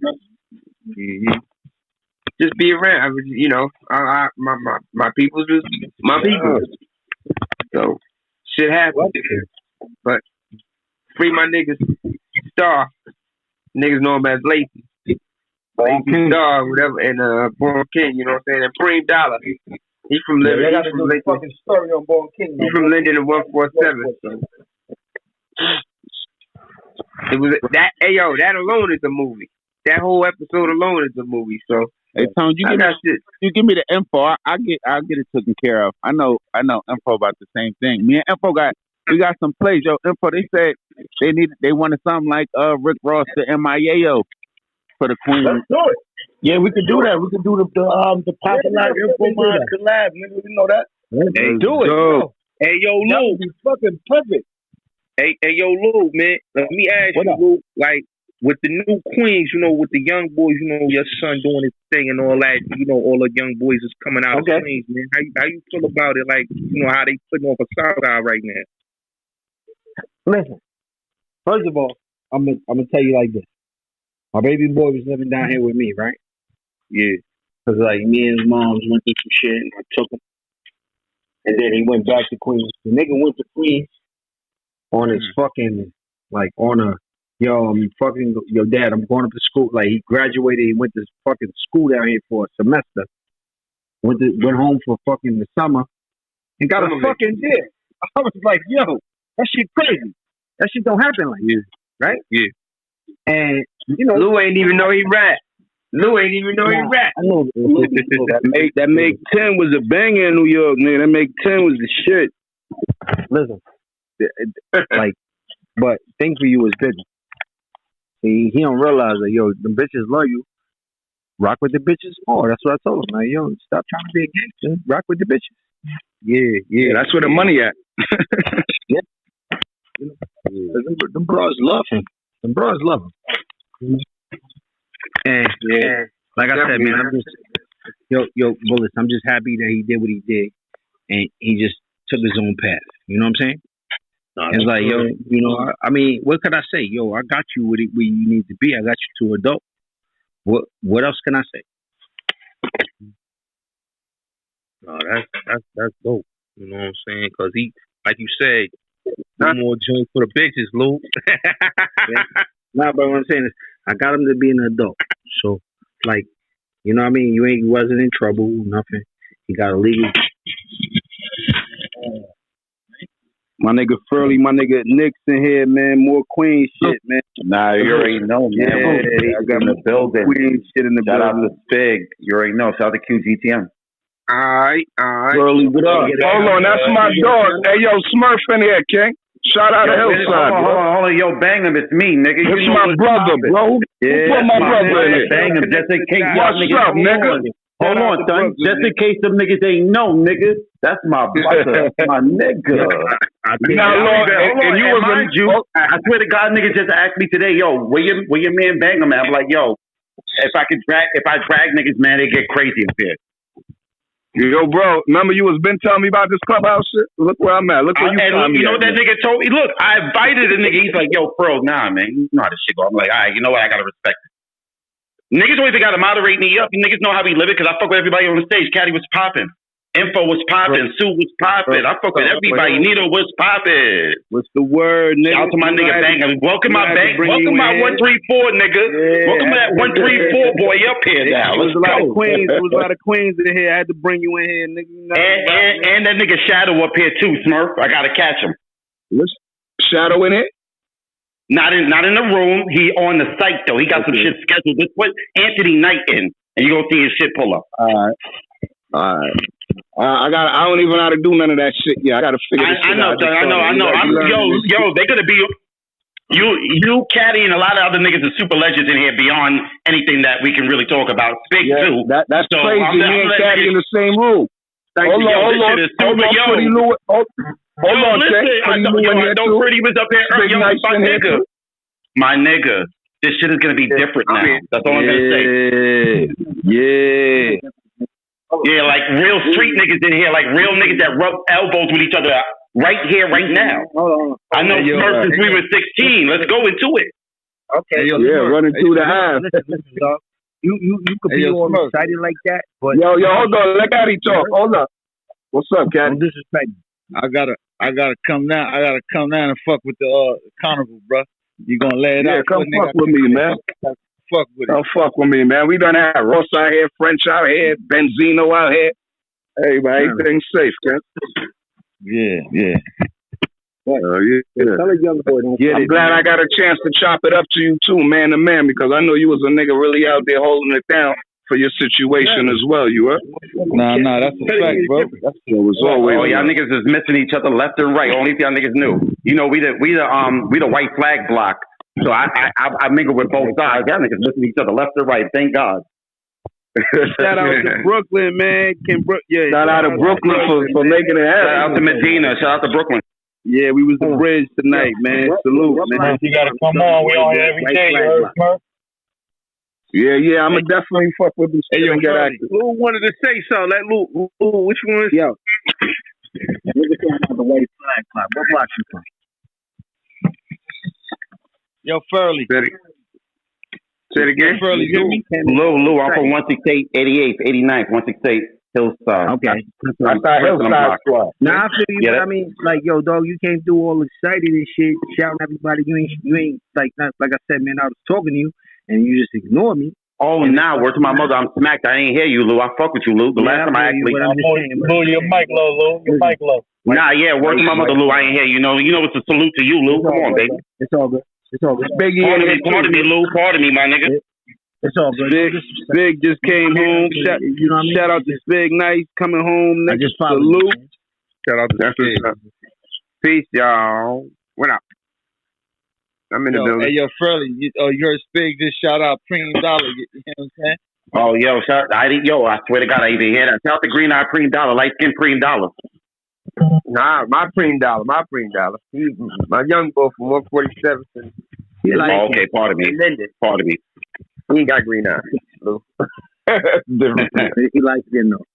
Mm-hmm. Just be around. I was, you know, my people's just my people. So shit happens. But free my niggas Star. Niggas know him as Lacy. Lacy Star, whatever, and Born King, you know what I'm saying? And Preem Dollar. He's from Linden. They gotta do the fucking story on Born King. He's from Linden and 147. So. It was that. Hey yo, that alone is a movie. That whole episode alone is a movie. So hey Tone, you give me the info. I'll get it taken care of. I know info about the same thing. Me and info we got some plays. Yo, info. They said they wanted something like Rick Ross to MIAO for the Queen. Let's do it. Yeah, we could do that. We could do the popular info mind collab. Nigga, we know that. Hey, do it. Yo. Hey yo, Lou. That would be fucking perfect. Hey yo, Lou, man. Let me ask you, Lou, like, with the new queens, you know, with the young boys, you know, your son doing his thing and all that, you know, all the young boys is coming out of Queens, man. How you feel about it? Like, you know, how they putting off a side eye right now? Listen, first of all, I'm gonna tell you like this. My baby boy was living down here with me, right? Yeah. Because, like, me and his moms went through some shit and I took him. And then he went back to Queens. The nigga went to Queens on his fucking, like, on a, yo, dad, I'm going up to school. Like, he graduated, he went to fucking school down here for a semester. Went home for fucking the summer and got a fucking dick. I was like, yo, that shit crazy. That shit don't happen like this, right? Yeah. And you know, Lou ain't even know he rap. Lou ain't even know he rap. I know. that make 10 was a banger in New York, nigga. That make 10 was the shit. Listen, like, but thing for you is business. See, he don't realize that, yo, the bitches love you. Rock with the bitches more. That's what I told him. Like, yo, stop trying to be a gangster. Rock with the bitches. Yeah. That's where the money at. Yeah. Them bros love him. Them bros love him. And like I said, man, I'm just yo, Bullets. I'm just happy that he did what he did, and he just took his own path. You know what I'm saying? It's like, yo, you know, I mean, what could I say? Yo, I got you where you need to be. I got you to adult. What else can I say? No, that's dope. You know what I'm saying? Because he, like you said, no more joints for the bitches, Lou. Nah, but what I'm saying is, I got him to be an adult. So, like, you know what I mean? He wasn't in trouble, nothing. He got a legal. My nigga Furley, my nigga Nick's in here, man. More Queen shit, man. Nah, you already know, man. Yeah, I got in the building. Queen shit in the Shout building. out to Spigg. You already know. Shout out to QGTM. Alright. Furley, what up? Hold on, that's my dog. Hey, yo, Smurf in here, King. Shout out to Hillside, hold on. Yo, bang him. It's me, nigga. It's my brother, bro. Yeah, Who put my brother in here? Bang him just in case. What's up, nigga? Hold on, son. Just in case them niggas ain't know, nigga. That's my brother. My nigga. Now, Lord, and you was mind you, I swear to God, niggas just asked me today, yo, where your man bang him at? I'm like, yo, if I drag niggas, man, they get crazy up here. Yo, bro, remember you was been telling me about this clubhouse shit? Look where I'm at. Look where you know what that nigga told me? Look, I invited a nigga. He's like, yo, bro, nah, man. You know how this shit go. I'm like, all right, you know what? I got to respect it. Niggas always got to moderate me up. Niggas know how we live it because I fuck with everybody on the stage. Caddy was popping. Info was popping. Sue was popping. I fuck with everybody. Nito was popping. What's the word, nigga? Shout out to my nigga Bang. Welcome my Bang. Welcome my 134, nigga. Yeah. Welcome that 134 boy up here now. There was a lot of queens. There was a lot of queens in here. I had to bring you in here, nigga. You know and that nigga Shadow up here too, Smurf. I gotta catch him. What's Shadow in it? Not in the room. He on the site though. He got some shit scheduled. Just put Anthony Knight in, and you gonna see his shit pull up. All right. I don't even know how to do none of that shit yet. I gotta figure this shit out. I know. Yo, they gonna be you, Caddy, and a lot of other niggas are super legends in here beyond anything that we can really talk about. Spigg too. That's so crazy. Me and Caddy in the same room. Hold on. Hold on, I know Pretty was up here. Yo, my nigga, this shit is gonna be different now. That's all I'm gonna say. Yeah. Yeah, like real street niggas in here, like real niggas that rub elbows with each other right here, right now. I know Smurf since we were 16. Let's go into it. Okay. Running through the ass. Listen, dog. You could be all excited like that, but yo, hold on. Let Caddy talk. Hold up. What's up, Caddy? Don't disrespect me. I gotta come down. I gotta come down and fuck with the carnival, bro. You gonna lay it out? Come fuck with me, man. Fuck with it. Don't fuck with me, man. We done had Ross out here, French out here, Benzino out here. Hey, man, everything's safe, man. Yeah. Tell a young boy, I'm glad I got a chance to chop it up to you too, man to man, because I know you was a nigga really out there holding it down for your situation as well. You were? Nah, that's a fact, bro. It was always. Oh, y'all niggas is missing each other left and right. Only thing y'all niggas knew. You know, we the white flag block. So I mingle with both sides. Y'all niggas missing each other left and right. Thank God. Shout out to Brooklyn, man. Shout out to Brooklyn for making it happen. Shout out to Medina. Shout out to Brooklyn. Yeah, we was the bridge tonight, man. Salute, man. You gotta come on. We on every day. You heard, Smurf? Yeah, I'ma definitely fuck with this. Hey, yo, Lou wanted to say something. Let Lou, which one is? Yo. Niggas talking about the white flag club. What block you from? Yo, Furley. Say it again. Furley, you hear me? Lou, I'm from 168, 88th, 89th, 168, Hillside. Okay. I thought Hillside squad. Nah, I feel you, but I mean, like, yo, dog, you came through all excited and shit, shouting at everybody. You ain't like I said, man, I was talking to you, and you just ignored me. Oh, now, word to my mother, I'm smacked. I ain't hear you, Lou. I fuck with you, Lou. The last time I actually... Lou, your mic low, Lou. Your mic low. Nah, yeah, word to my mother, Lou. I ain't hear you. You know it's a salute to you, Lou. Come on, baby. It's all good. It's all good. Spiggy Pardon me, Lou. Pardon me, my nigga. It's all good. Spigg just came home. Shout out to Spigg Nice coming home next to Lou. Shout out to Spigg. Peace, y'all. What up? I'm in the building. Hey, yo, Furley, you heard Spigg just shout out Preem Dollar. You know what I'm saying? Oh, I swear to God, I even hear that. Shout out to Green Eye Preem Dollar, light skin Preem Dollar. Nah, my Preem Dollar. He, my young boy from 147th. He Okay, pardon me. Pardon me. He ain't got green eyes. Lou. Different. He likes getting though.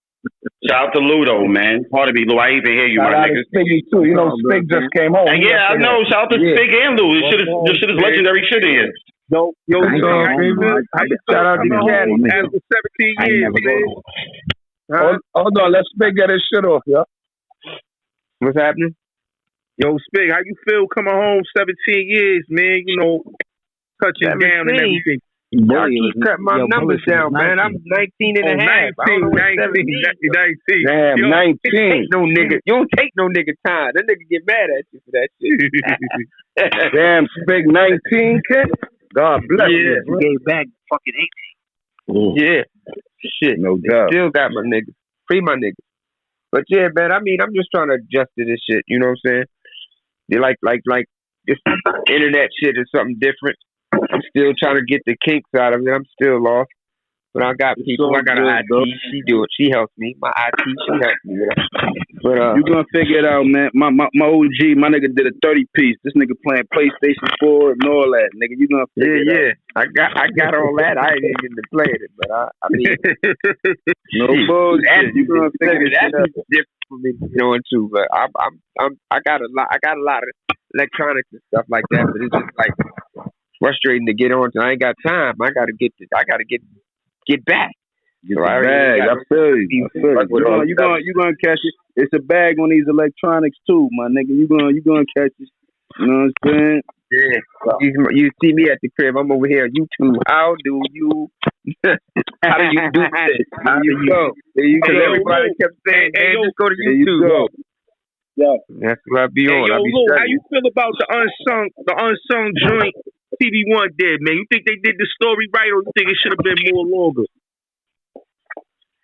Shout out to Lou though, man. Pardon me, Lou. I even hear you, Shout my out to niggas. Spiggy too. You know, Spigg just came home. Yeah, I know. Shout out to Spigg and Lou. This shit is legendary shit here. Yo, shout out to Caddy. After 17 years, man. Hold on, let Spigg get his shit off, yeah. What's happening? Yo, Spigg, how you feel coming home 17 years, man? You know, touching down and everything. Y'all keep cutting my numbers down, man. I'm 19 and a half. 19. Damn, 19. You don't take no nigga time. That nigga get mad at you for that shit. Damn, Spigg 19, kid. God bless you. He gave back fucking 18. Yeah. Shit. No doubt. Still got my niggas. Free my niggas. But yeah, man, I mean, I'm just trying to adjust to this shit. You know what I'm saying? They like this internet shit is something different. I'm still trying to get the kinks out of it. I'm still lost. But I got people. I got an IT. She do it. She helps me. My IT. She helps me. But you gonna figure it out, man. My OG, my nigga did a 30-piece. This nigga playing PlayStation 4 and all that, nigga. You gonna figure it out? I got all that. I ain't even played it, but I mean, no bullshit. You gonna figure it out? Different for me doing too. But I got a lot. I got a lot of electronics and stuff like that. But it's just like frustrating to get on. I ain't got time. I gotta get back. Get the bag. I feel you. You gonna catch it. It's a bag on these electronics too, my nigga. You gonna catch it. You know what I'm saying? Yeah. You see me at the crib. I'm over here on YouTube. How do you? How do you do this? How do you go? There you go. Everybody kept saying, "Hey, just go to YouTube." Yeah, that's what I be on. Yo, Lou, how you feel about the unsung joint TV One did, man? You think they did the story right, or you think it should have been more longer?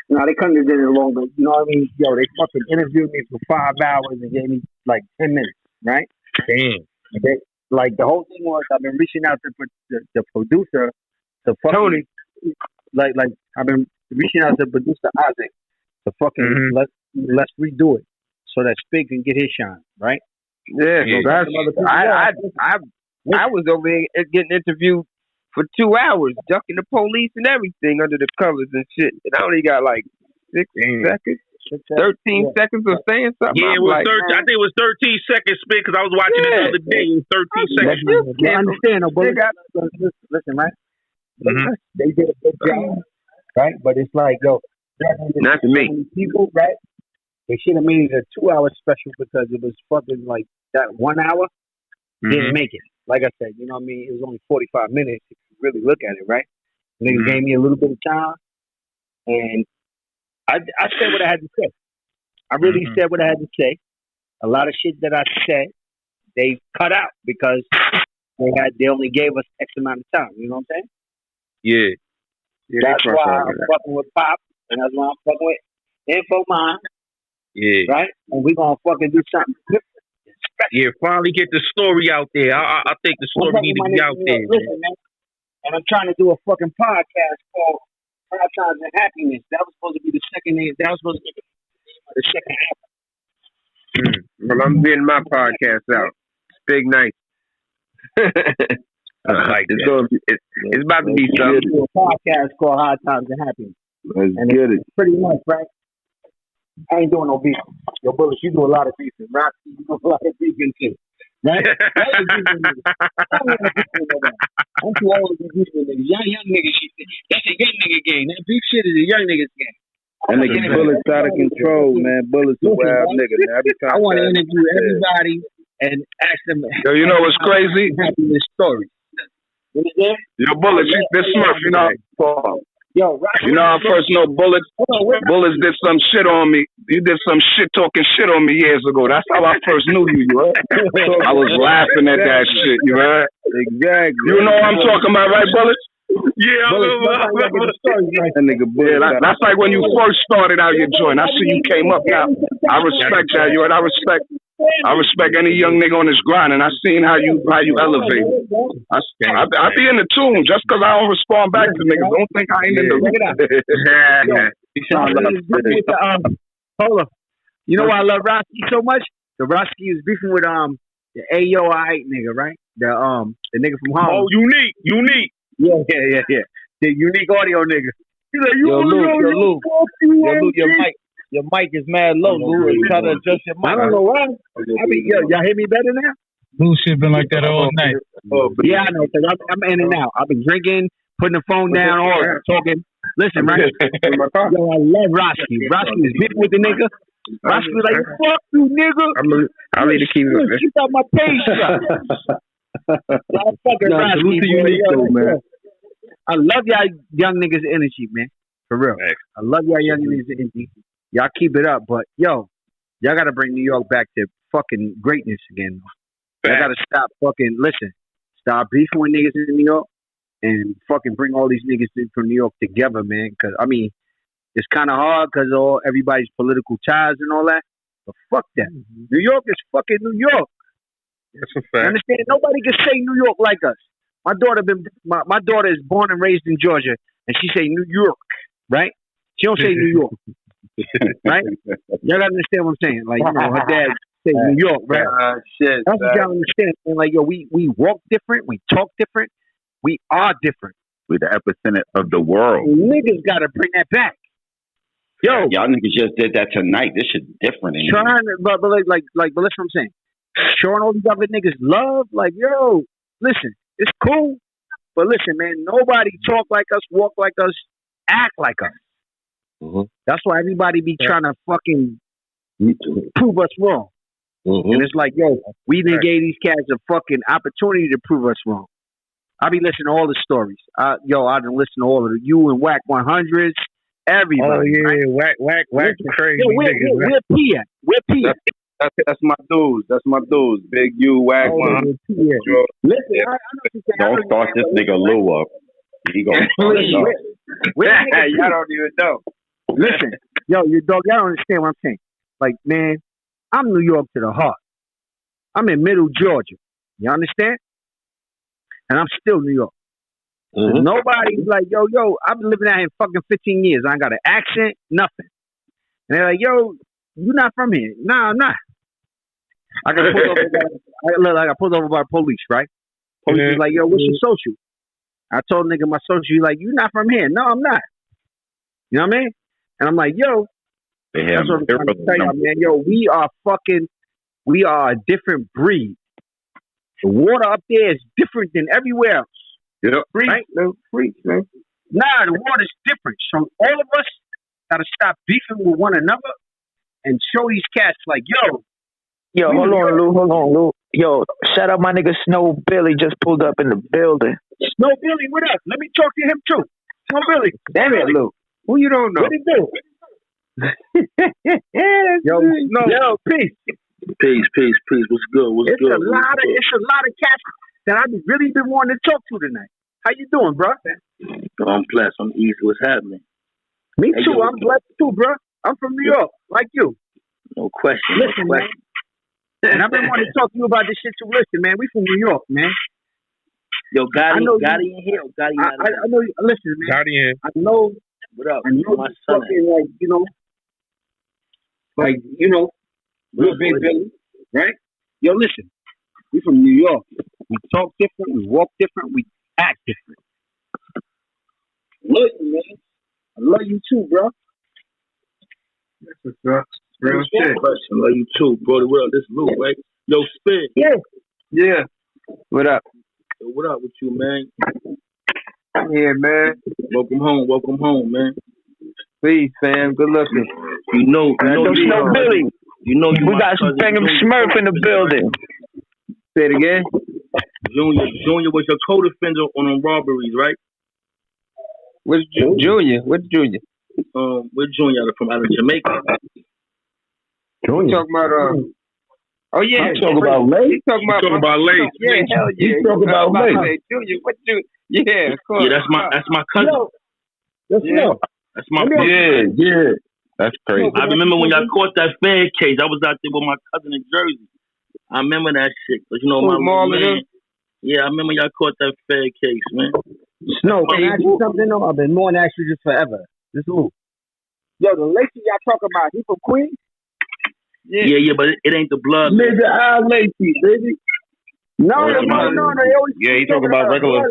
No, they couldn't have did it longer. You know what I mean? Yo, they fucking interviewed me for 5 hours and gave me like 10 minutes, right? Damn. Like the whole thing was, I've been reaching out to the producer, to fucking Tony. Like I've been reaching out to producer Isaac to fucking let's redo it so that Spigg can get his shine, right? Yeah, I was over here getting interviewed for 2 hours, ducking the police and everything under the covers and shit. And I only got like 6 seconds, 13 seconds of saying something. Yeah, it was 13. I think it was 13 seconds, Spigg, because I was watching it the other day. It was 13 seconds. You understand, but listen, right? They did a good job, right? But it's like, yo, not to me. People, right? They should have made it a 2-hour special because it was fucking like that 1 hour didn't make it. Like I said, you know what I mean? It was only 45 minutes if you really look at it, right? Niggas gave me a little bit of time, and I said what I had to say. I really said what I had to say. A lot of shit that I said, they cut out because they only gave us X amount of time. You know what I'm saying? Yeah. That's why I'm fucking with Pop, and that's why I'm fucking with Infomon. Yeah. Right? And we're going to fucking do something different. Yeah, finally get the story out there. I think the story need to be out there. Listen, man. And I'm trying to do a fucking podcast called Hard Times and Happiness. That was supposed to be the second name. That was supposed to be the second half. Well, I'm getting my podcast out. Spigg Nice. I like it's about to be something. Do a podcast called Hard Times and Happiness. Let's get it. Pretty much, right? I ain't doing no beef. Yo, Bullish, you do a lot of beefing. Rocky, you do a lot of beefing too. Right? I'm too old to be beefing niggas. Young niggas, that's a young nigga game. That beef shit is a young nigga's game. That nigga Bullet's out of control, man. Bullet's a wild nigga, man. I want to interview everybody and ask them. Yo, you know what's crazy? Happiness story. Yo, Bullet, this Smurf, you know. Yo, Rocky. You know how I first know Bullets? Bullets did some shit on me. You did some shit talking shit on me years ago. That's how I first knew you, heard? I was laughing at that shit, you heard? Exactly. You know what I'm talking about, right, Bullets? Yeah, I remember. That nigga Bullets. Yeah, that's like when you first started out your joint. I see you came up now. I respect that, you heard? I respect any young nigga on this grind, and I seen how you elevate. I be in the tune just because I don't respond back to niggas. Don't think I ain't in the. Hold on. You know why I love Roski so much? The Roski is beefing with the Ayo Aight nigga, right? The nigga from Harlem. Oh, unique. Yeah. The unique audio nigga. He's like, Lou, your mic is mad low, Lou. Try to adjust your mic. I don't know why. I mean, y'all hear me better now? Lou shit been like that all night. Yeah, I know. Cause I'm in and out. I've been drinking, putting the phone down, all talking. Listen, right? Yo, I love Roski. Roski is beefing with the nigga. Roski was like, fuck you, nigga. I need to keep it. Keep out my page shot. Salute to Unique, though, man. I love y'all young niggas' energy, man. For real. I love y'all young niggas' energy. Y'all keep it up, but yo, y'all gotta bring New York back to fucking greatness again. Y'all gotta stop stop beefing with niggas in New York and fucking bring all these niggas from New York together, man. Cause I mean, it's kind of hard because of everybody's political ties and all that. But fuck that. New York is fucking New York. That's a fact. Understand? Nobody can say New York like us. My daughter is born and raised in Georgia, and she say New York, right? She don't say New York, right? Y'all gotta understand what I'm saying. Like, you know, her dad say New York, right? Shit. That's what y'all understand. And like, yo, we walk different, we talk different, we are different. We're the epicenter of the world. Niggas gotta bring that back. Yo, y'all niggas just did that tonight. This shit different. But listen what I'm saying. Showing all these other niggas love, like, yo, listen, it's cool, but listen, man, nobody talk like us, walk like us, act like us. Mm-hmm. That's why everybody be trying to fucking prove us wrong. Mm-hmm. And it's like, yo, we didn't give these cats a fucking opportunity to prove us wrong. I be listening to all the stories. I done listen to all of you and Whack 100s, everybody. Oh yeah, right? Whack crazy niggas. Where P at? Where P at? That's my dudes. That's my dudes. Big U, Whack 100. Listen, don't start this nigga Lou up. He gonna start it up. Y'all don't even know. Listen, yo, you dog, y'all don't understand what I'm saying. Like, man, I'm New York to the heart. I'm in middle Georgia. You understand? And I'm still New York. Mm-hmm. Nobody's like, yo, I've been living out here fucking 15 years. I ain't got an accent, nothing. And they're like, yo, you not from here. Nah, I'm not. I got pulled over by police, right? Police is like, yo, what's your social? I told nigga my social. He's like, you not from here. No, I'm not. You know what I mean? And I'm like, yo, that's what I'm trying to tell y'all, man. Yo, we are a different breed. The water up there is different than everywhere else. Yep. Right? Freak, man. Nah, the water's different. So all of us gotta stop beefing with one another and show these cats like, yo. Yo, hold on, Lou. Yo, shout out my nigga Snow Billy just pulled up in the building. Snow Billy, what up? Let me talk to him too. Snow Billy. Damn it, Lou. Who you don't know? What he do? Yo, peace. Peace. What's good? It's a lot of cats that I've really been wanting to talk to tonight. How you doing, bro? I'm blessed. I'm easy. What's happening? Me too. I'm blessed too, bro. I'm from New York, like you. No question. Listen, man. And I've been wanting to talk to you about this shit too. Listen, man, we from New York, man. Yo, Gotti in here. Gotti I know. Listen, man. Gotti in. I know. What up? I know my son. Real big Billy, right? Yo, listen. We from New York. We talk different. We walk different. We act different. Love you, man. I love you too, bro. That's what's up. Real shit. I love you too, bro. What up? This Lou, right? Yo, Spigg. Yeah. What up? Yo, what up with you, man? Yeah, man. Welcome home, man. Peace, fam. Good looking. You know, Snow Billy. You know, we got some Bangum Smurf in the building. Say it again. Junior was your co-defender on robberies, right? What's Junior? What's Junior? We're Junior from out of Jamaica. Junior. Talking about oh yeah, he talking about Lace. He's talking about Lace. Yeah, hell yeah. He's talking about Lace. Junior, what Junior? Yeah, of course. Yeah, that's my cousin. Yeah. That's my Yeah. That's crazy. I remember when y'all caught that Fed case. I was out there with my cousin in Jersey. I remember that shit. But you know, my man. Yeah, I remember y'all caught that Fed case, man. Snow, can I ask you something? No, I've been wanting to ask you this forever. This Lou. Yo, the Lacey y'all talk about, he from Queens? Yeah, but it ain't the blood. Nigga, I'm Lacey, baby. No. He talking about regular.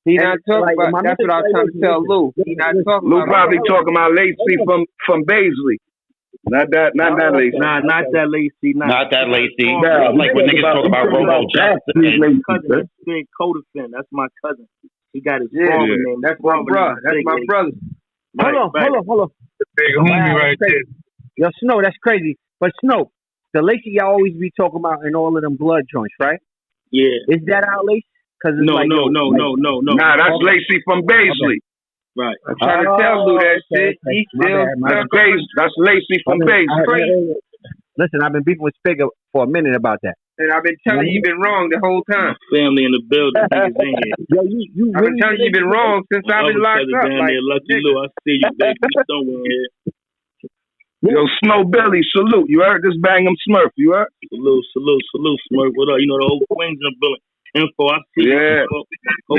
He not talking about. That's what I was trying to tell Lou. He not talking Lou about. probably talking about Lacey from Baisley. Not that Lacey. Nah, not that Lacey. Not that Lacey. Like when niggas talk about Robo Jackson. That's Spigg Codafin. That's my cousin. He got his father name. That's my brother. That's my brother. Hold on. Big homie right there. Yo, Snow, that's crazy. But Snow, the Lacey y'all always be talking about in all of them blood joints, right? Yeah. Is that our Lacey? No. Nah, that's Lacey from Baisley. Right. I'm trying to tell Lou that shit. He still that's Lacey from Baisley. Listen, I've been beefing with Spigg for a minute about that. And I've been telling you, you've been wrong the whole time. Family in the building. Niggas in here. Yo, I've been telling you, you've been wrong since I've been locked up. Down there, Lucky Lou, I see you, baby. You somewhere here. Yo, Snow Belly, salute. You heard this Bang'em Smurf, you heard? Salute, Smurf. What up? You know, the whole Queens in the building. Info, I see you.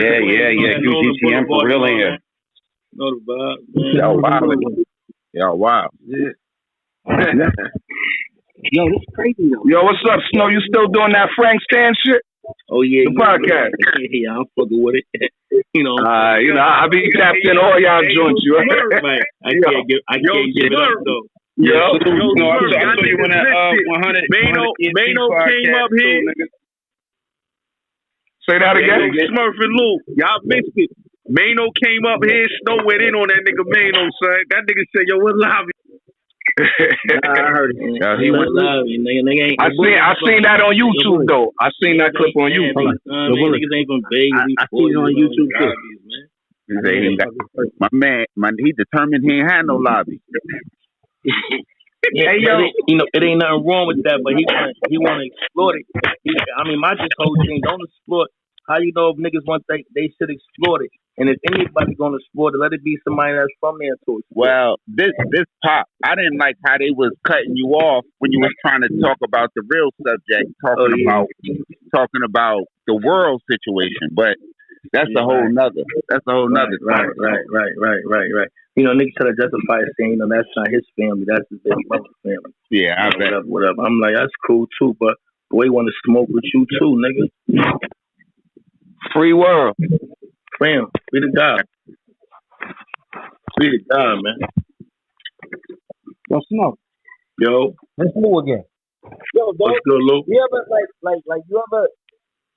Yeah. UGTM for real in here. Know the vibe. Yo, wow. Yeah. Yo, this is crazy though. Yo, what's up, Snow? You still doing that Frank Stan shit? Oh yeah, the podcast. Yeah, I'm fucking with it. I be tapped in all y'all joints, you heard? Right. I can't give it up though. Yo, I saw you in that 100. Mano came up here. Say that again. Smurf and Lou, y'all missed it. Mano came up here, Snow went in on that nigga Mano, son. That nigga said, "Yo, what lobby?" I heard it. He went live. I seen that on YouTube though. I seen that clip on YouTube. Niggas ain't from Vegas. I seen it on YouTube too. My man, he determined he ain't had no lobby. Yeah, hey, yo, it ain't nothing wrong with that, but he want to exploit it. My just whole thing, don't exploit. How you know if niggas want they should exploit it? And if anybody gonna exploit it, let it be somebody that's from there to exploit. Well, this pop, I didn't like how they was cutting you off when you was trying to talk about the real subject, talking about the world situation, but that's a whole nother. That's a whole nother. Right. You know, niggas try to justify it saying, that's not his family, that's his baby mother's family. Yeah, I bet. Whatever. I'm like, that's cool too, but boy want to smoke with you too, nigga. Free world. Fam, be the guy. Be the guy, man. Yo, Snow. Yo. Let's move again. Yo, dog. What's good, Lou? You ever like you ever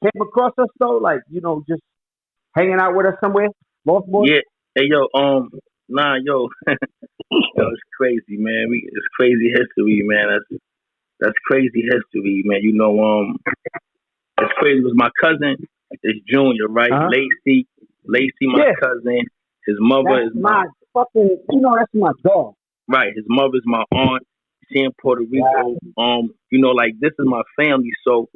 came across us though? Like, just hanging out with us somewhere? LostBoyz? Yeah. Hey, yo, nah, yo. Yo, it's crazy, man. It's crazy history, man. That's crazy history, man. It's crazy because my cousin is Junior, right? Lacey, my cousin. His mother is my fucking. That's my dog. Right. His mother's my aunt. She in Puerto Rico. This is my family. So,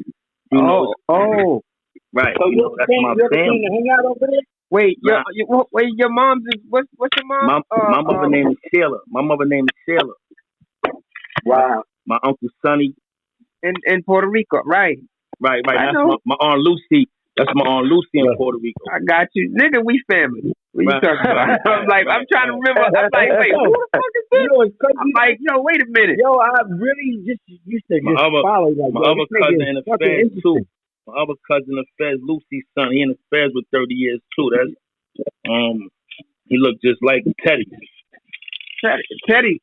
right. So that's my family. To hang out over there? Wait, your mom's is what's your mom? My mother name is Sheila. Wow. My uncle Sonny. In Puerto Rico, right? Right. That's my aunt Lucy. That's my aunt Lucy in Puerto Rico. I got you, nigga. We family. What you talking about? I'm trying to remember. I'm like, wait, who the fuck is this? I'm like, yo, wait a minute. Yo, I really just used to follow like my other cousin in the Feds too. My other cousin in the Feds, Lucy's son. He in the Feds with 30 years too. That's he looked just like Teddy. Teddy.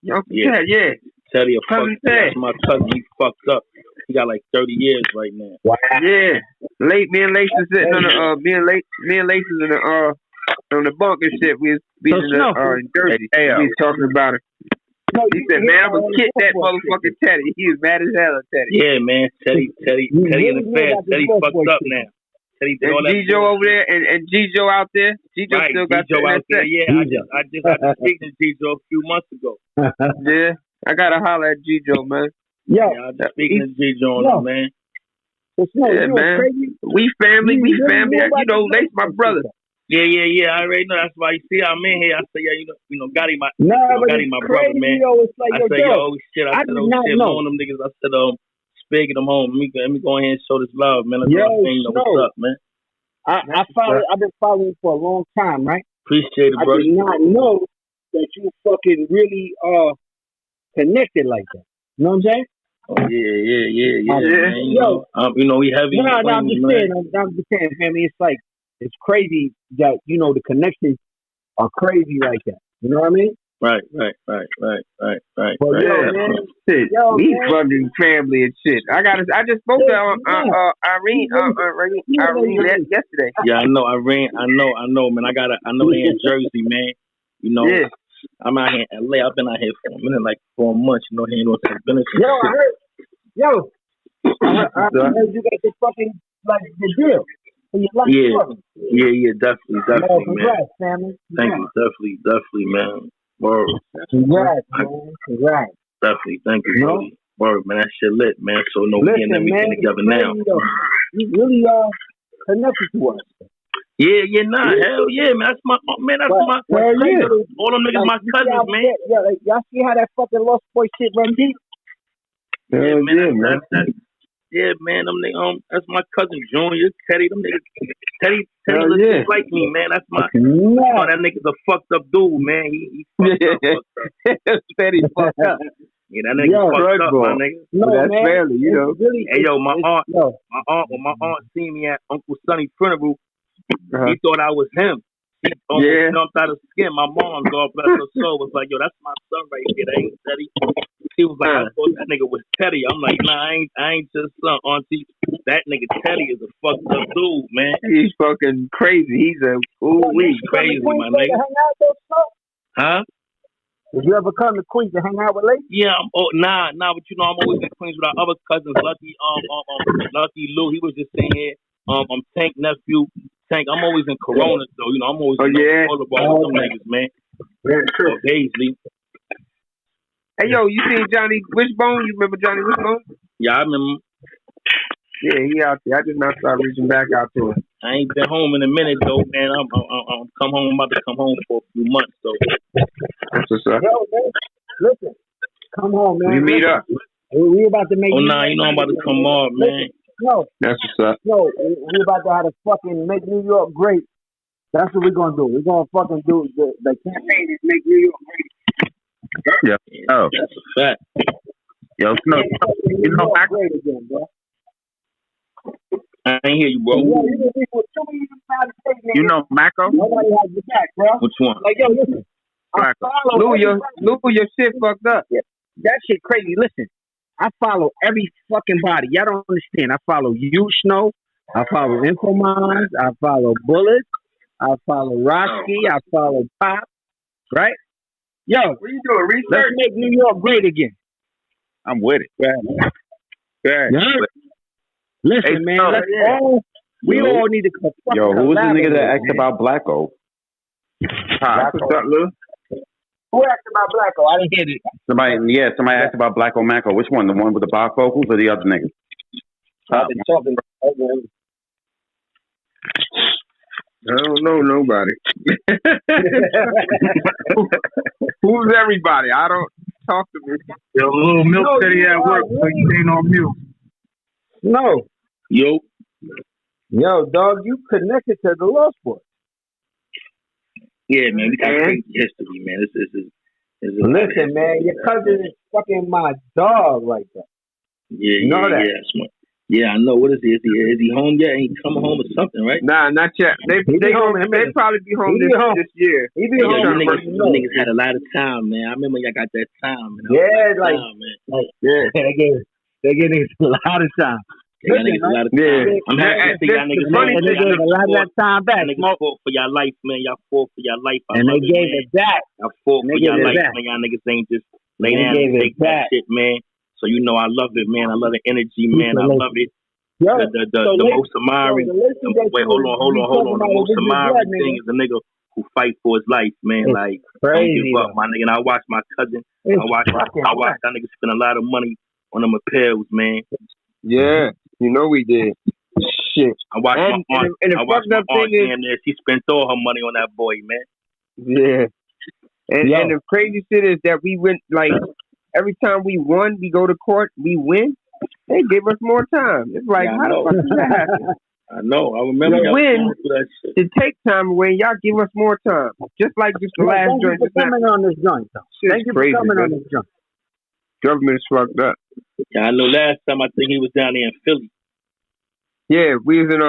Yeah. Teddy a fuck. That's my cousin. He fucked up. He got like 30 years right now. Wow. Yeah. Me and Lace is sitting on the me and Lace is in the on the bunk and shit. We was in Jersey. We was talking about it. He said, "Man, I'm gonna kick that motherfucking Teddy." He was mad as hell at Teddy. Yeah, man. Teddy in the Feds. Teddy fucked up now. Teddy did all And that. G-Jo over there, and G-Jo out there. G-Jo right, still got G-Jo out there. Yeah, I just speaking to G-Jo a few months ago. Yeah, I gotta holler at G-Jo, man. Yeah, I was speaking to G-Jo on him, man. Yeah, man. We family. You know, Lace my brother. Yeah. I already know. That's why you see I'm in here. I say, yeah, you know, Gotti my brother, man. It's like, I say, yo, shit. I said, loan them niggas. I said, Spigg them home. Let me go ahead and show this love, man. Let's what's up, man. I've been following you for a long time, right? Appreciate it, bro. I did not know that you fucking really connected like that. You know what I'm saying? Oh yeah. Man. You know, we heavy. No, I'm just saying, family. It's like it's crazy that the connections are crazy like that. You know what I mean? Right. But we fucking family and shit. I just spoke to Irene yesterday. Yeah, I know Irene. I know, man. I know they in Jersey, man. You know. Yeah. I'm out here in LA. I've been out here for a minute, like 4 months. You know, here in some business. I heard you got the fucking like the deal. Yeah, definitely, congrats, man. Family. Thank you, definitely, man. Word. Congrats, man. Congrats. Definitely, thank you, buddy. Word, man. That shit lit, man. So we getting everything together now. You really connected to us. Yeah, hell yeah, man. That's my my all them niggas my cousins, man. Y'all see how that fucking LostBoyz shit run deep? Yeah, man. Yeah, man. Them niggas, that's my cousin Junior, Teddy. Them niggas, Teddy looks just like me, man. That's my. That nigga's a fucked up dude, man. He fucked up. Teddy fucked up. Yeah, that nigga fucked up, my nigga. That's family, you know. Hey, yo, my aunt seen me at Uncle Sonny's funeral. He thought I was him. He almost jumped out of skin. My mom, God bless her soul, was like, yo, that's my son right here. That ain't Teddy. He was like, I thought that nigga was Teddy. I'm like, nah, I ain't just son, auntie. That nigga Teddy is a fucked up dude, man. He's fucking crazy. He's crazy, my nigga. Huh? Did you ever come to Queens to hang out with Lake? Yeah, nah, but you know I'm always in Queens with our other cousins, Lucky Lou. He was just saying here. Tank nephew. Tank, I'm always in Corona, though. You know, I'm always in all about with them niggas, man. Yeah, true. Paisley. Hey, yo, you seen Johnny Wishbone? You remember Johnny Wishbone? Yeah, I remember. Yeah, he out there. I just not start reaching back out to him. I ain't been home in a minute, though, man. I'm about to come home for a few months, though. That's what's up. Yo, man, listen. Come home, man. We meet up. We about to make. Oh, nah, you know I'm about to come on, man. No. That's what's up. No, we're about to have to fucking make New York great. That's what we're gonna do. We're gonna fucking do the campaign is make New York great. Yeah. Oh, that's a fact. Yo, Snow, you know I great again, bro. I ain't hear you, bro. You know Mako? Nobody has your back, bro. Which one? Like, yo, listen. Lou, your shit fucked up. Yeah. That shit crazy. Listen. I follow every fucking body. Y'all don't understand. I follow you, Snow. I follow Infomons. I follow Bullet. I follow Roski. I follow Pop. Right? Yo, what are you doing? Research? Let's make New York great again. I'm with it. Yeah. Listen, man. We all need to fucking Yo, who was the nigga that asked about Blacko? What's up, Lou? Who asked about Blacko? I didn't hear it. Somebody asked about Blacko Mako. Which one? The one with the bifocals or the other nigga? I've been talking about I don't know nobody. Who's everybody? I don't talk to me. Yo, little Milk said he at work, so you ain't on mute. No. Yo, dog, you connected to the LostBoyz. Yeah, man, we got crazy history, man. Listen, man, your cousin is fucking my dog right there. Yeah, you know that? Yeah, I know. What is he? Is he home yet? Ain't he coming home or something, right? Nah, not yet. They probably be home this year. He be home. Niggas had a lot of time, man. I remember y'all got that time. Man. They gave niggas a lot of time. I'm happy to see y'all niggas. They gave a lot of that time back. Niggas fought for your life, man. Y'all fought for your life. And they gave it back. Y'all fought for your life, man. Y'all niggas ain't just lay down and take that shit, man. So you know I love it, man. I love the energy, man. I love it. The most admiring. Wait, hold on. The most admiring thing is a nigga who fight for his life, man. It's like, crazy, don't give up, my nigga. And I watch my cousin. I watch that nigga spend a lot of money on them apparels, man. Yeah, you know we did. Shit. I watched my aunt. I watched my aunt damn near. She spent all her money on that boy, man. Yeah. And the crazy shit is that we went, like, every time we won, we go to court, we win, they give us more time. It's like, how the fuck does that happen? I know. I remember you win to take time away, y'all give us more time. Just like just the last joint. Thank you for coming on this joint, though. Thank you for coming on this joint. Government's fucked up. Yeah, I know last time I think he was down there in Philly. Yeah, we was in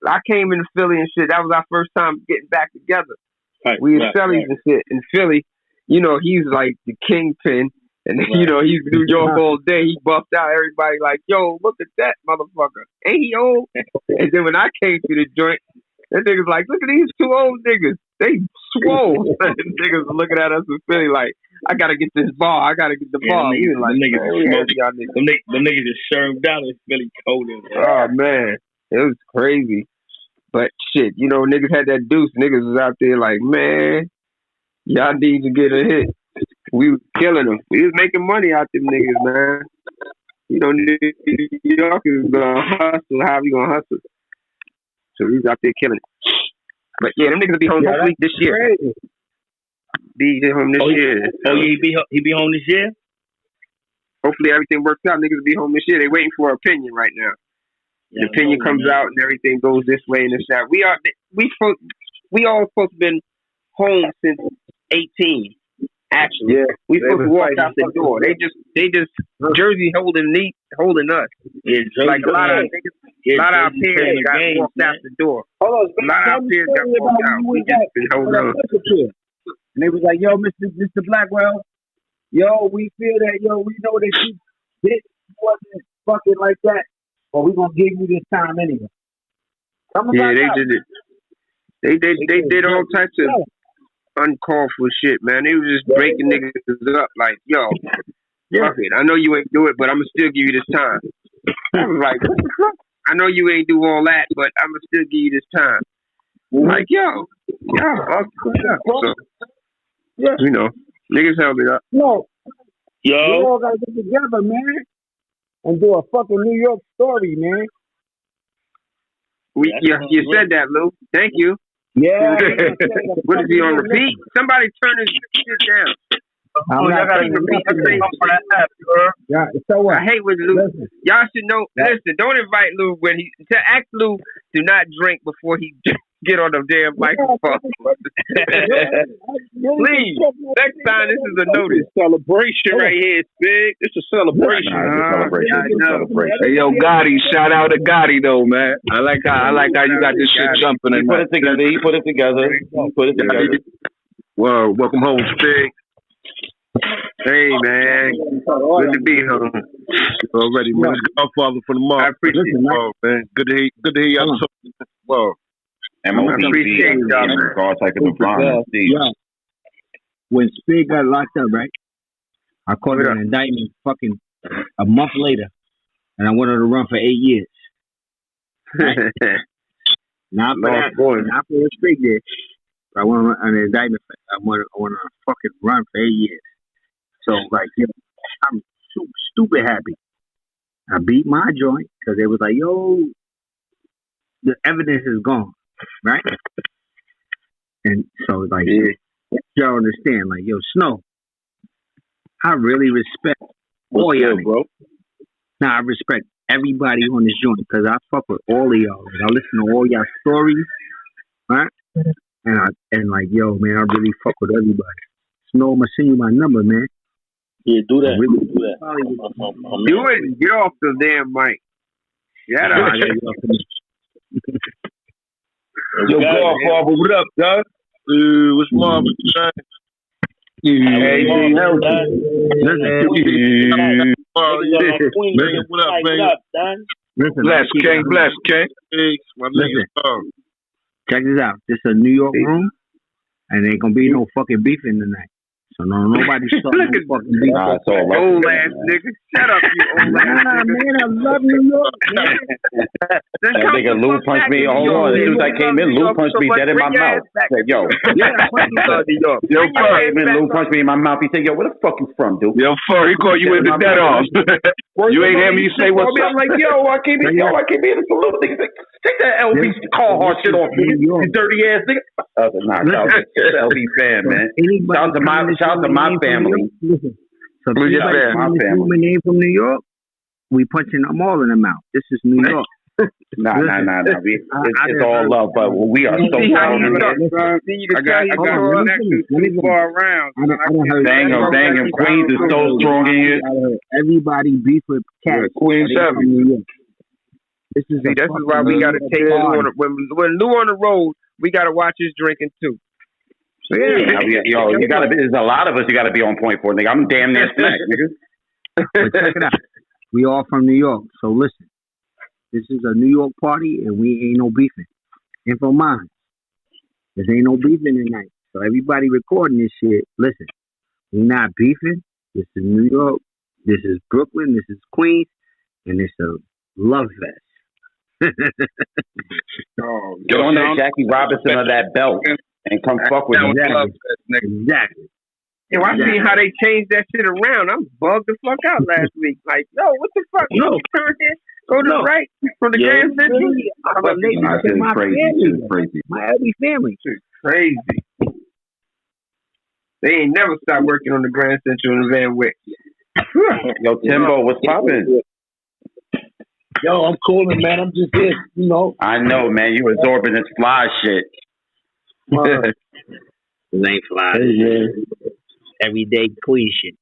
I came into Philly and shit. That was our first time getting back together. We was Phillies and shit. In Philly, you know, he's like the kingpin. And you know, he's New York all day. He buffed out everybody like, yo, look at that motherfucker. Ain't he old? And then when I came to the joint, that nigga's like, look at these two old niggas. They swole. Niggas looking at us in Philly like, I gotta get this ball. I gotta get the ball. He was like, the niggas just shermed down in Philly cold. Oh man, it was crazy. But shit, you know, niggas had that deuce. Niggas was out there like, man, y'all need to get a hit. We was killing them. We was making money out them niggas, man. You know, New York is gonna hustle. How we gonna hustle? So we was out there killing it. But yeah, them niggas will be home hopefully this year. Crazy. Be home this year. Oh yeah, he be home this year. Hopefully everything works out. Niggas will be home this year. They waiting for an opinion right now. The opinion comes out and everything goes this way and this that. We all supposed to been home since 18. Actually, we supposed to walk out the door. They just Jersey holding us. Yeah, like a lot of our peers got walked out the door. A lot of our peers got walked out. We just been holding on. And they was like, yo, Mr. Blackwell, yo, we feel that, yo, we know that you wasn't fucking like that, but we gonna give you this time anyway. Yeah, they did it. They did all types of uncalled for shit, man. They was just breaking niggas up like, yo, fuck it. I know you ain't do it, but I'm gonna still give you this time. I was like, what the fuck? I know you ain't do all that, but I'm gonna still give you this time. Like, yo, so, you know, niggas held it up. No, we all gotta get together, man, and do a fucking New York story, man. You said that, Lou. Thank you. Yeah. What is he on repeat? Somebody turn his shit down. So what? I hate when Lou. Y'all should know. Listen, don't invite Lou when he. To ask Lou to not drink before he get on the damn microphone. Please, next time this is a notice. Celebration right here, Spigg. It's a celebration. Hey, yo, Gotti. Shout out to Gotti though, man. I like how you got this shit jumping. He put it together. Well, welcome home, Spigg. Hey, man. Good to be home. Already, man. It's Godfather for the month. I appreciate it, man. Good to hear y'all. Well, I appreciate y'all, man. When Spigg got locked up, right? I caught an indictment fucking a month later, and I went on the run for 8 years. Right? Not for what Spigg did. I went on an indictment. I went on a fucking run for 8 years. So, like, you know, I'm stupid happy. I beat my joint because they was like, yo, the evidence is gone, right? And so, like, y'all understand, like, yo, Snow, I really respect all y'all, bro. Now, I respect everybody on this joint because I fuck with all of y'all. Like, I listen to all y'all stories, right? And like, yo, man, I really fuck with everybody. Snow, I'm gonna send you my number, man. Yeah, do that. Really do that. Do it. Get off the damn mic. Shut up. Yo, Godfather, what up, Doug? What's Mom? Hey, what up, man? Bless, King. My nigga. Check this out. This is a New York room, and ain't gonna be no fucking beefing tonight. So nobody's starting no fucking beef. Old ass nigga. Shut up, you old ass nigga. Man, I love New York, man. That nigga Lou punched me. Hold on. As soon as I came in, Lou punched me dead in my mouth. Said, yo. Yo, Lou punched me in my mouth. He said, yo, where the fuck you from, dude? Yo, Fur, he caught you in the dead arm. You ain't hear me say what's up. I'm like, yo, I can't be in the salute. Nigga, take that LB Carhartt shit off, you dirty ass nigga. Nah, shout out to LB fan, man. Shout out to my family. Listen, so my family name from New York, we punching them all in the mouth. This is New York. Nah. It's all love, but we are so proud of it. I got connections too far around. Banging Queens is so strong in here. Everybody beef with cats. Queen 7. This is why we got to take Lou on when Lou on the road. We got to watch his drinking too. Yeah, yo, you gotta be. There's a lot of us you gotta be on point for, nigga. I'm damn near smacked, nigga. But check it out. We all from New York, so listen. This is a New York party, and we ain't no beefing. Info mine. There ain't no beefing tonight. So everybody recording this shit, listen. We not beefing. This is New York. This is Brooklyn. This is Queens, and it's a love fest. Get on that Jackie Robinson of that belt and come fuck with me. Exactly. Yo, I seen how they changed that shit around. I'm bugged the fuck out last week. Like, yo, what the fuck? No. Turn here, go to the right from the Grand Central. My family. My every family. Crazy. They ain't never stopped working on the Grand Central in Van Wyck. Yo, Timbo, what's poppin'? Yo, I'm cooling, man. I'm just here, you know. I know, man. You absorbing this fly shit. It ain't fly. Everyday queen shit.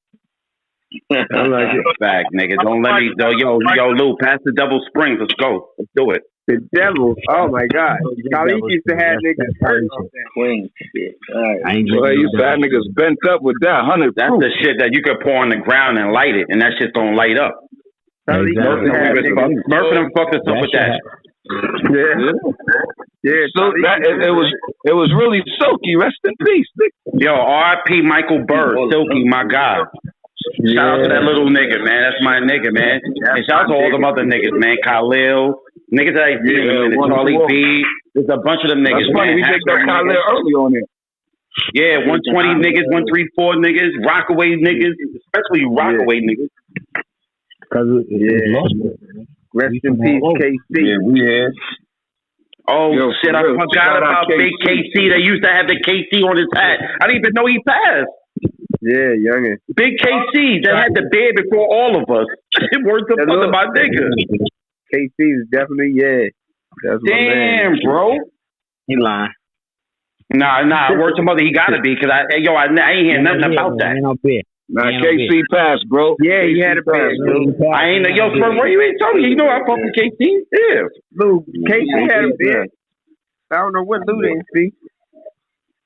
I like it. Fact, nigga. Don't let me. Yo, Lou, pass the double springs. Let's go. Let's do it. The devil. Oh my God. Khalid used to have niggas hurt on that queen shit. Well, you fat niggas bent up with that 100. That's the shit that you could pour on the ground and light it, and that shit's gonna light up. Murph and them fucked us up with that. Yeah. So it was really Silky. Rest in peace. Yo, R.I.P. Michael Bird, Silky, my guy. Shout out to that little nigga, man. That's my nigga, man. And shout out to all them other niggas, man. Khalil, niggas that I see, Charlie B. There's a bunch of them niggas. That's funny. We picked up Khalil early on it. Yeah, 120 niggas, 134 niggas, Rockaway niggas, especially Rockaway niggas. Rest in peace, KC. Yeah. Oh, shit, I forgot about Big KC. They used to have the KC on his hat. I didn't even know he passed. Yeah, youngin. Big KC that had the beard before all of us. It worked up under my nigga. KC is definitely, that's damn, bro. He lying. Nah, word to mother, he gotta be, because I ain't hearing nothing about that. Nah, KC passed, bro. Yeah, he had a pass, bro. I ain't yo, bro, you ain't telling me. You know I fuck with KC. Yeah. Lou, KC had a beard. I don't know what Lou didn't see.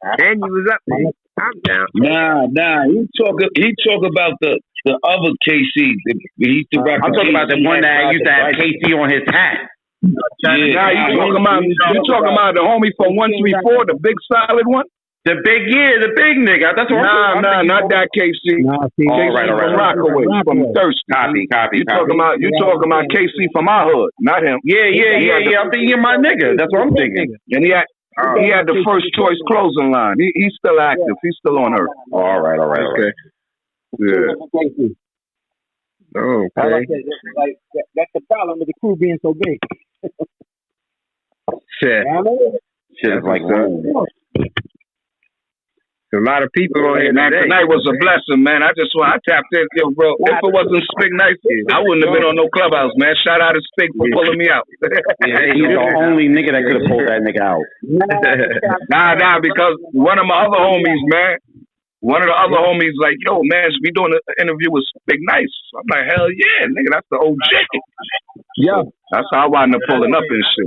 And you was up there. I'm down. Nah. He talk about the other KC. I'm talking about the one that used to have KC on his hat. Yeah. Now you talking about the homie from 134, the big solid one? The big nigga. That's what I'm talking about. Nah, not that KC. All right. From Rockaway, from Thirst. Copy. You talking about KC from our hood, not him. Yeah. I'm thinking my nigga. That's what I'm thinking. And he had the first choice closing line. He's still active. He's still on Earth. All right. Okay. Yeah. Okay. Like that's the problem with the crew being so big. Shit. Shit like that. A lot of people on here today. Tonight was a blessing, man. I tapped in, yo, bro. If it wasn't Spigg Nice, I wouldn't have been on no clubhouse, man. Shout out to Spigg for pulling me out. He's the only nigga that could have pulled that nigga out. Nah, because one of my other homies, man. One of the other homies, like, yo, man, we doing an interview with Spigg Nice. I'm like, hell yeah, nigga, that's the OG. Yeah, that's how I wound up pulling up and shit.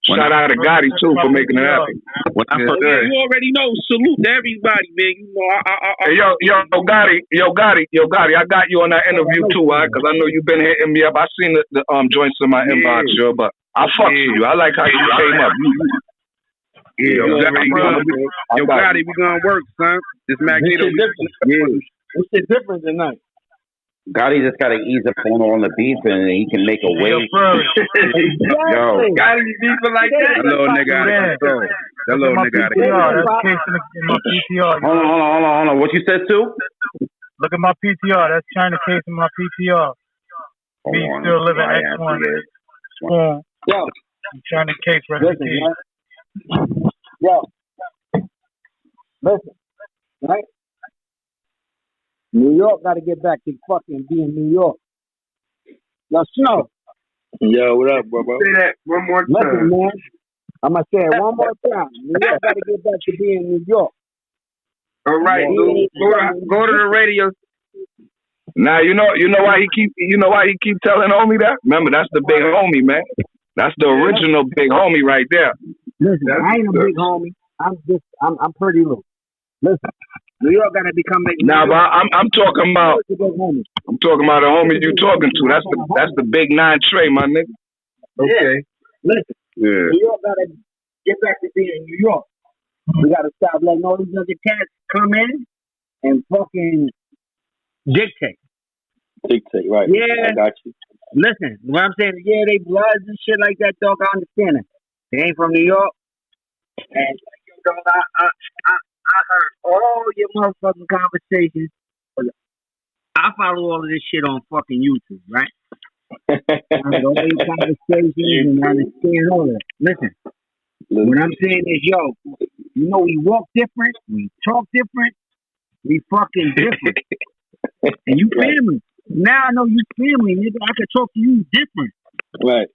Shout out to Gotti too for making it happen. You already know. Salute to everybody, man. You know, yo, Gotti, I got you on that interview too, because I know you've been hitting me up. I seen the joints in my inbox, yo, but I fuck with you. I like how you came up. Yo, Gotti, we gonna work, son. This Magneto. This shit different tonight. Gotti just gotta ease up on the beef and he can make a wave. Yo, Gotti beefing like that. That little nigga out of control. That little nigga out of control. That's the case in my PTR. Hold on. What you said, too? Look at my PTR. That's China case in my PTR. Me still living X1. Yo. China case recipe. Yo. Listen. Right? New York got to get back to fucking being New York. Yo, Snow. Yo, what up, bro? Say that one more time. Listen, man. I'm going to say it one more time. New York got to get back to being New York. All right, Lou. Go to the radio. Now you know why he keep telling homie that? Remember, that's the big homie, man. That's the original big homie right there. Listen, I ain't a big homie. I'm pretty low. Listen, New York got to become big. Nah, but I'm talking about the homie you talking to. That's the big 9 Trey, my nigga. Okay. Listen, New York got to get back to being New York. We got to stop letting all these other cats come in and fucking dictate. Dictate, right. Yeah. I got you. Listen, what I'm saying, yeah, they bloods and shit like that, dog. I understand it. They ain't from New York. And, dog, I heard all your motherfucking conversations. I follow all of this shit on fucking YouTube, right? I heard all your conversations and I understand all that. Listen, what I'm saying is, yo, you know, we walk different, we talk different, we fucking different. And you family. Now I know you family, nigga. I can talk to you different. Right.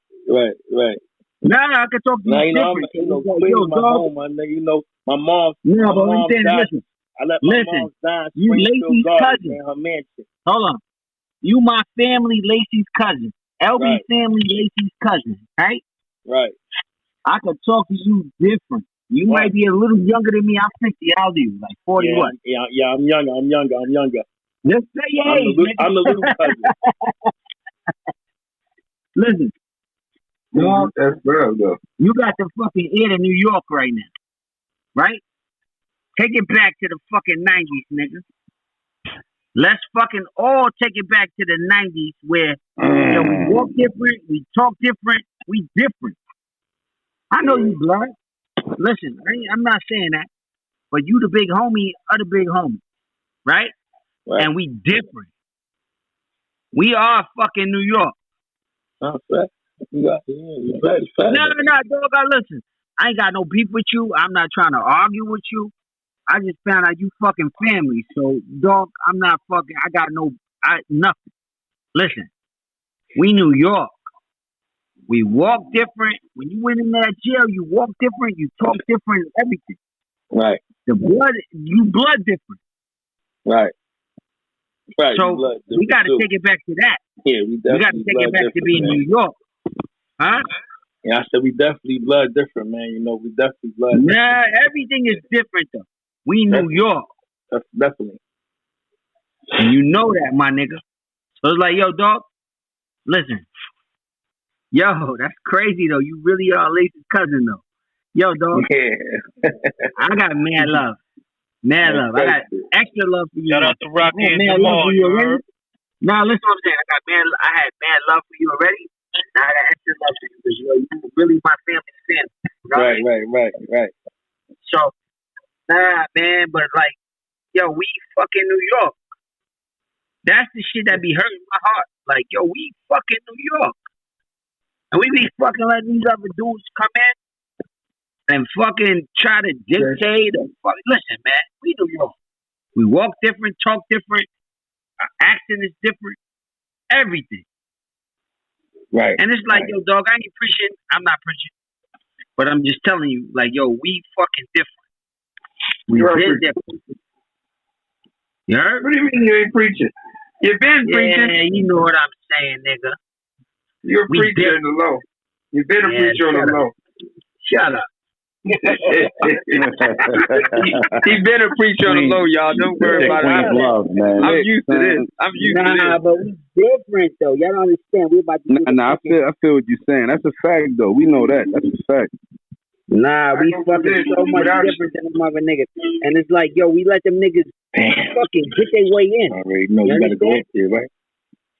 Now I can talk to you different. Queen's my home, my nigga. You know, my mom. No, but I'm saying, listen. I let my mom die. You Lacey's cousin. In her mansion. Hold on. You my family, Lacey's cousin. LB family, Lacey's cousin. Right? Right. I could talk to you different. You might be a little younger than me. I'm 50. How old are you? Like 40 what? Yeah, I'm younger. Let's say your age. I'm the little cousin. Listen. Dog, that's real, though. You got the fucking ear to New York right now. Right? Take it back to the fucking 90s, nigga. Let's fucking all take it back to the 90s where you know, we walk different, we talk different, we different. I know you blood. Listen, I'm not saying that. But you the big homie of the big homie. Right? And we different. We are fucking New York. No, dog. Listen, I ain't got no beef with you. I'm not trying to argue with you. I just found out you fucking family. So, dog, I'm not fucking. I got nothing. Listen, we New York. We walk different. When you went in that jail, you walk different. You talk different. Everything. Right. The blood, you blood different. Right. So we got to take it back to that. Yeah, we got to take it back to being New York. Huh? Yeah, I said we definitely blood different, man. You know, we definitely blood different. Nah, everything is different, though. We New York. Definitely. And you know that, my nigga. So it's like, yo, dog, listen. Yo, that's crazy, though. You really are Lacey's cousin, though. Yo, dog. Yeah. I got mad love. Mad love. I got extra love for you. Shout out to Rocky and Jamal. Jamal. Now, listen what I'm saying. I had mad love for you already. Now I got extra love for you because you really my family's family. Right. So, nah, man, but like, yo, we fucking New York. That's the shit that be hurting my heart. Like, yo, we fucking New York. And we be fucking letting these other dudes come in and fucking try to dictate or fucking. Listen, man, we New York. We walk different, talk different, our accent is different, everything. Right. And it's like, yo, dog, I ain't preaching. I'm not preaching. But I'm just telling you, like, yo, we fucking different. We been different. You heard? What do you mean you ain't preaching? You been preaching. Yeah, you know what I'm saying, nigga. You're a preacher on the low. You've been a preacher on the low. Shut up. He been a preacher on the low, y'all. Don't worry about it. Love, man. I'm used to this. Nah, but we different though. Y'all don't understand. We about to I feel what you're saying. That's a fact though. We know that. That's a fact. Nah, we fucking so much different than them other niggas. And it's like, yo, we let them niggas fucking get their way in. I already know you gotta go up there, right?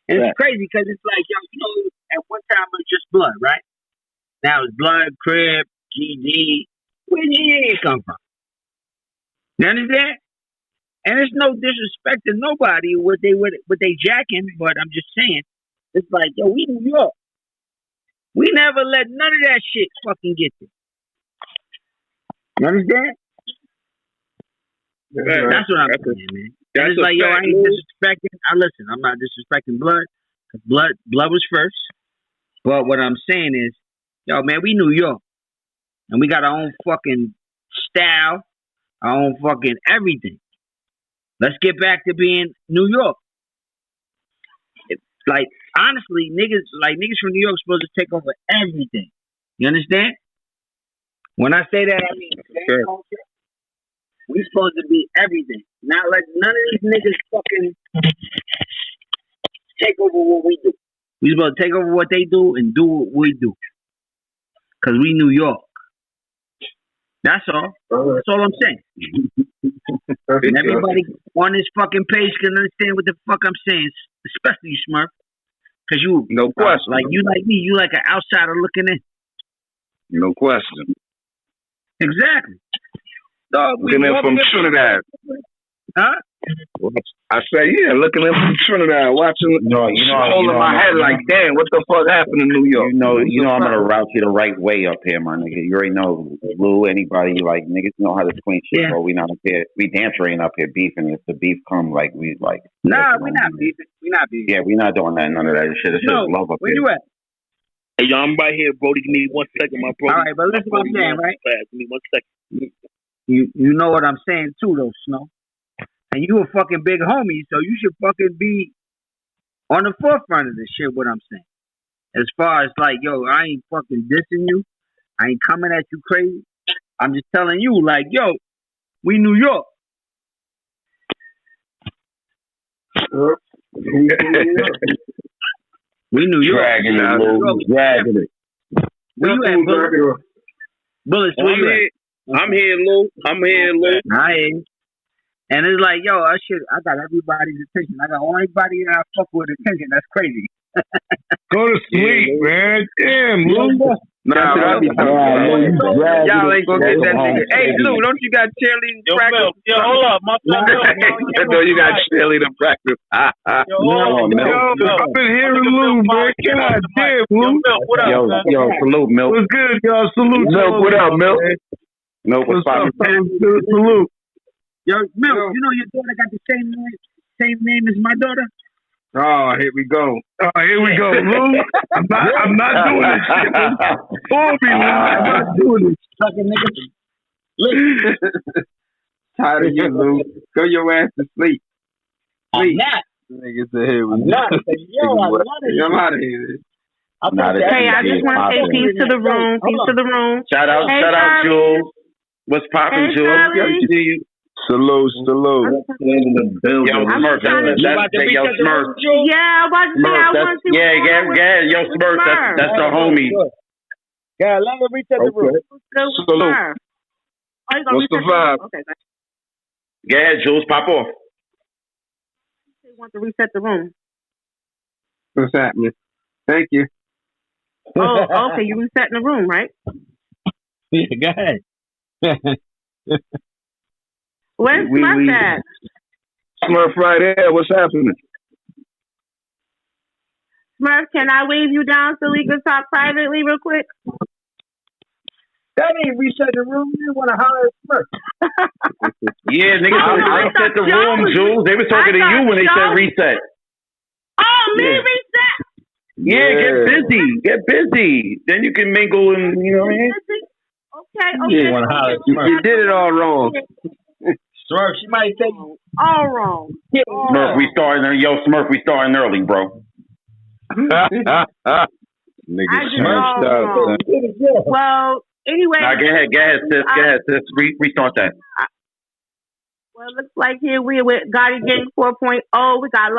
And it's crazy because it's like, yo, you know, at one time it was just blood, right? Now it's blood, Crib, GD. Where did GD come from? You understand? And it's no disrespect to nobody what they jacking, but I'm just saying, it's like, yo, we New York. We never let none of that shit fucking get there. You understand? That's what I'm saying, man. And it's like, yo, I ain't disrespecting. Listen, I'm not disrespecting blood. Cause blood was first. But what I'm saying is, yo, man, we New York. And we got our own fucking style, our own fucking everything. Let's get back to being New York. Like, honestly, niggas from New York are supposed to take over everything. You understand? When I say that, I mean, culture. We supposed to be everything. Not let none of these niggas fucking take over what we do. We supposed to take over what they do and do what we do. Because we New York. That's all. That's all I'm saying. And everybody on this fucking page can understand what the fuck I'm saying, especially you, Smurf. Because you, no question. Like you, like me, you like an outsider looking in. No question. Exactly. Dog, looking in from Trinidad. Huh? I say, yeah, looking in from Trinidad, watching, holding my head like, damn, what the fuck happened in New York? You know, I'm gonna route you the right way up here, my nigga. You already know, Lou, anybody, like, niggas know how to clean shit, bro. We not up here, we damn sure ain't up here beefing. If the beef come, like, we, like. Nah, we not beefing. We not beefing. Yeah, we not doing that, none of that shit. It's just love up where here. you at? Hey, yo, I'm right here, Brody. Give me 1 second, my bro. All right, but listen what I'm saying, right? Give me 1 second. You know what I'm saying, too, though, Snow. And you a fucking big homie, so you should fucking be on the forefront of this shit, what I'm saying. As far as like, yo, I ain't fucking dissing you. I ain't coming at you crazy. I'm just telling you, like, yo, we New York. We New York. Dragging it. Where you at, Bullets? Bullets, where you at? I'm here, Lou. I ain't. And it's like, yo, I got everybody's attention. I got everybody that I fuck with attention. That's crazy. Go to sleep, man. Damn, Lou. Nah, y'all ain't gonna get that nigga. Hey, Lou, don't you got cheerleading practice? Yo, hold up, my son. No, you got cheerleading practice. I've been hearing Lou, man. God damn, Lou. What up, yo, salute, Milk. What's good, y'all? Salute, Milk. What up, Milk? Milk, what's poppin'? Salute. Yo, Milk, you know your daughter got the same name as my daughter? Oh, here we go. Lou. I'm not doing this shit. Pull me, Lou. I'm not doing this. Fucking nigga. Tired of you, Lou. Go your ass to sleep. I'm not. Niggas are here with I'm not. Yo, I'm out of here. Hey, I just want to say peace to the room. Peace to the room. Shout out, Jules. What's poppin', Jules? Salute. Yo, Smurf, that's yo, Smurf. Yeah, I'm about to say I want to see. Yeah, yo, Smurf, that's the homie. Yeah, let me reset the room. Salute. What's the vibe? Okay, gotcha. Yeah, Jules, pop off. They want to reset the room. What's happening? Thank you. Oh, okay, you resetting the room, right? Yeah, go ahead. Where's Smurf at? Smurf right there. What's happening? Smurf, can I wave you down so we can talk privately real quick? That ain't reset the room. You want to holler at Smurf. Yeah, niggas reset the room, Jules. They were talking to you when they said reset. Oh, me reset? Yeah, get busy. Then you can mingle and, you know what I mean? Okay. You want to holler at Smurf. You did it all wrong. Smurf, she might take you. All wrong. Smurf, we starting early, bro. Nigga smashed out. Well, anyway. Now, go ahead, sis. Restart that. Well, it looks like here we're with Gotti Gang 4.0. We got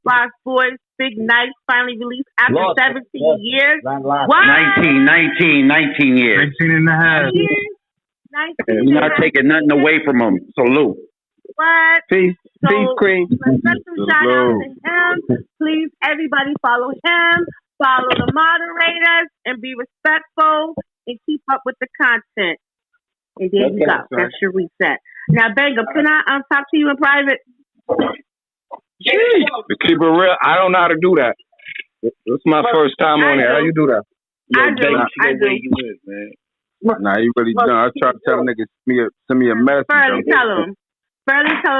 LostBoyz Spigg Nights finally released after Lost. 17 years. What? 19 years. 19 and a half. 19 You're not taking nothing away from him. Salute. What? Peace, Queen. Special shout out to him. Please, everybody follow him. Follow the moderators and be respectful and keep up with the content. And there you go. That's your reset. Now, Banger, can I talk to you in private? To keep it real, I don't know how to do that. It's my first time on here. How you do that? I do. Nah, you really don't. I try to tell niggas send me a message. Furley, tell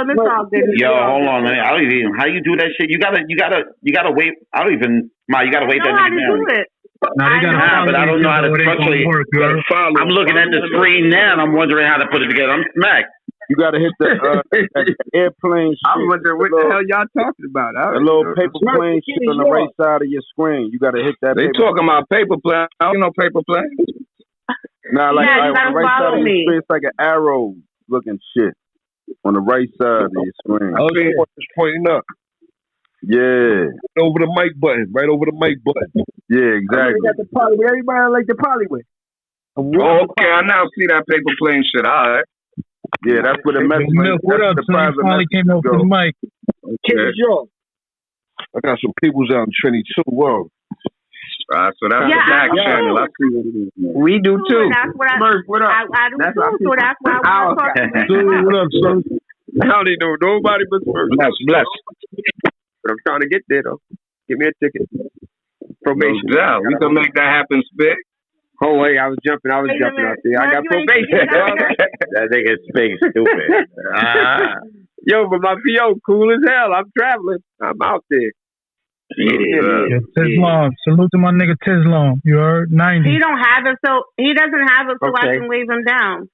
him it's all good. Yo, hold on, man. I don't even. How you do that shit? You gotta wait. I don't even. You gotta wait that nigga down. Do it. But I don't know how to structure it. I'm looking at the screen now, and I'm wondering how to put it together. I'm smacked. You gotta hit the airplane shit. I'm wondering what the hell y'all talking about. A little paper plane shit on the right side of your screen. You gotta hit that. They talking about paper plane. I don't know paper plane. Nah, like you on the right side of your screen, it's like an arrow looking shit on the right side of your screen. Oh, it's pointing up. Yeah. Over the mic button. Right over the mic button. Yeah, exactly. Everybody like the Polyway. Oh, okay. I now see that paper plane shit. All right. Yeah, that's where the message. What up, son? You finally came up to the mic. Okay. I got some peoples out in Trinity too. Whoa. So that's the back channel. I see what it is. We do too. That's what what up? I do too. So that's why I want to talk to you. What up, son? I don't even know nobody but Spurs. Bless. But I'm trying to get there though. Give me a ticket. Probation. Yeah, we can make that happen, Spigg. Oh wait, I was jumping out there. I got probation. That nigga Spigg stupid. Yo, but my PO cool as hell. I'm traveling. I'm out there. Yeah, Tislam. Salute to my nigga Tislam. You heard? 90. He don't have it, so he doesn't have it, so I can wave him down.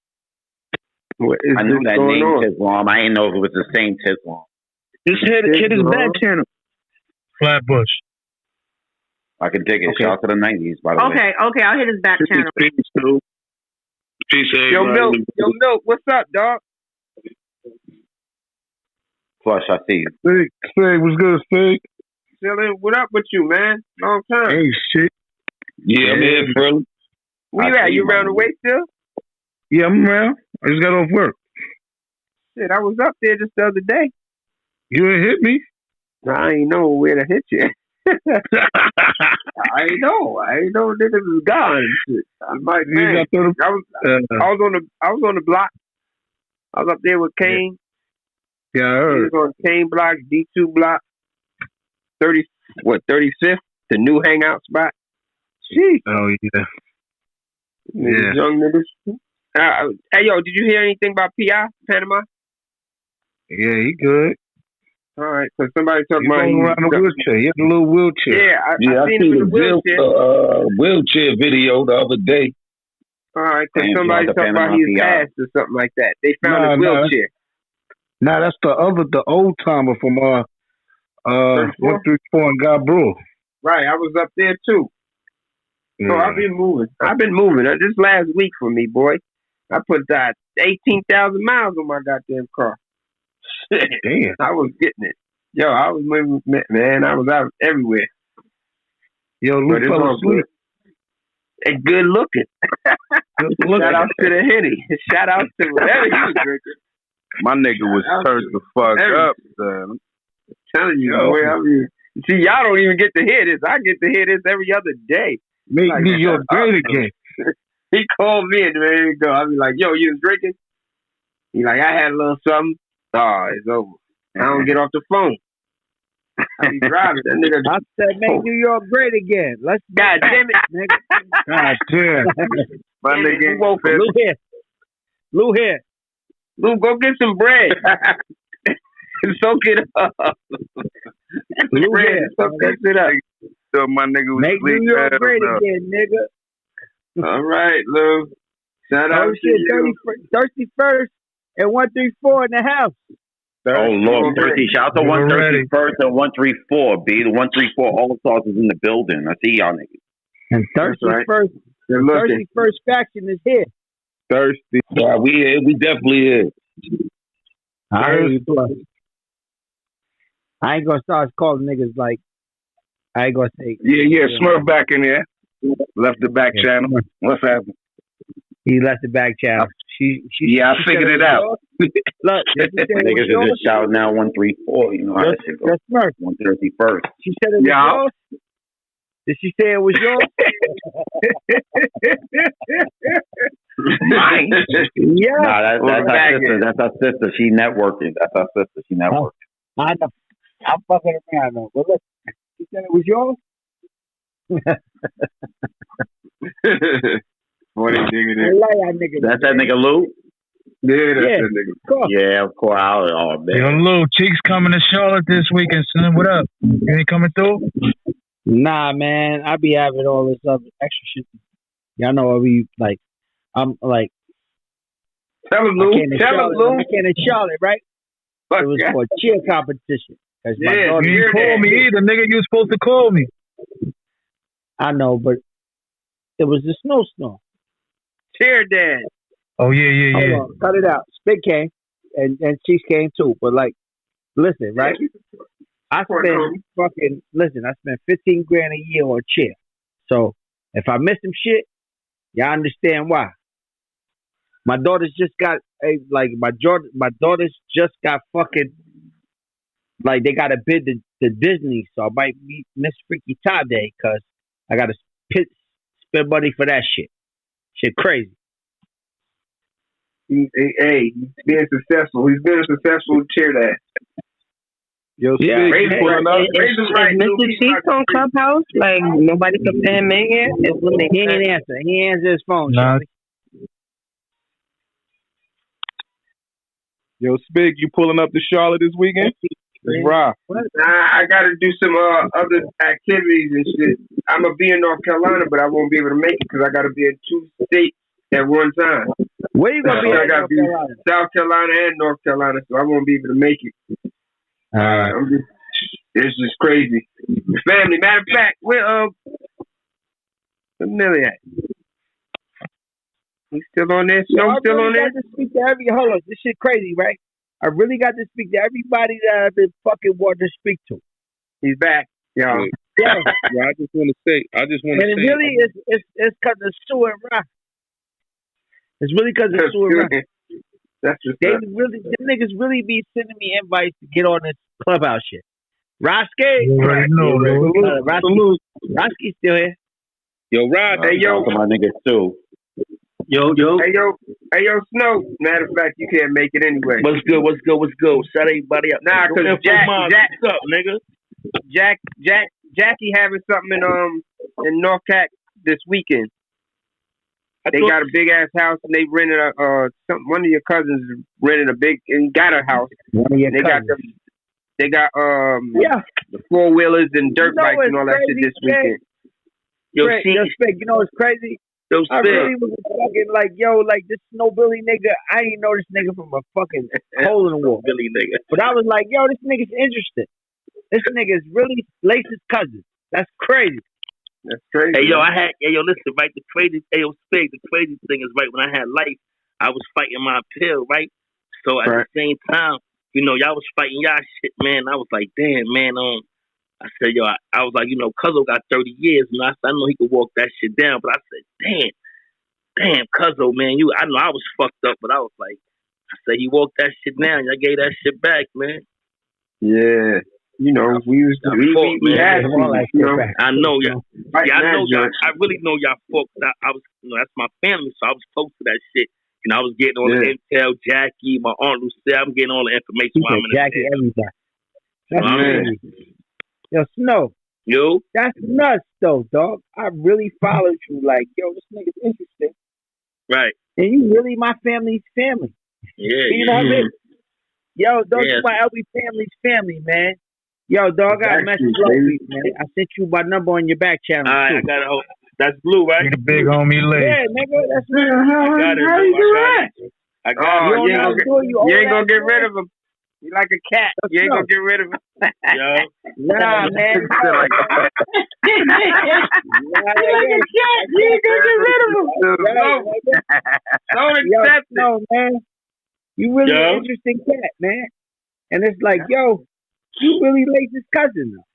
I knew that name Tislam. I didn't know if it was the same Tislam. Just hit his back channel. Flatbush. I can dig it. Shout out to the 90s, by the way. Okay, I'll hit his back channel. Peace, Yo, Milk, what's up, dog? Flush, I see you. Spigg, what's good, Spigg? Chillin'. What up with you, man? Long time. Hey, shit. Yeah, I'm here, bro. Where you at? You around the way still? Yeah, I'm around. I just got off work. Shit, I was up there just the other day. You ain't hit me? Nah, I ain't know where to hit you. I ain't know niggas was gone and shit. I'm like, man, I was on the block. I was up there with Kane. Yeah, I heard. He was on Kane block, D2 block, 35th, the new hangout spot. Jeez. Oh yeah. Niggas, young niggas. Hey yo, did you hear anything about PI Panama? Yeah, he good. All right, so somebody talking about going around the wheelchair. He had a little wheelchair. Yeah, I seen him in the wheelchair video the other day. All right, because somebody talking about his ass or something like that. They found his wheelchair. Nah, that's the old timer from 134 and God Brew. Right, I was up there too. Yeah. So I've been moving. This last week for me, boy. I put 18,000 miles on my goddamn car. Damn. I was getting it. Yo, I was moving, man. I was out everywhere. Yo, Luke fell asleep. And good looking. Shout out to the Henny. Shout out to whatever you was drinking. My nigga was turned the fuck up, son. I'm telling you, boy. I mean, see, y'all don't even get to hear this. I get to hear this every other day. Make New York great again. He called me and ready to go. I be like, yo, you was drinking? He like, I had a little something. Oh, it's over. I don't get off the phone. I be driving. That nigga. I said, make New York great again. Let's God damn it, nigga. God damn. My nigga. Lou here. Lou, go get some bread. Soak it up. Lou here. Soak that shit up. So my nigga was make New York great again, nigga. All right, Lou. Shout out to you. 31st and 134 in the house. Oh, Lord, 30. Shout out to 131st and 134, B. The 134 All-Stars is in the building. I see y'all niggas. And 31st faction is here. Thirsty. Yeah, we definitely is. I ain't gonna start calling niggas like I ain't gonna say. Yeah, Smurf back in there. Left the back channel. What's happening? He left the back channel. I figured it out. Look, niggas are just shouting out 134. You know how that shit goes. 131st. She said it was yours. Did she say it was yours? Mine. Yeah. Nah, that's our sister. That's our sister. She networking. That's our sister. She networking. I know. I'm fucking around though. But look, she said it was yours. Funny nigga. That's that nigga Lou. Yeah, that's that nigga. Yeah, of course. Oh man. Yo, Lou, Cheeks coming to Charlotte this weekend, son. What up? You ain't coming through? Nah, man. I be having all this other extra shit. Y'all know what we like. I'm like. Tell him, Lou. Tell him, Lou. I came to Charlotte, right? It was for a cheer competition. You didn't call me either, nigga. You was supposed to call me. I know, but it was the snowstorm. Cheer dad. Oh yeah. Hold on, cut it out. Spigg came, and she came too. But like, listen, right? I spent 15 grand a year on cheer. So if I miss some shit, y'all understand why. My daughters just got my daughters just got fucking like they got to bid to Disney, so I might miss Freaky Top Day because I got to spend money for that shit. Shit crazy. Hey, he's being successful. He's been a successful cheer dad. Yo, yeah, Spigg, Raisin's right. Mr. Cheeks on Clubhouse? Like, nobody could pay him in here? He ain't answer. He answered his phone. Nah. Yo, Spigg, you pulling up to Charlotte this weekend? Right. I got to do some other activities and shit. I'm going to be in North Carolina, but I won't be able to make it because I got to be in 2 states at one time. Where you going to be? I got to be South Carolina and North Carolina, so I won't be able to make it. It's just crazy. Family. Matter of fact, where Millie at? He's still on there? Snow still on there? I got to speak to hold on, this shit crazy, right? I really got to speak to everybody that I've been fucking wanting to speak to. He's back, y'all. Yeah. I just want to say. And it really is. It's because of Sue and Rock. It's really because of Sue and Rock. That's just them niggas really be sending me invites to get on this Clubhouse shit. Roski, Roski's still here. Yo, Rod. Hey, yo, my niggas too. Yo. Hey, yo, Snow. Matter of fact, you can't make it anyway. What's good? Shut everybody up. Nah, because what's up, nigga? Jackie having something in North Cac this weekend. They got a big ass house and they rented one of your cousins rented a big and got a house. They got the 4-wheelers and dirt bikes and all that shit this weekend. Yo, Spigg, you know what's crazy? I really was fucking like this snowbilly nigga. I ain't know this nigga from a fucking hole in the wall. Billy nigga. But I was like, yo, this nigga's interesting. This nigga's really Lace's cousin. That's crazy. That's crazy. Hey, listen, right? The crazy thing is, right, when I had life, I was fighting my appeal, right? So at the same time, y'all was fighting y'all shit, man. I was like, damn, man, I said, I was like, Cuzzo got 30 years, and I know he could walk that shit down, but I said, damn, Cuzzo, man, I know I was fucked up, but I was like, I said, he walked that shit down, y'all gave that shit back, man. Yeah. We had to. I know y'all. I really know y'all folks. I was, that's my family, so I was close to that shit. I was getting all the intel, Jackie, my aunt Lucille. I'm getting all the information. Jackie, everybody. That's crazy. Yo, Snow. Yo. That's nuts, though, dog. I really followed you. Like, yo, this nigga's interesting. Right. And you really my family's family. Yeah. You know what I mean? Yo, dog, you my LB family's family, man. Yo, dog, I got a message last week, man. I sent you my number on your back channel. All right, I got it. That's Blue, right? The big homie Lee. Yeah, nigga, that's me. I got it. How you doing? I got it. You ain't gonna get rid of him. You like a cat. You ain't gonna get rid of him. Yo. Nah, man. You like a cat. You ain't gonna get rid of him. Don't accept it. No, man. You really an interesting cat, man. And it's like, yo, you really Lace's cousin, though.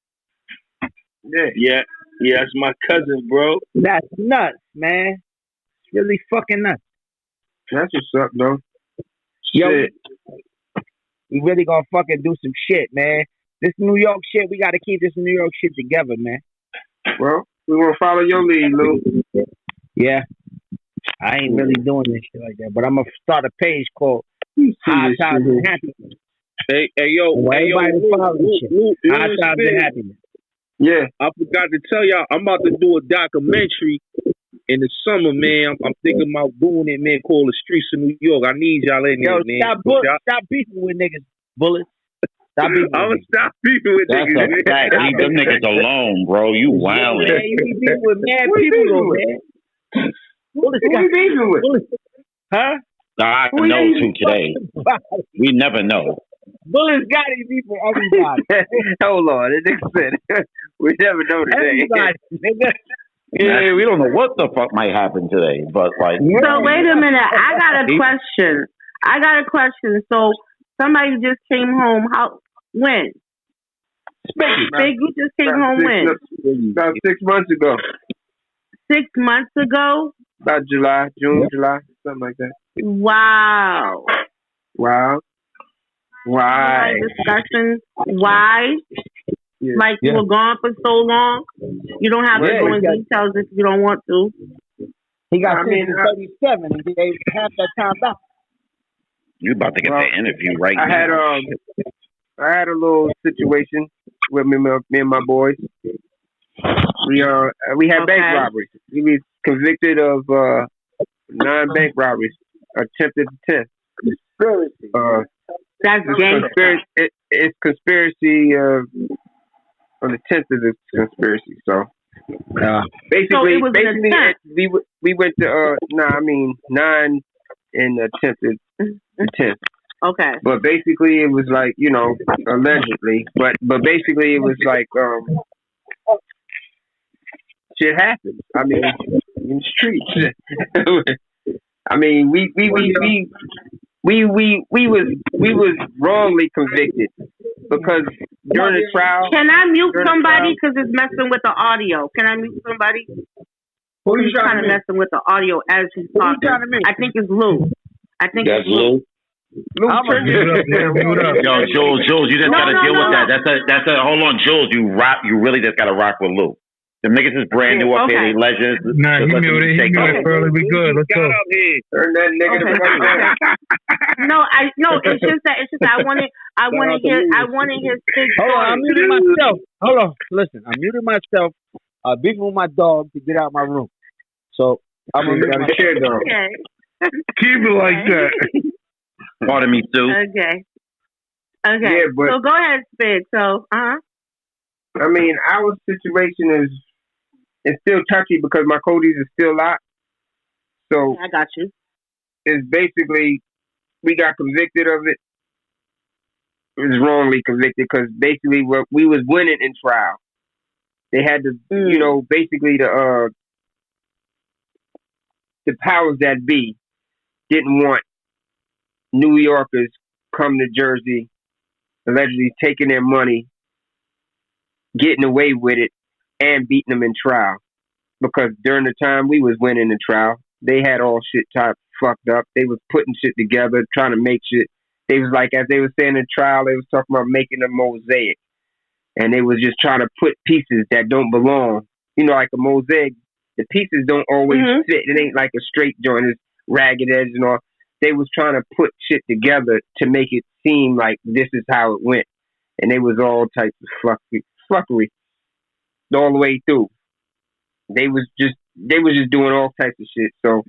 Yeah, that's my cousin, bro. That's nuts, man. It's really fucking nuts. That's what's up, though. Yo, Shit. we really gonna fucking do some shit, man. This New York shit, we gotta keep this New York shit together, man. Well, we gonna follow your lead, Lou. Yeah. I ain't really doing this shit like that, but I'm gonna start a page called High Times and Happiness. Hey, yo, everybody follow this shit. High Times and Happiness. Yeah, I forgot to tell y'all, I'm about to do a documentary in the summer, man. I'm thinking about doing it, man, called The Streets of New York. I need y'all in there, man. Stop beefing with niggas, Bullets. Stop beefing with niggas. Stop beefing with That's niggas. a fact. Leave them niggas alone, bro. You wildin'. Yeah, you be beefing with mad people, though, man. Who you beefing with? Huh? I know too today. We never know. Bullets got it beef with everybody. Hold on, the nigga said we never know today. Everybody, nigga. Yeah, we don't know what the fuck might happen today, but like. So wait a minute, I got a question. So somebody just came home. When? Spigg, you just came home when? About 6 months ago. 6 months ago? About June, July, something like that. Wow. Why? Discussion. Why? Yeah. Like you were gone for so long. You don't have to go in details if you don't want to. He got 37 and gave half that time back. You about to get the interview right now. I had a little situation with me and my boys. We had bank robberies. We was convicted of 9 bank robberies, attempted 10. Conspiracy. That's gangster. It's conspiracy. On the 10th is a conspiracy. So basically, we went to 9 and attempted 10. Okay. But basically, it was like, allegedly. But basically, it was like shit happens. I mean, in the streets. I mean, we was wrongly convicted because during the trial. Can I mute somebody because it's messing with the audio? Can I mute somebody? Who you trying to messing with the audio as he's talking? I think it's Lou. That's Lou. Yo, Jules, you just gotta deal with that. That's a. Hold on, Jules. You really just gotta rock with Lou. The niggas is brand new up here. They legends. Nah, he muted. Early. We good. Let's go. Turn that nigga No, it's just that I want to hear Spigg. Hold on, I'm muting myself. Hold on, listen, I'm muting myself. Beefing with my dog to get out of my room. So I'm gonna mute my chair dog. Okay. Keep it like that. Pardon me, Sue. Okay. Yeah, but so go ahead, Spigg. So, I mean, our situation is still touchy because my Cody's is still locked. So I got you. It's basically we got convicted of it. It was wrongly convicted because basically we was winning in trial. They had to, basically the powers that be didn't want New Yorkers come to Jersey, allegedly taking their money, getting away with it, and beating them in trial. Because during the time we was winning the trial, they had all shit fucked up. They was putting shit together, trying to make shit. They was like, as they was saying in trial, they was talking about making a mosaic. And they was just trying to put pieces that don't belong. Like a mosaic, the pieces don't always fit. It ain't like a straight joint. It's ragged edge and all. They was trying to put shit together to make it seem like this is how it went. And they was all types of fuckery all the way through. They was just doing all types of shit. So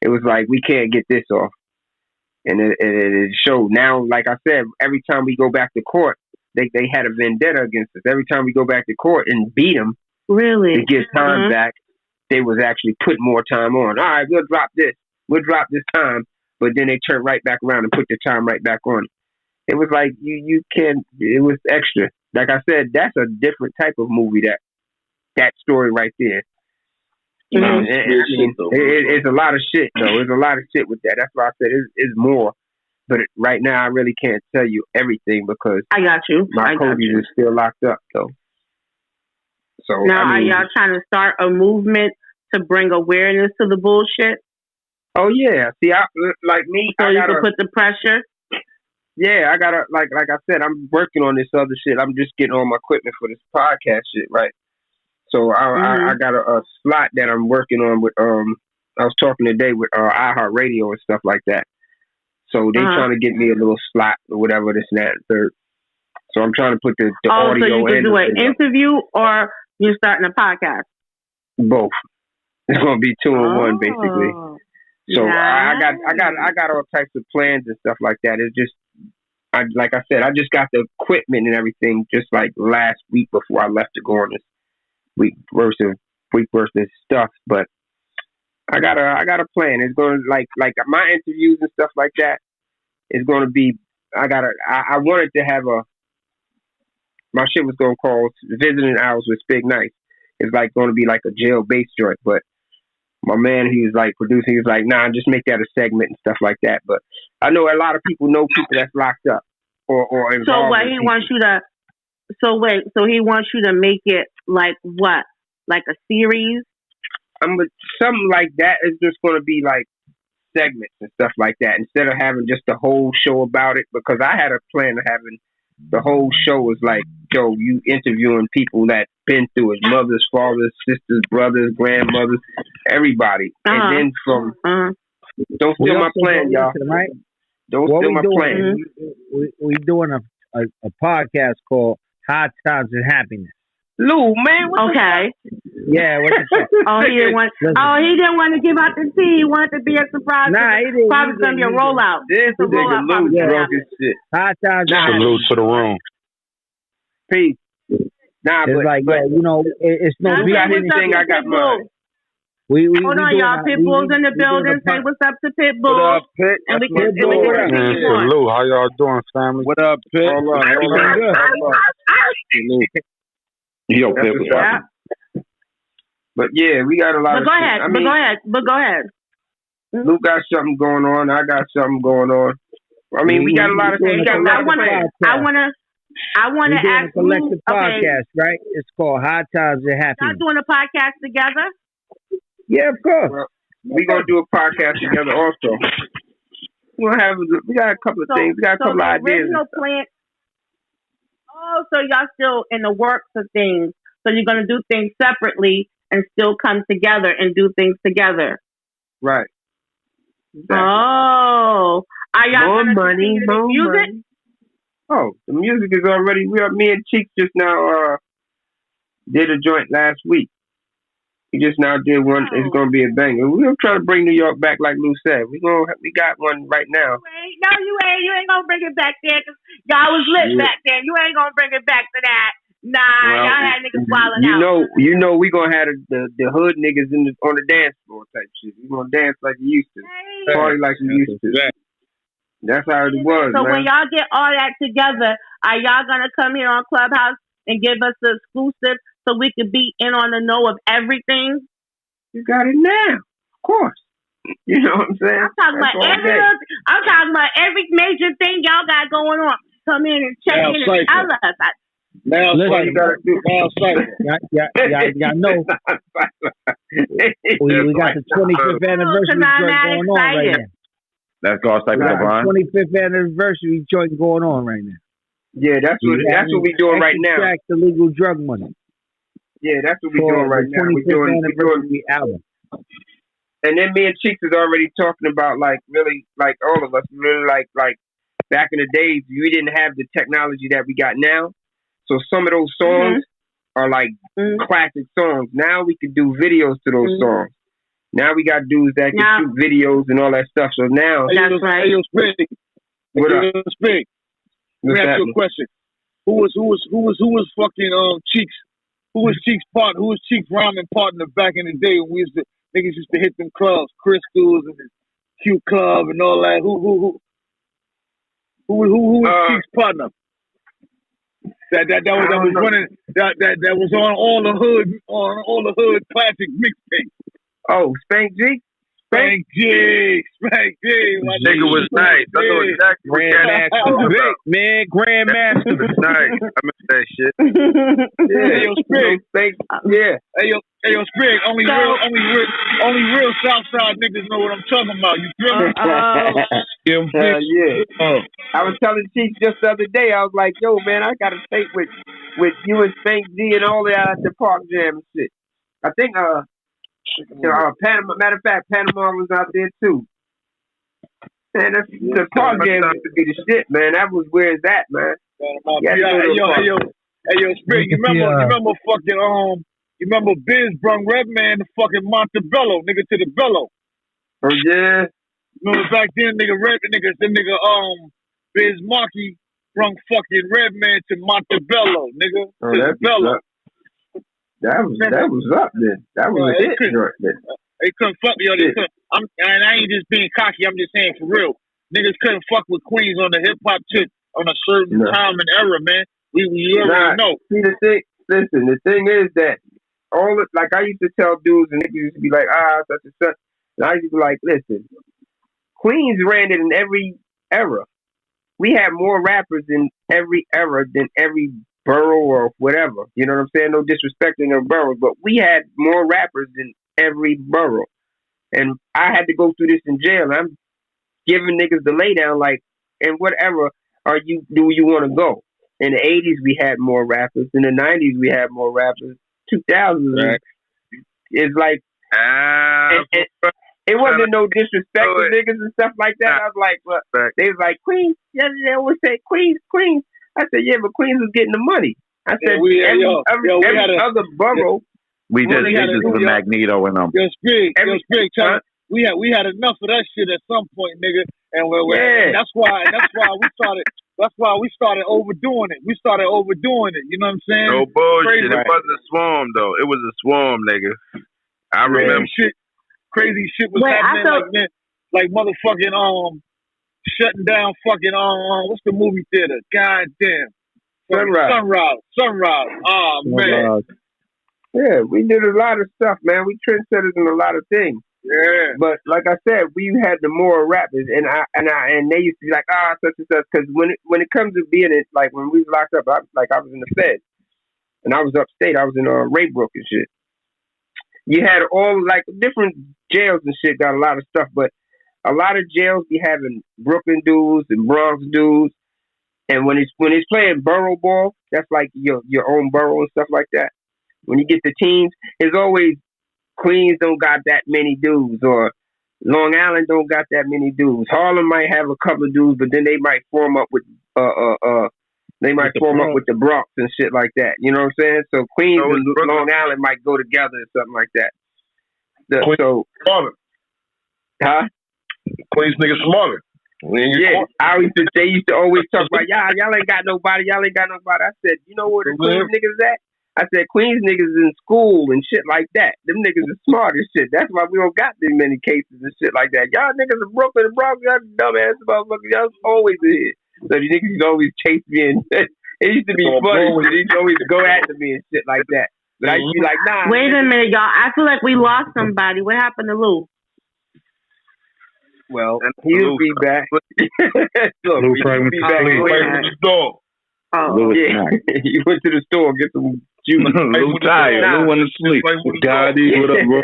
it was like, we can't get this off. And it showed. Now, like I said, every time we go back to court, they had a vendetta against us. Every time we go back to court and beat them, really, to get time back, they was actually putting more time on. All right, we'll drop this time, but then they turn right back around and put the time right back on. It was like you can't. It was extra. Like I said, that's a different type of movie. That story right there. It's a lot of shit though. There's a lot of shit with that. That's why I said it's more. But right now, I really can't tell you everything because I got you. My Cody's is still locked up though. So now, I mean, are y'all trying to start a movement to bring awareness to the bullshit? oh yeah. See, I like me. So I you gotta can put the pressure. Yeah, I gotta like I said, I'm working on this other shit. I'm just getting all my equipment for this podcast shit, right? So I got a slot that I'm working on with I was talking today with iHeartRadio and stuff like that. So they trying to get me a little slot or whatever, this and that and third. So I'm trying to put the audio. So you can and do the an video. interview or you're starting a podcast. Both. It's gonna be 2 in 1 basically. So I got all types of plans and stuff like that. It's just like I said, I just got the equipment and everything just like last week before I left to go on this week worth of stuff. But I got a plan. It's gonna like my interviews and stuff like that is gonna be. I wanted to have my shit was gonna call Visiting Hours with Spigg Nice. It's like gonna be like a jail based joint, but my man, he was like producing. He was like, nah, just make that a segment and stuff like that. But I know a lot of people know people that's locked up or involved. So what he wants you to? So wait, so he wants you to make it like what? Like a series? Something like that is just going to be like segments and stuff like that instead of having just the whole show about it. Because I had a plan of having the whole show was like, yo, you interviewing people that been through it, mothers, fathers, sisters, brothers, grandmothers, everybody. And then from don't steal my plan, y'all. Right? Don't steal my plan. We doing a podcast called High Times and Happiness. Lou, man, what Yeah, what the fuck? He didn't want. He didn't want to give out the tea. He wanted to be a surprise. Nah, he didn't. Probably gonna be a rollout. This nigga Lou broke his shit. High Times. Salute to the room. Peace. Nah, it's but like, but you know, it's no. you got anything, I got mine. Hold on, y'all. Pitbull's in the building. Say what's up to Pitbull. What up, Pit? And we can see you. Salute. How y'all doing, family? What up, Pit? Hold on. Yo, Pitbull. But yeah, we got a lot of Go shit. ahead. I mean, Go ahead. Lou got something going on. I got something going on. I mean, we got a lot of things. I want to We're doing ask a collective Lou, podcast, right? It's called High Times and Happiness. Y'all doing a podcast together? Yeah, of course. Well, we're gonna do a podcast together also. We got a couple of things. We got a couple of ideas. Plan. Oh, so y'all still in the works of things. So you're gonna do things separately and still come together and do things together. Right. Exactly. Oh, are y'all more money? Oh, the music is already. Me and Cheeks just now did a joint last week. We just now did one. It's gonna be a banger. We're trying to bring New York back, like Lou said. We got one right now. No, you ain't. You ain't gonna bring it back there because y'all was lit back then. You ain't gonna bring it back to that. Nah, y'all had niggas wilding out. You know, we gonna have the hood niggas on the dance floor type shit. We gonna dance like we used to, party like we used to. That's how it was. So man. when y'all get all that together, are y'all gonna come here on Clubhouse and give us the exclusive so we could be in on the know of everything? You got it now, of course. You know what I'm saying? I'm talking about every major thing y'all got going on. Come in and check in and tell us. Now, listen, y'all know we got the 25th anniversary joint going on right now. Let's go outside with LeBron. 25th anniversary joint going on right now. Yeah, that's what we doing right now. Extract the legal drug money. Yeah, that's what we doing right now. We doing the album. And then me and Cheeks is already talking about really all of us really like back in the days we didn't have the technology that we got now. So some of those songs are like classic songs. Now we can do videos to those songs. Now we got dudes that can shoot videos and all that stuff. So now that's right. Hey, yo, Spigg. What up? Spigg. Let me ask you a question. Who was fucking Cheeks? Who was Cheeks' partner? Who was Cheeks' rhyming partner back in the day when niggas used to hit them clubs, Crystals and the Q Club and all that? Who was Cheeks' partner? That was running that was on all the hood classic mixtapes. Oh, Spank G. Spank G. Nigga was nice. I know exactly what that ass was about. Man, Grandmaster. Nice. I remember that shit. Hey, yo, Spigg. Yeah. Hey, yo, Spigg. Only real Southside niggas know what I'm talking about. You feel me? Yeah. I was telling Chief just the other day. I was like, "Yo, man, I got a tape with you and Spank G and all that at the Park Jam and shit." I think Panama. Matter of fact, Panama was out there too. Man, the Park Jam used to be the shit, man. That was where it's at, man. Hey, yo, Spigg. You remember fucking You remember Biz brung Redman to fucking Montebello, nigga, to the Bello. Oh yeah. Remember back then, Biz Markie brung fucking Redman to Montebello, nigga. To the Bello. That was up then. That was a hit joint then. They couldn't fuck me. And I ain't just being cocky. I'm just saying for real. Niggas couldn't fuck with Queens on the hip hop tip on a certain time and era, man. We already know. See the thing is that like I used to tell dudes and niggas used to be like, such and such. And I used to be like, listen, Queens ran it in every era. We had more rappers in every era than every borough or whatever. You know what I'm saying? No disrespecting their boroughs, but we had more rappers than every borough. And I had to go through this in jail. And I'm giving niggas the lay down like, in what era do you want to go? In the 80s, we had more rappers. In the 90s, we had more rappers. 2000s, right. It's like, it wasn't no disrespect to niggas and stuff like that. I was like, well, they was like, Queens. Yeah, they always say Queens. I said, yeah, but Queens was getting the money. I said, every other borough. We just with Magneto and them. Yo, Spigg, we had enough of that shit at some point, nigga. And and that's why we started overdoing it. You know what I'm saying? No bullshit. Crazy, it wasn't a swarm though. It was a swarm, nigga. I remember crazy shit was happening like motherfucking shutting down fucking what's the movie theater? God damn. Sunrise. Oh man. Yeah, we did a lot of stuff, man. We trendsetters in a lot of things. Yeah. But like I said, we had the more rappers, and they used to be like, such and such. Because when it comes to being it, like when we was locked up, I was in the Fed, and I was upstate. I was in Raybrook and shit. You had all like different jails and shit. Got a lot of stuff, but a lot of jails be having Brooklyn dudes and Bronx dudes. And when it's playing borough ball, that's like your own borough and stuff like that. When you get the teams, it's always Queens don't got that many dudes, or Long Island don't got that many dudes. Harlem might have a couple of dudes, but then they might form up with the Bronx and shit like that. You know what I'm saying? So Queens and Long Island might go together or something like that. Queens niggas smaller. Yeah, they used to always talk about y'all ain't got nobody. I said, you know where the Queens niggas at? I said, Queens niggas in school and shit like that. Them niggas are smart as shit. That's why we don't got that many cases and shit like that. Y'all niggas in Brooklyn and Bronx, y'all dumbass motherfuckers. Y'all always in here. So these niggas used to always chase me and it used to be funny. They used to always go after me and shit like that. But I used to be like, nah. Wait a minute, y'all. I feel like we lost somebody. What happened to Lou? Well, he'll be back. Lou probably went to the store. Oh, yeah. He went to the store and get some juice. Lou tired. Lou went to sleep. Gotti, what up, bro?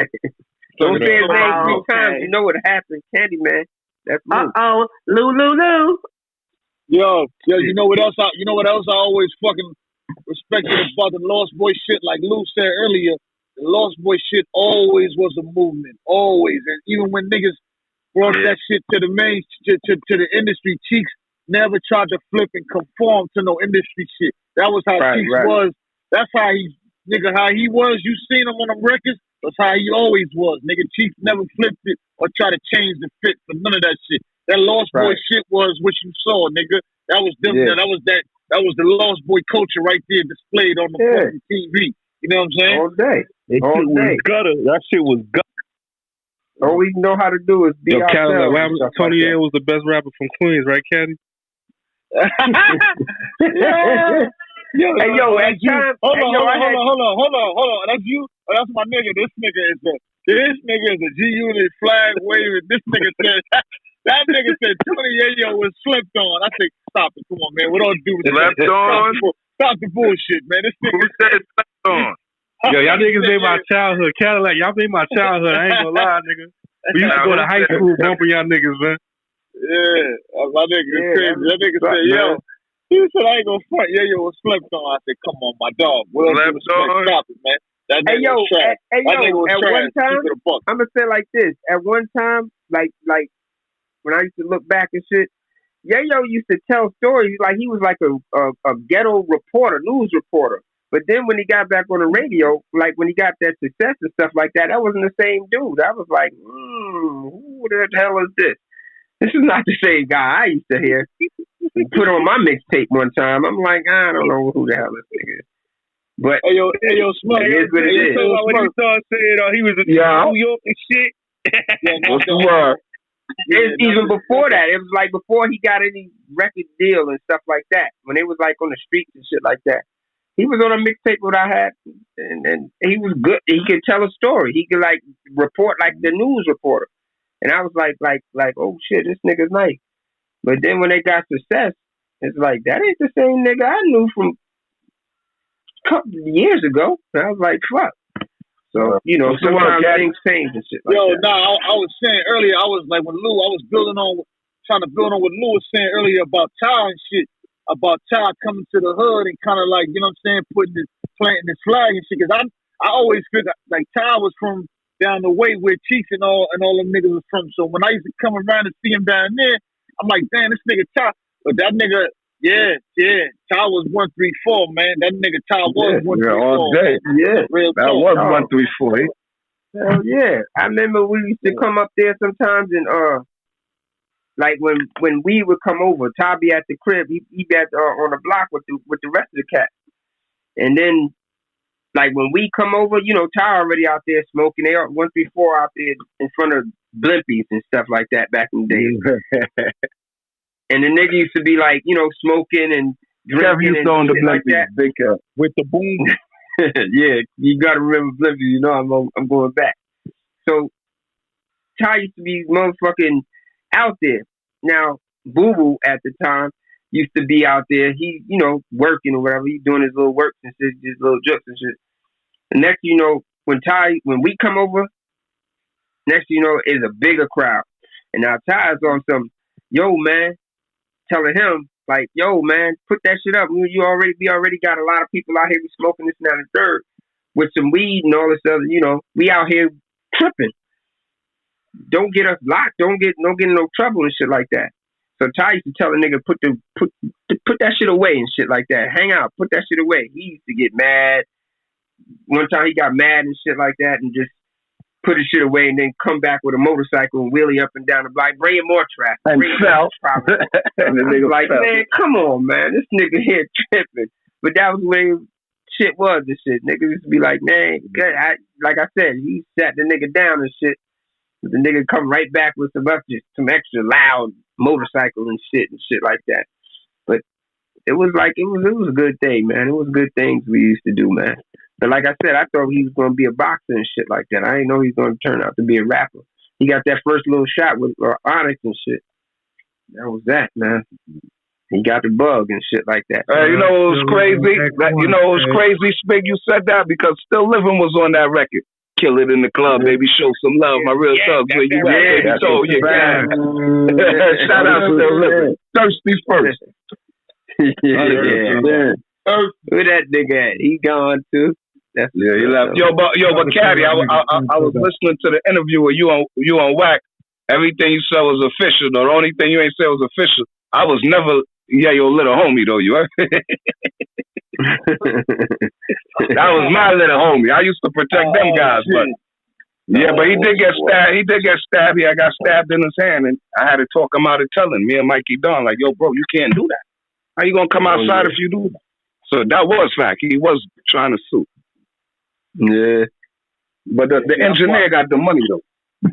Don't say his name 3 times. You know what happened. Candyman. That's Lou. Lou. Yo, you know what else I always fucking respected about the LostBoyz shit? Like Lou said earlier, the LostBoyz shit always was a movement. Always. And even when niggas brought that shit to the main to the industry, Cheeks never tried to flip and conform to no industry shit. That was how Cheeks was. That's how how he was. You seen him on them records. That's how he always was. Nigga, Cheeks never flipped it or tried to change the fit for none of that shit. That LostBoyz shit was what you saw, nigga. That was them. Yeah. That was the LostBoyz culture right there displayed on the fucking TV. You know what I'm saying? All day. That shit was gutter. All we know how to do is be ourselves. Tony A was the best rapper from Queens, right, Caddy? Hey, yo, hold on. That's you? Oh, that's my nigga. This nigga is a G-Unit flag waving. This nigga said, That nigga said Tony Yayo was slept on. I said, stop it. Come on, man. With all due respect. Slept on? Stop the bullshit, man. This nigga Who said slept on? Yo, y'all niggas made my childhood. Cadillac, y'all made my childhood. I ain't gonna lie, nigga. We used to go to high school bumping y'all niggas, man. Yeah, my nigga is crazy. That nigga said, yo, he said, I ain't gonna front. Yeah, yo, was slept on. I said, come on, my dog. What else stop it, man. That nigga was trash. Hey, yo, that nigga was at trash. one time, I'm gonna say like this. At one time, like when I used to look back and shit, Yayo used to tell stories like he was like a ghetto reporter, news reporter. But then when he got back on the radio, like when he got that success and stuff like that, that wasn't the same dude. I was like, who the hell is this? This is not the same guy I used to hear. He put on my mixtape one time. I'm like, I don't know who the hell this nigga is. But hey, yo, Smurf, it is what it is. When he started saying he was in New York and shit. What's the word? Even before that, it was like before he got any record deal and stuff like that. When it was like on the streets and shit like that. He was on a mixtape what I had, and he was good. He could tell a story. He could like report like the news reporter. And I was like, oh shit, this nigga's nice. But then when they got success, it's like that ain't the same nigga I knew from a couple of years ago. And I was like, fuck. So sometimes things change and shit. Like that. I was saying earlier, I was like when Lou, I was trying to build on what Lou was saying earlier about Ty and shit. About Ty coming to the hood and kind of like, you know what I'm saying, planting this flag and shit. Because I always figured like Ty was from down the way where Cheeks and all them niggas was from. So when I used to come around and see him down there, I'm like, damn, this nigga Ty. But that nigga, Ty was 134, man. That nigga Ty was 134. Yeah, all day. Yeah, that was 134. Hell yeah. I remember we used to come up there sometimes and like when we would come over, Ty be at the crib, he be at on the block with the rest of the cats. And then like when we come over, Ty already out there smoking. They are 134 out there in front of Blimpies and stuff like that back in the day. And the nigga used to be like, smoking and drinking and shit like that. Big with the boom. Yeah, you gotta remember Blimpies. I'm going back. So Ty used to be motherfucking out there. Now, Boo Boo at the time used to be out there. He, working or whatever. He's doing his little works and shit, his little jokes and shit. And next, when we come over, next, is a bigger crowd. And now Ty's on some, yo, man, telling him, like, yo, man, put that shit up. We already got a lot of people out here smoking this and that and the third with some weed and all this other, we out here tripping. Don't get us locked. Don't get in no trouble and shit like that. So Ty used to tell a nigga put that shit away and shit like that. Hang out, put that shit away. He used to get mad. One time he got mad and shit like that and just put his shit away and then come back with a motorcycle and wheelie up and down the block, bringing more traffic. And fell. And the nigga like, man, come on, man, this nigga here tripping. But that was the way shit was and shit. Niggas used to be like, man, like I said, he sat the nigga down and shit. The nigga come right back with some extra loud motorcycle and shit like that. But it was a good thing, man. It was good things we used to do, man. But like I said, I thought he was going to be a boxer and shit like that. I didn't know he was going to turn out to be a rapper. He got that first little shot with Onyx and shit. That was that, man. He got the bug and shit like that. You know what was crazy? Crazy, Spigg, you said that because Still Living was on that record. Kill it in the club, baby. Show some love, my real thugs. Where you at, baby? So shout out to Still Living. Thirsty first. Where that nigga at? He gone too. He left. Yo, but Caddy, I was listening to the interview where you on whack. Everything you said was official. The only thing you ain't said was official. I was never your little homie though. You heard? That was my little homie. I used to protect them guys, but but he did get stabbed. He did get stabbed. I got stabbed in his hand, and I had to talk him out of telling me and Mikey Don, like, yo, bro, you can't do that. How you gonna come outside if you do that? So that was fact. He was trying to sue. Yeah, but the engineer got the money though.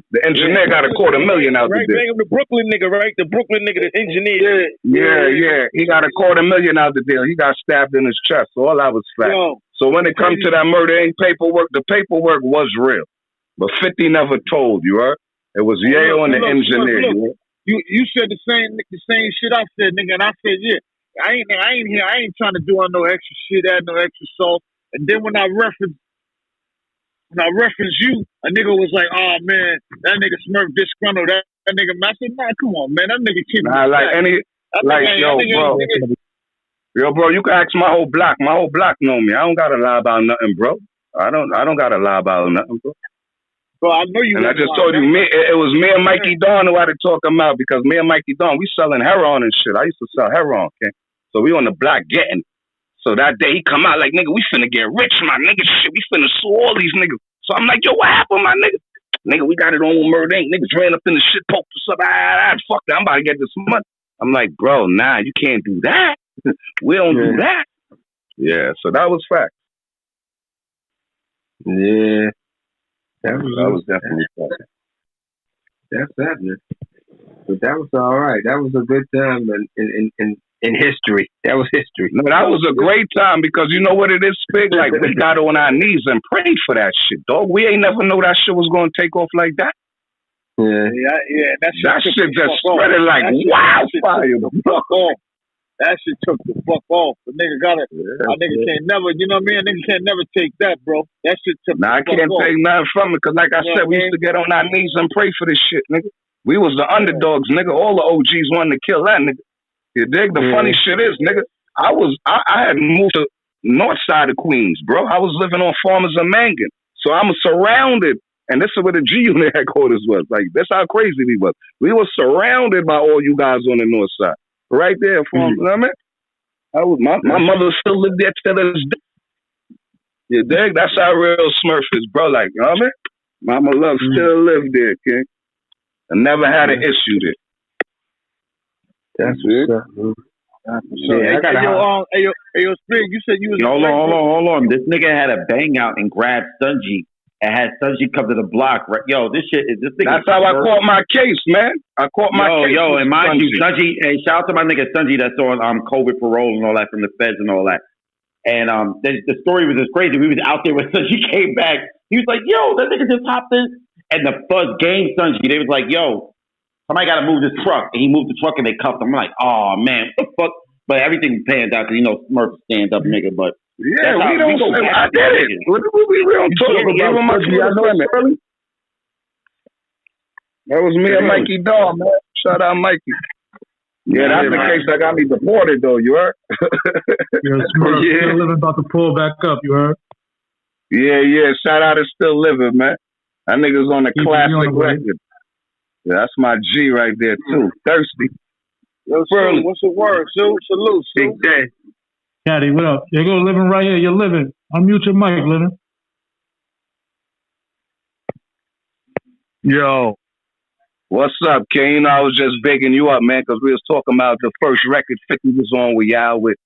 The engineer got $250,000 out the deal. The Brooklyn nigga, right? The Brooklyn nigga, the engineer. Yeah. He got $250,000 out the deal. He got stabbed in his chest. So all that was fact. So when it comes to that murder, ain't paperwork. The paperwork was real, but 50 never told. You heard? It was Yale and the engineer. you said the same shit I said, nigga, and I said, yeah, I ain't trying to do on no extra shit, add no extra salt. And then when I referenced you, a nigga was like, oh man, that nigga Smurf disgruntled. That nigga, I said, nah, come on, man, that nigga kid. Nah, like any, like yo, bro. Yo, bro, you can ask my whole block. My whole block know me. I don't gotta lie about nothing, bro. I don't gotta lie about nothing, bro. Bro, I know you. And I just told you, it was me and Mikey Dawn who had to talk him out because me and Mikey Dawn, we selling heroin and shit. I used to sell heroin, okay? So we on the block getting it. So that day he come out like, nigga, we finna get rich, my nigga. Shit, we finna sue all these niggas. So I'm like, yo, what happened, my nigga? Nigga, we got it on with Murder Inc. Niggas ran up in the shit, poked us up. Fuck that, I'm about to get this money. I'm like, bro, nah, you can't do that. We don't do that. Yeah, so that was fact. Yeah. That was definitely fact. That's that, man. But that was all right. That was a good time in history. That was history. No, that was a great time because you know what it is, Spigg? Like, we got on our knees and prayed for that shit, dog. We ain't never know that shit was going to take off like that. Yeah. That shit just spread it like wildfire. That shit took the fuck off. The nigga can't never, you know what I mean? A nigga can't never take that, bro. That shit took the fuck off. I can't take nothing from it because, like I said, we used to get on our knees and pray for this shit, nigga. We was the underdogs, nigga. All the OGs wanted to kill that nigga. You dig? The funny shit is, nigga, I had moved to north side of Queens, bro. I was living on Farmers and Mangan. So I'm surrounded. And this is where the G-Unit headquarters was. Like, that's how crazy we was. We were surrounded by all you guys on the north side. Right there, you know what I mean? My mother still lived there till this day. You dig? That's how real Smurf is, bro. Like, you know what I mean? Mama Love still lived there, king. I never had an issue there. That's what's up, dude. Hey, yo, Spigg, you said you was... Hold on. This nigga had a bang out and grabbed Stungy. And had Stungy come to the block. Right? Yo, this nigga... That's how I caught my case, man. I caught my case. Yo, and mind you, Stungy... Hey, shout out to my nigga Stungy that's on COVID parole and all that from the feds and all that. And the story was just crazy. We was out there when Stungy came back. He was like, yo, that nigga just hopped in. And the fuzz game Stungy. They was like, yo, somebody got to move this truck. And he moved the truck and they cuffed him. I'm like, oh, man, what the fuck? But everything panned out because, Smurf stand up nigga. But yeah, we don't say I did it. We don't talk about my unemployment. That was me and Mikey Dawn, man. Shout out Mikey. Yeah, that's the case that got me deported, though. You heard? Smurf still living, about to pull back up. You heard? Yeah. Shout out to Still Living, man. That nigga's on a classic record. Yeah, that's my G right there, too. Thirsty. Yo, Sue, what's the word, Sue? Salute, Sue. Big day. Caddy, what up? You're going living right here. You're living. Unmute your mic, living. Yo. What's up, King? I was just bigging you up, man, because we was talking about the first record 50 was on with y'all with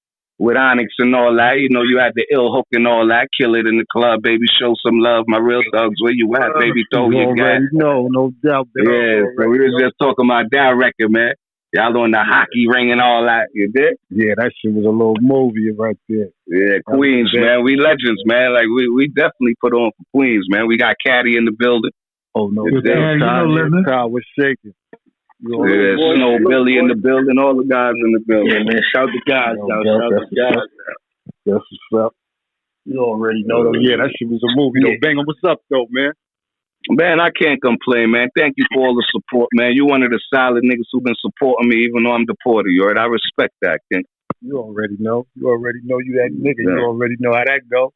Onyx and all that. You had the ill hook and all that. Kill it in the club, baby. Show some love. My real thugs, where you at, baby? Throw your gas. No doubt. Yeah, so we was just talking about that record, man. Y'all on the hockey ring and all that, you did? Yeah, that shit was a little movie right there. Yeah, Queens, man. We legends, man. Like, we definitely put on for Queens, man. We got Caddy in the building. Oh, no. The crowd was shaking. Yeah, Snow Billy in the building, all the guys in the building. Yeah, man. Shout the guys. Shout the guys. That's what's up. You already know, though. Yeah, that shit was a movie, though. Banger, what's up, though, man? Man, I can't complain, man. Thank you for all the support, man. You one of the solid niggas who've been supporting me even though I'm deported. You heard? I respect that, King. You already know. You that nigga. Yeah. You already know how that go.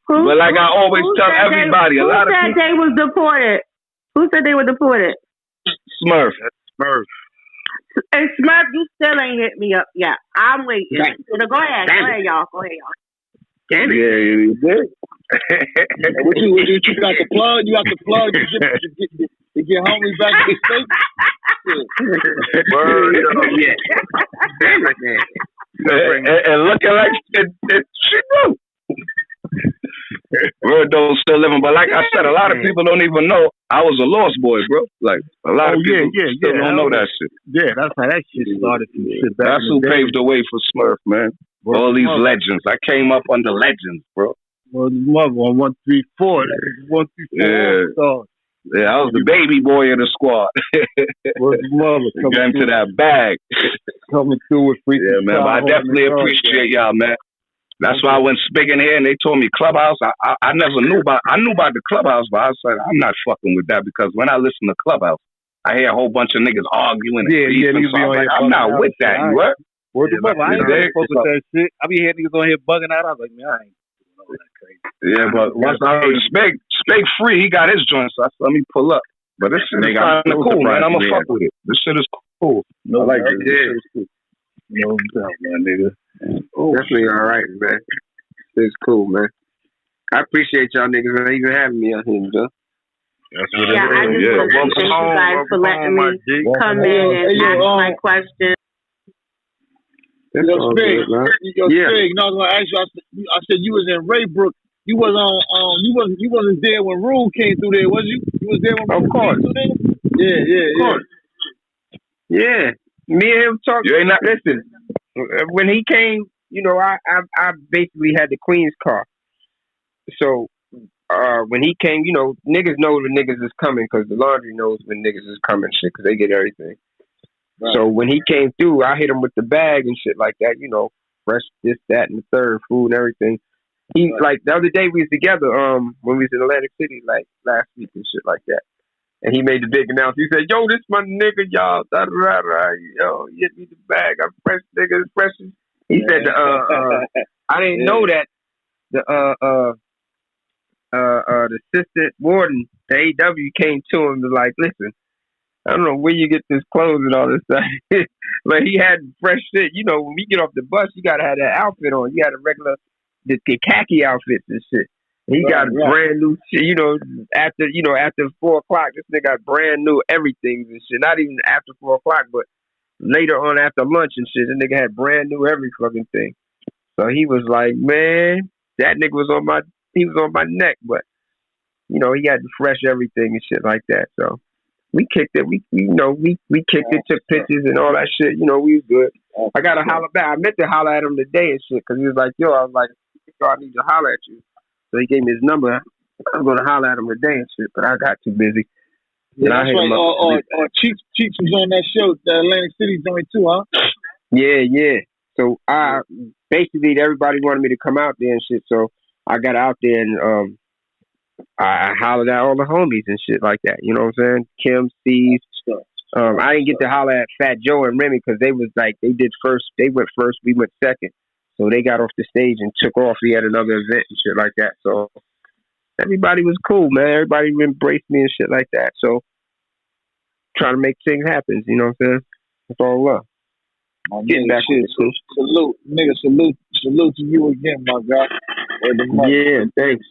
But like I always tell everybody, a lot of people... Who said they was deported? Who said they were deported? Smurf. And Smurf, you still ain't hit me up yet. I'm waiting. Right. So go ahead, y'all. Yeah, you did. What you got the plug? You got the plug to get homie back to the States? Yeah. Damn it, man. And looking like she knew. We're still living, but like I said, a lot of people don't even know I was a Lost Boy, bro. Like a lot of people still don't know that shit. Yeah, that's how that shit started. That's who paved the way for Smurf, man. All these legends. I came up under legends, bro. Well, mother on 134. 134. Yeah. Yeah, I was the baby boy of the squad. Where's his mother? Got into that bag. Coming through with freaking. Yeah, man. But I definitely appreciate y'all, man. That's why when Spigg in here and they told me Clubhouse, I never knew about. I knew about the Clubhouse, but I was like, I'm not fucking with that because when I listen to Clubhouse, I hear a whole bunch of niggas arguing. And so I'm like, I'm not with that. You what? Word the mother. I ain't really fuck with that shit. I be hearing niggas on here bugging out. I was like, man, I ain't doing all that crazy. Yeah, but once I heard Spigg free, he got his joint, so I said, let me pull up. But this shit is kind of cool, man. I'm gonna fuck with it. This shit is cool. I like it. Yeah. Cool. No doubt, man, nigga. Definitely all right, man. It's cool, man. I appreciate y'all niggas for even having me out here, though. That's what I just want to thank you guys for letting me come in and ask my question. Yo, Spigg, Spigg, no, I was gonna ask you. I said you was in Raybrook. You was on. You wasn't there when Rule came through there, was you? You was there when Rule came through there. Yeah. Yeah, me and him talked. You ain't not listen. When he came, you know, I basically had the Queen's car. So when he came, you know, niggas know the niggas is coming because the laundry knows when niggas is coming, shit, because they get everything. Right. So when he came through, I hit him with the bag and shit like that, you know, fresh this, that, and the third, food and everything. He like the other day we was together, when we was in Atlantic City, like last week and shit like that. And he made the big announcement. He said, "Yo, this my nigga, y'all. Da, da, da, da. Yo, he hit me the bag. I'm fresh, nigga. Fresh." He said, "I didn't know that the assistant warden, the AW, came to him and was like, listen, I don't know where you get this clothes and all this stuff." But he had fresh shit. You know, when we get off the bus, you gotta have that outfit on. You had a regular, the khaki outfits and shit. He got brand new shit, you know, after 4 o'clock, this nigga got brand new everything and shit. Not even after 4 o'clock, but later on after lunch and shit, the nigga had brand new every fucking thing. So he was like, man, that nigga was on my neck, but you know, he had the fresh everything and shit like that. So we kicked it. We kicked it, took pictures and all that shit. You know, we was good. I got to holler back. I meant to holler at him today and shit because he was like, yo, I was like, yo, I need to holler at you. So he gave me his number. I was gonna holler at him today and shit, but I got too busy. Yeah, that's right. Cheeks was on that show, the Atlantic City joint too, huh? Yeah. So basically everybody wanted me to come out there and shit. So I got out there and I hollered at all the homies and shit like that. You know what I'm saying? Kim, Steve. I didn't get to holler at Fat Joe and Remy because they was like they went first, we went second. So they got off the stage and took off. We had another event and shit like that. So everybody was cool, man. Everybody embraced me and shit like that. So trying to make things happen, you know what I'm saying? That's all love. Getting back to the salute, nigga, salute to you again, my guy. Yeah, thanks.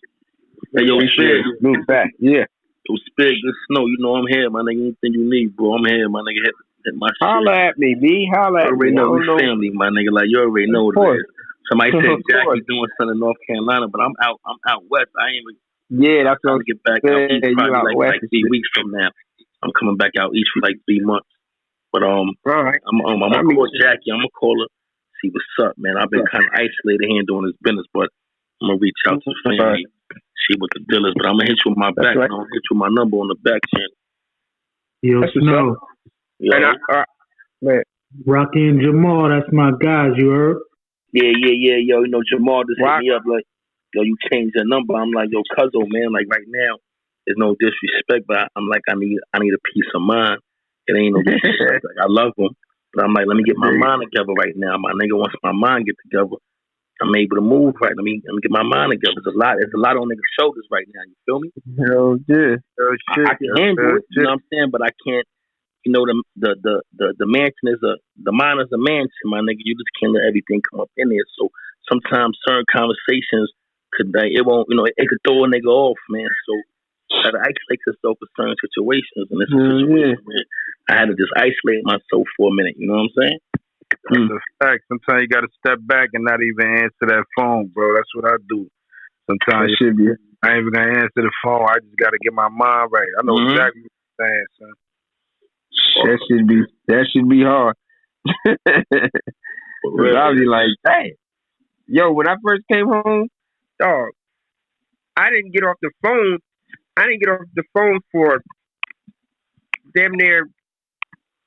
Hey, yo, Spigg. Move back. Yeah. So Spigg, this snow, you know I'm here, my nigga. Anything you need, bro, I'm here, my nigga. Hit my shit. Holla at me, B. Holla at me. You already know we family, my nigga. Like, you already know what it is. Somebody said Jackie's doing something in North Carolina, but I'm out west. I ain't even. Yeah, that's what I'm get back out east probably like 3 weeks from now. I'm coming back out east for like 3 months. But all right. I'm gonna call Jackie. I'm gonna call her, see what's up, man. I've been kind of isolated here doing this business, but I'm gonna reach out to the family, see what the deal is. But I'm gonna hit you with my back. I'm gonna hit you with my number on the back channel. Yo, Snow. Rocky and Jamal, that's my guys, you heard? Yeah. Yo, you know, Jamal just hit me up like, yo, you changed your number. I'm like, yo, cuzzo, man, like right now, there's no disrespect, but I'm like, I need a peace of mind. It ain't no disrespect. Like, I love him, but I'm like, let me get my mind together right now. My nigga wants my mind get together. I'm able to move right. Let me get my mind together. There's a lot on niggas' shoulders right now. You feel me? Hell yeah. I can handle it. You know what I'm saying? But I can't. You know, the mansion is the mind is a mansion, my nigga. You just can't let everything come up in there. So sometimes certain conversations could it won't, you know, it could throw a nigga off, man. So I gotta isolate yourself for certain situations, and this is a situation where I had to just isolate myself for a minute. You know what I'm saying? That's a fact. Sometimes you gotta step back and not even answer that phone, bro. That's what I do. Sometimes I ain't even gonna answer the phone. I just gotta get my mind right. I know exactly what you're saying, son. That should be hard. I'll be like, hey, yo, when I first came home, dog, I didn't get off the phone I didn't get off the phone for damn near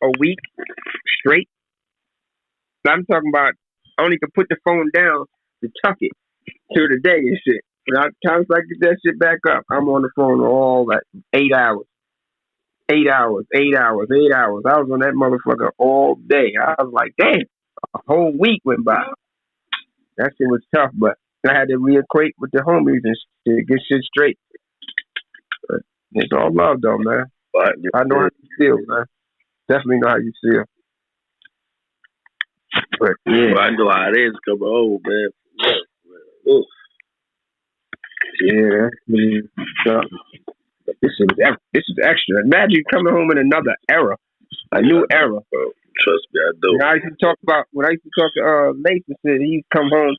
a week straight. So I'm talking about I only could put the phone down to tuck it to the day and shit. Now, times I get that shit back up, I'm on the phone all that 8 hours. 8 hours, 8 hours, 8 hours. I was on that motherfucker all day. I was like, damn, a whole week went by. That shit was tough, but I had to reacquaint with the homies and shit, get shit straight. But it's all love, though, man. But I know how you feel, man. Definitely know how you feel. But yeah, well, I know how it is coming home, man. Oof. Yeah, this is extra. Imagine coming home in another era, a new era. Trust me, I do. When I used to talk to Lace and said he'd come home,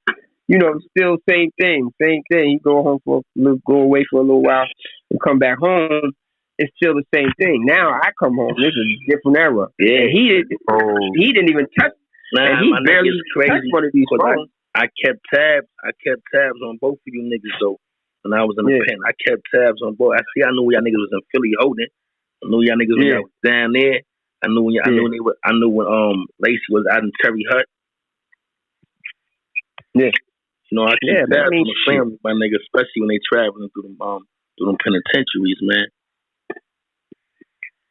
still same thing. He'd go home go away for a little while and come back home. It's still the same thing. Now I come home. This is a different era. Yeah, and he didn't even touch. And he barely touched one of these phones. I kept tabs on both of you niggas though. When I was in the pen, I kept tabs on both. I knew y'all niggas was in Philly holding. I knew y'all niggas when y'all was down there. I knew when Lacey was out in Terry Hut. Yeah. I keep tabs on the family, my nigga, especially when they traveling through them penitentiaries, man.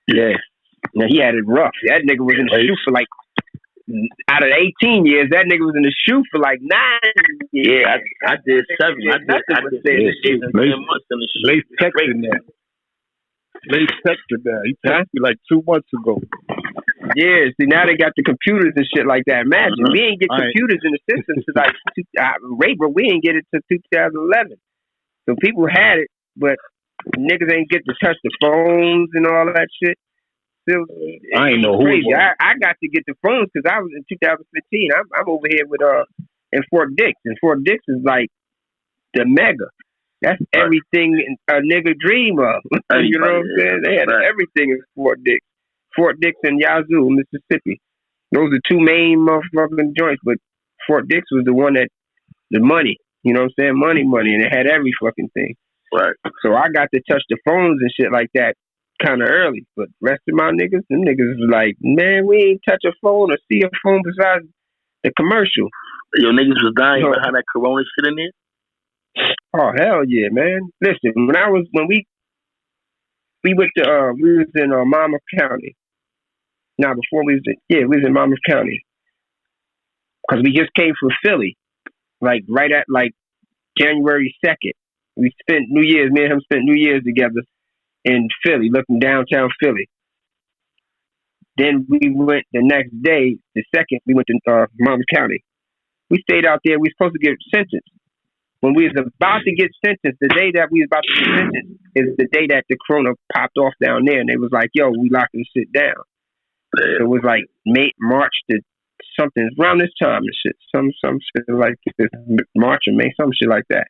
Yeah. Now he had it rough. That nigga was in the shoe for like out of 18 years, that nigga was in the shoe for like 9 years. Yeah, I did 7. I did 10 months in the shoe. Lace texted that. Lace texted that. He texted me like 2 months ago. Yeah, see, now they got the computers and shit like that. Imagine, we ain't get computers in the system to like, Raber, we ain't get it to 2011. So people had it, but niggas ain't get to touch the phones and all that shit. Still, I ain't know who it was. I got to get the phones because I was in 2015. I'm over here with in Fort Dix, and Fort Dix is like the mega. That's everything a nigga dream of. You know what I'm saying? They had everything in Fort Dix and Yazoo, Mississippi. Those are two main motherfucking joints. But Fort Dix was the one that the money. You know what I'm saying? Money, and it had every fucking thing. Right. So I got to touch the phones and shit like that kind of early, but rest of my niggas, them niggas was like, man, we ain't touch a phone or see a phone besides the commercial. Yo, niggas was dying behind that corona shit in there? Oh, hell yeah, man. Listen, when we went to, we was in Monmouth County. Now, before we was in Monmouth County. Because we just came from Philly, like right at like January 2nd. We spent New Year's, me and him spent New Year's together in Philly, looking downtown Philly. Then we went the next day, the 2nd, we went to Monmouth County. We stayed out there. We were supposed to get sentenced. When we was about to get sentenced, the day that we was about to get sentenced is the day that the corona popped off down there. And they was like, yo, we locking shit down. So it was like March to something, around this time and shit. Some shit like this, March or May, some shit like that.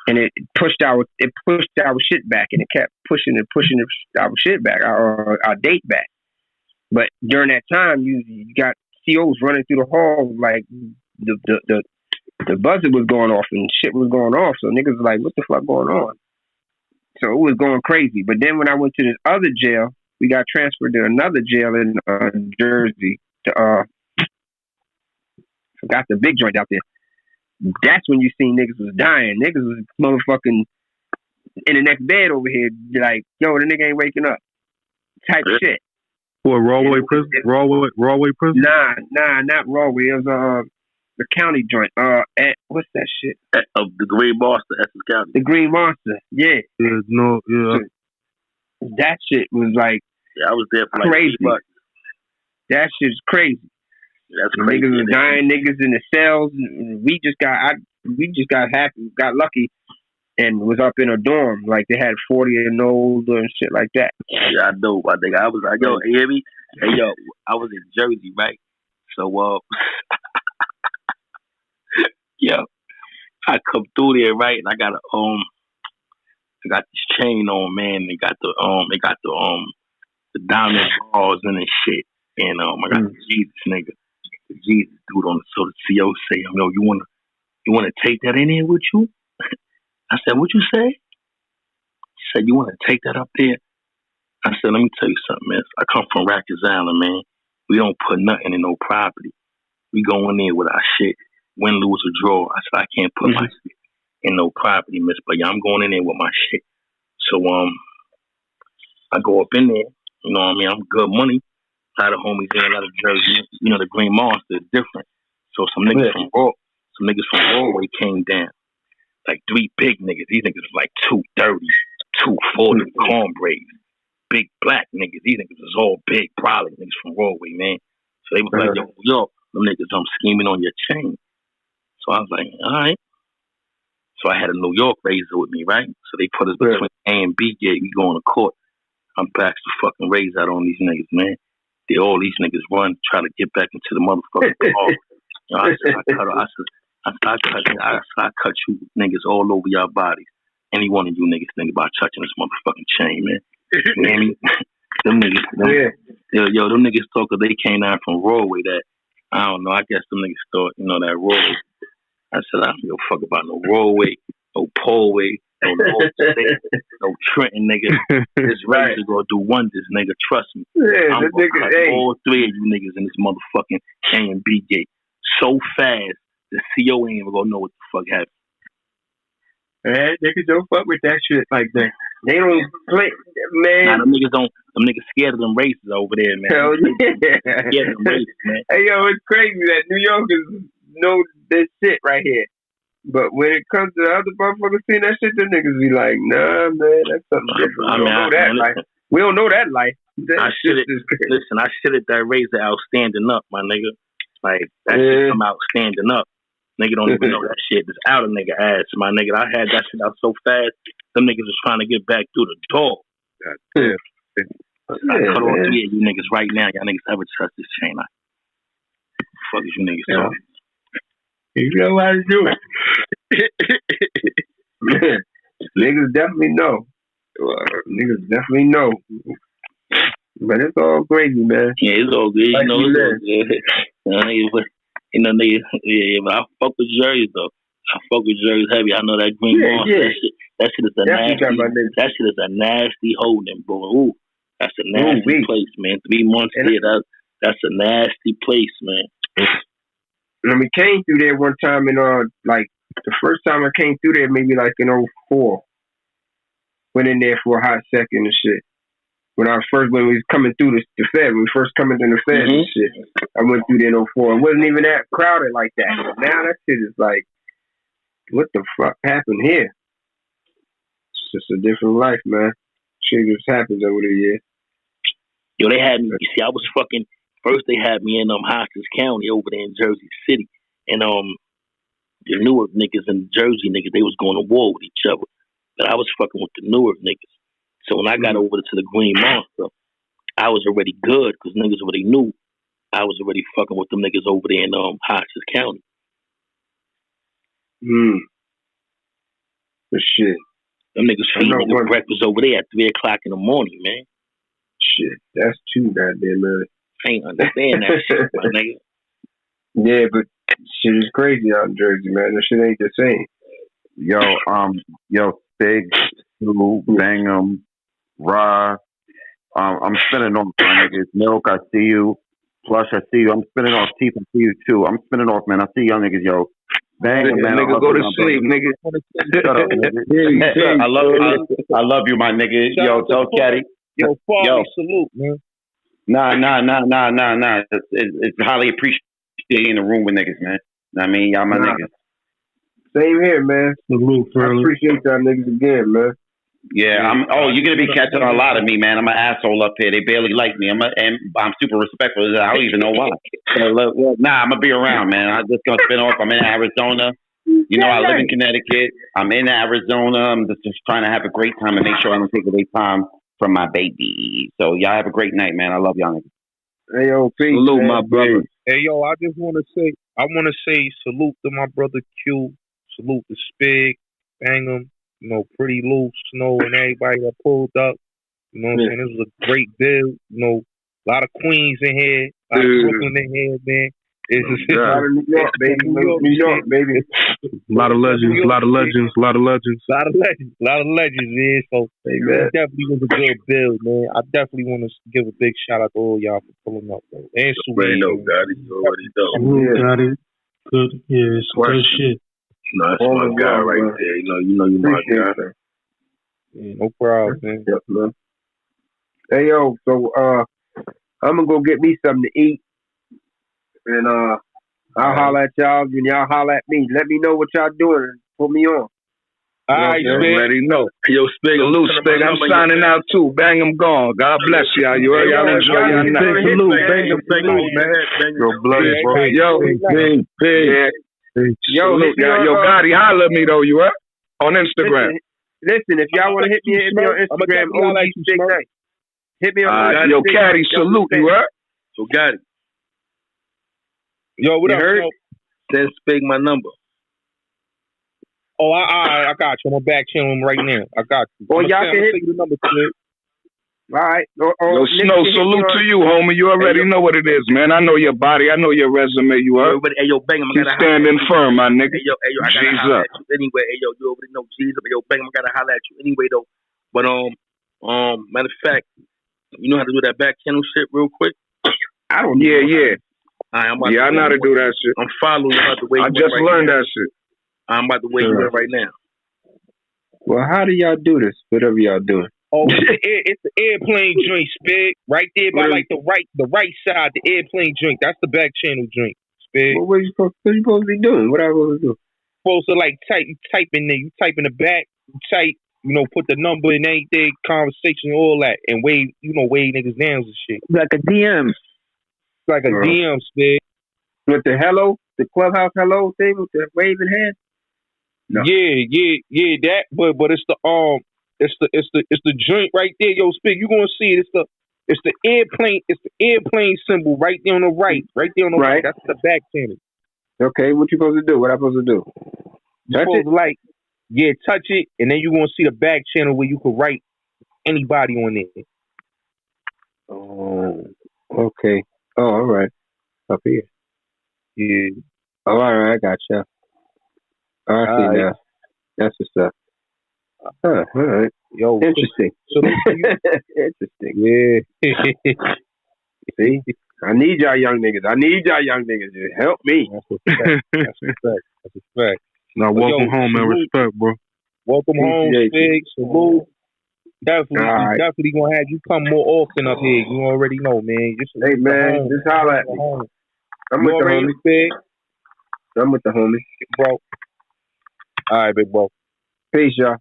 And it pushed our shit back, and it kept pushing our shit back, our date back. But during that time, you got COs running through the hall like the buzzer was going off and shit was going off. So niggas was like, what the fuck going on? So it was going crazy. But then when I went to this other jail, we got transferred to another jail in Jersey. Forgot the big joint out there. That's when you seen niggas was dying. Niggas was motherfucking in the next bed over here, like, yo, the nigga ain't waking up. Type shit. What, Rawway prison? Rawway prison? Nah, not Rawway. It was the county joint. What's that shit? The Green Monster, Essex County. The Green Monster, yeah. That shit was like, I was there for like crazy. 3 months. That shit's crazy. That's crazy. Niggas was dying, niggas in the cells. We just got happy, got lucky, and was up in a dorm. Like they had 40 and older and shit like that. Yeah, I know. I think I was like, yo, you hear me? Hey, yo, I was in Jersey, right? So, yo, I come through there, right? And I got this chain on, man. They got the diamond balls and this shit. And I got the Jesus nigga. The Jesus dude on so the CO say, yo, you wanna take that in here with you? I said, what you say? said, "You want to take that up there?" I said, "Let me tell you something, man. I come from Rikers Island, man. We don't put nothing in no property. We go in there with our shit, win, lose, or draw." I said, "I can't put my shit in no property, miss, but yeah, I'm going in there with my shit." So I go up in there. You know what I mean? I'm good money. A lot of homies there, a lot of Jersey. You know, the Green Monster is different. So some niggas from Broadway came down. Like 3 big niggas. These niggas was like 230, 240, cornbraids. Big black niggas. These niggas was all big, probably niggas from Broadway, man. So they was like, yo, them niggas, I'm scheming on your chain. So I was like, all right. So I had a New York razor with me, right? So they put us between A and B gate. We going to court. I'm back to fucking razor out on these niggas, man. All these niggas run, try to get back into the motherfucking car. You know, I cut you niggas all over your bodies. Any one of you niggas think about touching this motherfucking chain, man. You know what I mean? Them niggas, them niggas talk that they came down from Broadway. That I don't know. I guess them niggas thought, you know, that Broadway. I said, I don't give a fuck about no Broadway, no Polway, no Trenton, nigga. This razor gonna do wonders, nigga. Trust me. Yeah, I'm gonna cut all 3 of you niggas in this motherfucking A and B gate so fast the CO ain't even gonna know what the fuck happened. Man, niggas don't fuck with that shit like that. They don't play, man. Nah, them niggas scared of them races over there, man. Hell yeah. Scared of them races, man. Hey, yo, it's crazy that New Yorkers know this shit right here. But when it comes to the other motherfuckers seeing that shit, the niggas be like, nah, man, that's something different. We don't know that life. We don't know that life. I shit at that razor out standing up, my nigga. Like, that shit come out standing up. Nigga don't even know that shit is out of nigga ass, my nigga. I had that shit out so fast, them niggas was trying to get back through the door. I cut all 3 of you niggas right now. Y'all niggas ever trust this chain? Fuck is you niggas talking? You know how to do it. Niggas definitely know. Niggas definitely know. But it's all crazy, man. Yeah, it's all good. You know, it's all good. You know, niggas, but I fuck with Jerry's though. I fuck with Jerry's heavy. I know that Green Monster. That shit is a nasty. That shit is a nasty holding, bro. Ooh, that's a nasty place, man. 3 months there, that's a nasty place, man. And we came through there one time in like the first time I came through there, maybe like in 2004. Went in there for a hot second and shit. When we was coming through the Fed, when we first coming through the Fed and shit, I went through there in 2004. It wasn't even that crowded like that. But now that shit is like, what the fuck happened here? It's just a different life, man. Shit just happens over the years. Yo, they had me. You see, I was fucking. First, they had me in Hopkins County over there in Jersey City, and the Newark niggas and the Jersey niggas, they was going to war with each other. But I was fucking with the Newark niggas. So when I got over to the Green Monster, I was already good because niggas already knew I was already fucking with them niggas over there in Hopkins County. The shit. Them niggas feeding niggas breakfast over there at 3 o'clock in the morning, man. Shit, that's too goddamn early. I ain't understand that shit, my nigga. Yeah, but shit is crazy out in Jersey, man. That shit ain't the same. Yo, Spigg, Bangham, Ra. I'm spinning off, my niggas. Milk, I see you. Plush, I see you. I'm spinning off Teeth, I see you too. I'm spinning off, man. I see y'all niggas, yo. Bangham, man. Nigga, go to sleep, nigga. Shut up, nigga. I love you, my nigga. Yo, tell Caddy. Yo, salute, man. Nah. It's highly appreciated in the room with niggas, man. I mean, y'all my niggas. Same here, man. Salute, I appreciate y'all niggas again, man. Yeah, you're gonna be catching a lot of me, man. I'm an asshole up here. They barely like me. I'm super respectful. I don't even know why. I'm gonna be around, man. I'm just gonna spin off. I'm in Arizona. You know, I live in Connecticut. I'm in Arizona. I'm just trying to have a great time and make sure I don't take away time from my baby. So y'all have a great night, man. I love y'all niggas. Hey, yo, peace. Salute, my brother. Hey, yo, I want to say salute to my brother Q. Salute to Spigg, Bangham, you know, Pretty Loose, Snow, and everybody that pulled up. You know what I'm saying? This was a great deal. You know, a lot of Queens in here, a lot of Brooklyn in here, man. New York, baby. New York, baby. A lot of legends, a lot of legends, a lot of legends. A lot of legends, man. So it definitely was a good build, man. I definitely want to give a big shout out to all y'all for pulling up, man. And Already know, Gotti. You already know. Got it. Good. Yeah, it's good shit. No, that's my guy right there. You know, you my guy. Yeah, no problem, man. Yes, man. Hey, yo, so I'm gonna go get me something to eat, and I'll holler at y'all, and y'all holler at me. Let me know what y'all doing. Put me on. All right, Spigg. Already know. Yo, Spigg, loose Spigg. I'm signing out too. Bang, I'm gone. God bless y'all. You heard y'all enjoy your night. Salute, salute, man. Yo, bloody bro. Yo, big. Yo, Gotti, holler at me though. You heard? On Instagram. Listen, if y'all want to hit me on Instagram, OG Spigg Night. Hit me on yo, Caddy, salute. You heard? So, Gotti. Yo, what up? Send Spigg my number. Oh, I got you. I'm gonna back channel him right now. I got you. Or y'all can hit the number, Spigg. All right. Yo, Snow, salute to you, homie. You already know what it is, man. I know your body. I know your resume. You are. Hey, yo, Bang, I'm gonna standing firm, my nigga. Hey, yo, I gotta holler at you anyway. Hey, yo, you already know G's up. Yo, Bang, I gotta holler at you anyway, though. But matter of fact, you know how to do that back channel shit real quick? I don't. Yeah. Right, I know how to do that shit. I'm following you about the way. I just learned that shit. I'm about the way you in right now. Well, how do y'all do this? Whatever y'all doing. Oh, it's the airplane drink, Spigg. Right there by like the right side, the airplane drink. That's the back channel drink, Spigg. Well, what you supposed to be doing? What I supposed to do? Supposed to like type in there. You type in the back, type, put the number and anything, conversation, all that, and wave niggas down and shit. Like a DM. Like a DM, Spigg. With the clubhouse hello thing with the waving hand. No. Yeah, that. But it's the joint right there, yo, Spigg. You gonna see it? It's the airplane symbol right there on the right. Right there on the right. That's the back channel. Okay, what you supposed to do? What I supposed to do? You're supposed to touch it, and then you're gonna see the back channel where you could write anybody on it. Oh, okay. Oh, all right. Up here. Yeah. Oh, all right, I got you. I see now. That's what's up. All right. Yo, interesting. Interesting. Yeah. See, I need y'all young niggas. To help me. That's a fact. Now, welcome home and respect, bro. Welcome home, Spigg. Salute. Definitely gonna have you come more often up here. You already know, man. Hey, man, just holler at me. I'm with the homie. Spigg. I'm with the homie. Bro. All right, big bro. Peace, y'all.